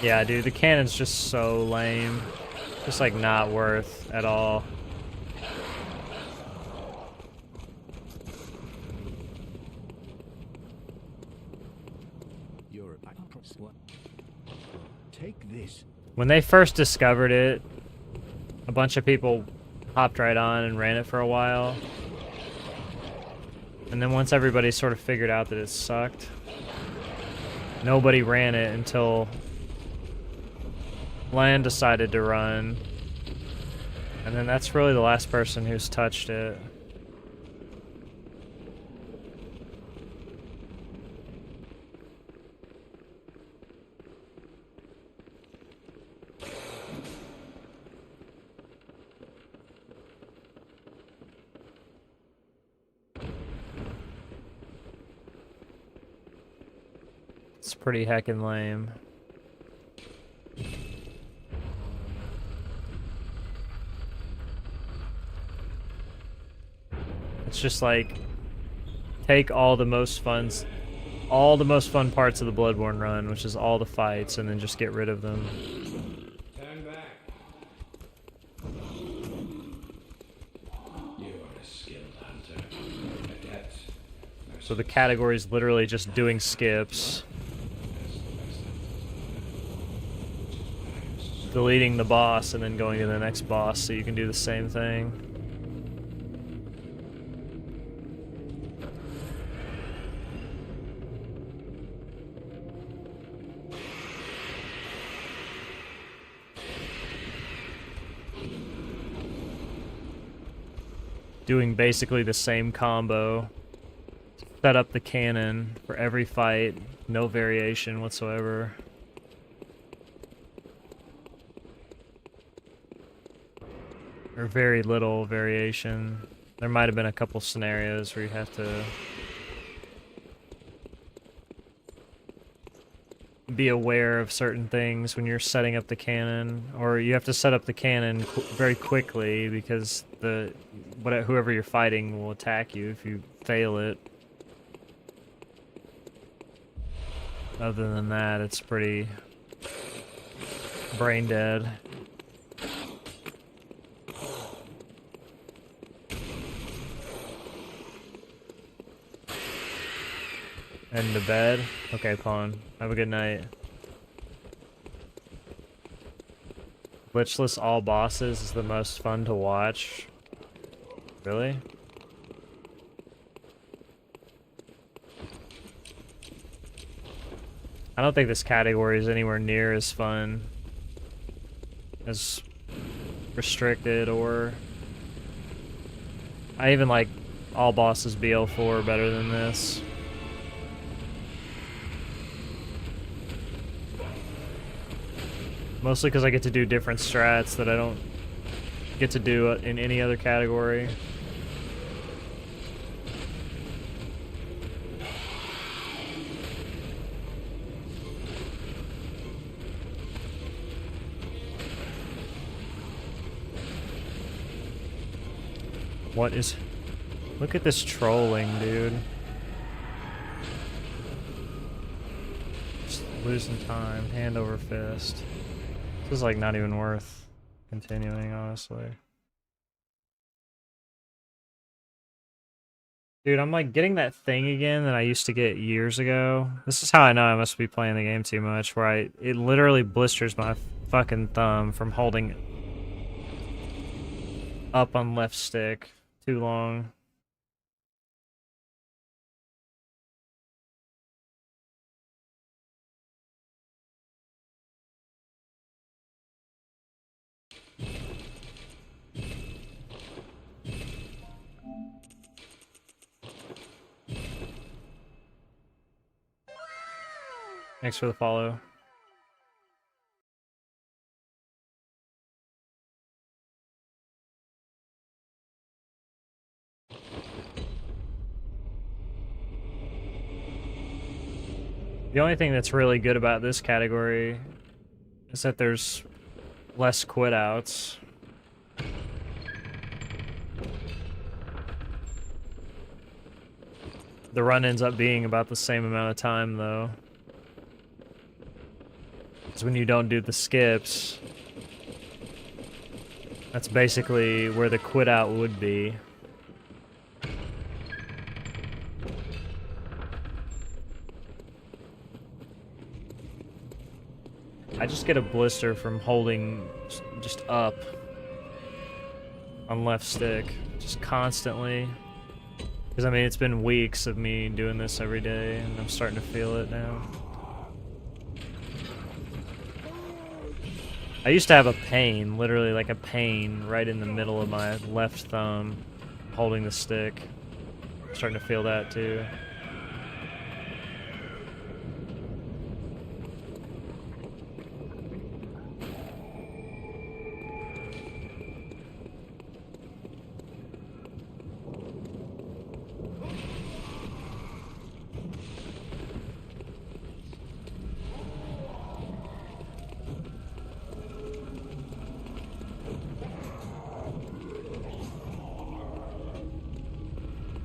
Yeah, dude, the cannon's just so lame. Just like not worth at all. You're a what? Take this. When they first discovered it, a bunch of people hopped right on and ran it for a while. And then once everybody sort of figured out that it sucked, nobody ran it until Land decided to run. And then that's really the last person who's touched it. It's pretty heckin' lame. It's just like, take all the most fun parts of the Bloodborne run, which is all the fights, and then just get rid of them. Turn back. You are a skilled hunter. Adept. So the category is literally just doing skips, deleting the boss, and then going to the next boss so you can do the same thing. Doing basically the same combo. Set up the cannon for every fight, no variation whatsoever. Or very little variation. There might have been a couple scenarios where you have to be aware of certain things when you're setting up the cannon, or you have to set up the cannon very quickly because whoever you're fighting will attack you if you fail it. Other than that, it's pretty brain dead. And to bed? Okay, Pawn. Have a good night. Glitchless all bosses is the most fun to watch. Really? I don't think this category is anywhere near as fun as Restricted, or I even like all bosses BL4 better than this. Mostly because I get to do different strats that I don't get to do in any other category. What is... Look at this trolling, dude. Just losing time, hand over fist. This is like not even worth continuing, honestly. Dude, I'm like getting that thing again that I used to get years ago. This is how I know I must be playing the game too much, where it literally blisters my fucking thumb from holding up on left stick too long. Thanks for the follow. The only thing that's really good about this category is that there's less quit outs. The run ends up being about the same amount of time, though. It's when you don't do the skips. That's basically where the quit out would be. I just get a blister from holding just up on left stick, just constantly. Because I mean, it's been weeks of me doing this every day, and I'm starting to feel it now. I used to have a pain, literally like a pain, right in the middle of my left thumb, holding the stick. I'm starting to feel that too.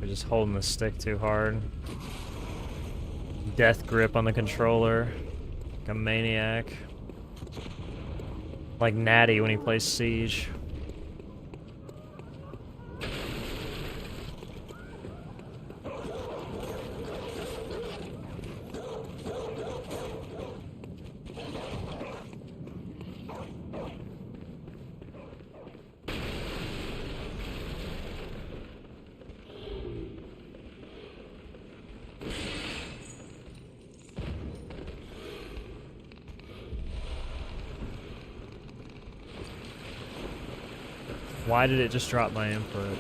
I'm just holding the stick too hard. Death grip on the controller. Like a maniac. Like Natty when he plays Siege. Why did it just drop my input?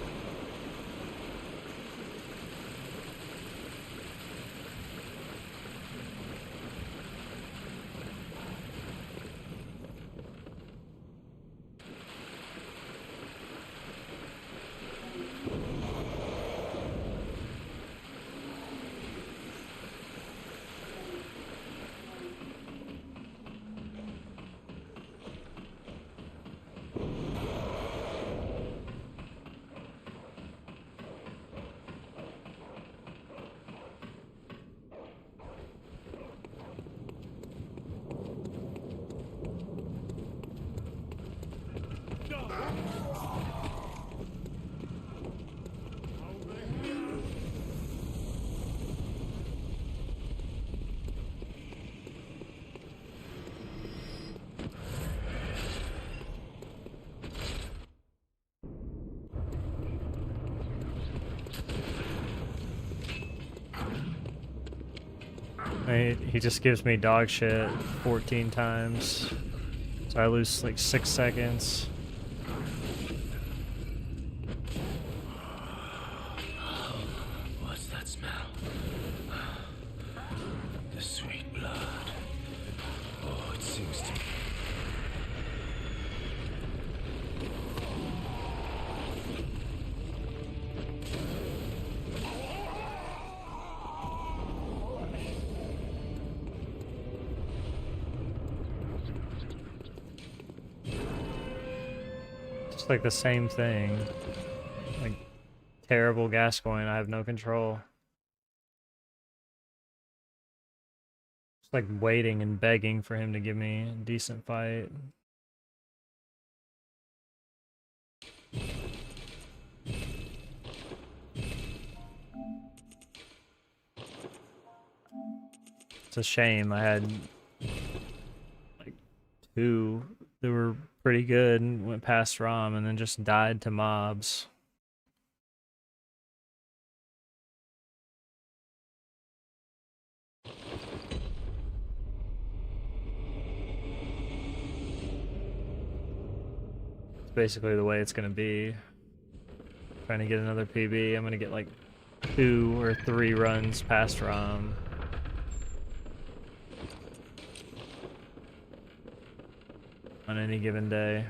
He just gives me dog shit 14 times. So I lose like 6 seconds. What's that smell? The sweet blood. Oh, it sings to me. It's like the same thing. Like terrible Gascoigne, I have no control. It's like waiting and begging for him to give me a decent fight. It's a shame. I had like 2 that were pretty good and went past Rom and then just died to mobs. It's basically the way it's gonna be. Trying to get another PB. I'm gonna get like 2 or 3 runs past Rom. On any given day.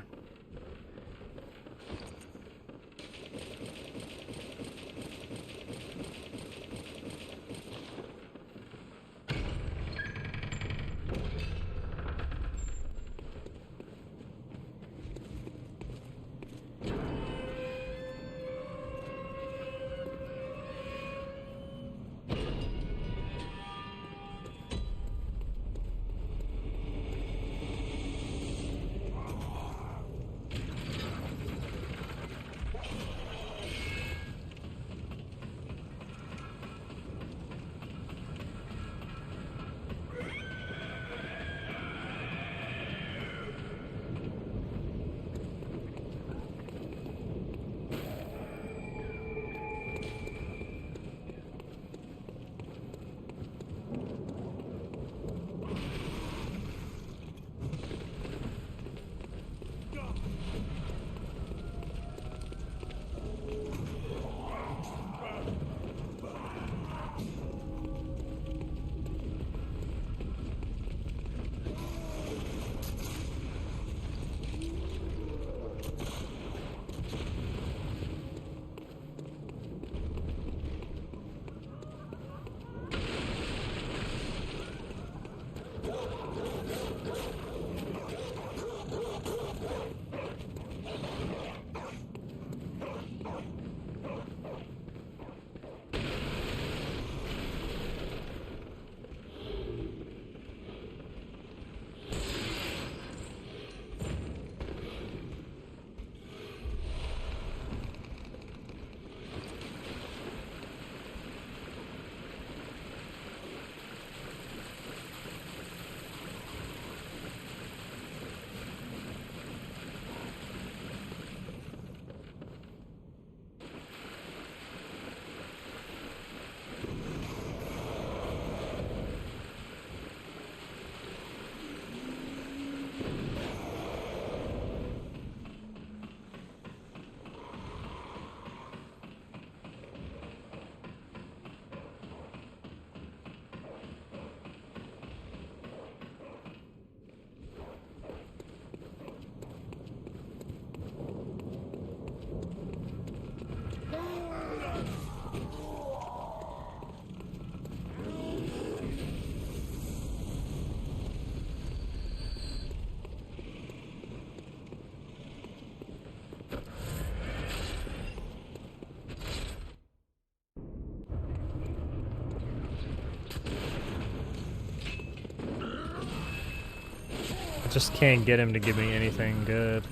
I just can't get him to give me anything good.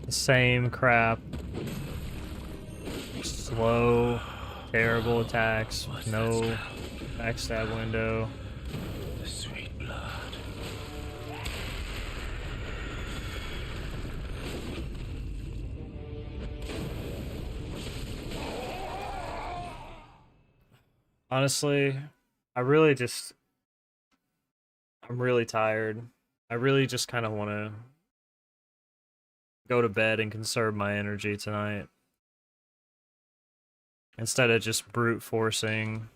The same crap. Slow, terrible attacks, no backstab window. The sweet blood. Honestly, I'm really tired. I really just kind of want to go to bed and conserve my energy tonight. Instead of just brute forcing.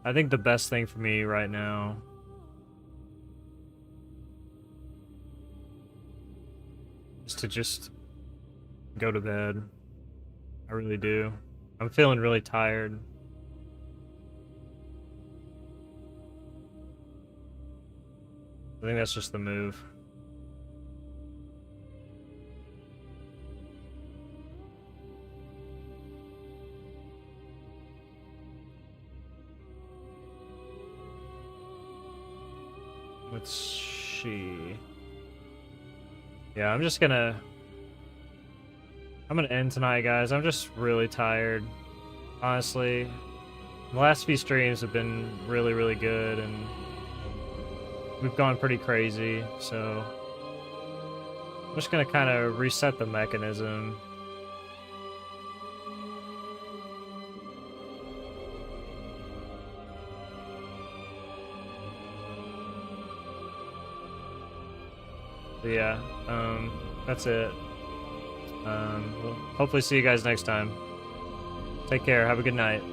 I think the best thing for me right now is to just go to bed. I really do. I'm feeling really tired. I think that's just the move. Let's see. Yeah, I'm gonna end tonight, guys. I'm just really tired. Honestly, the last few streams have been really, really good, and we've gone pretty crazy, so I'm just gonna kind of reset the mechanism. But yeah, that's it. We'll hopefully see you guys next time. Take care. Have a good night.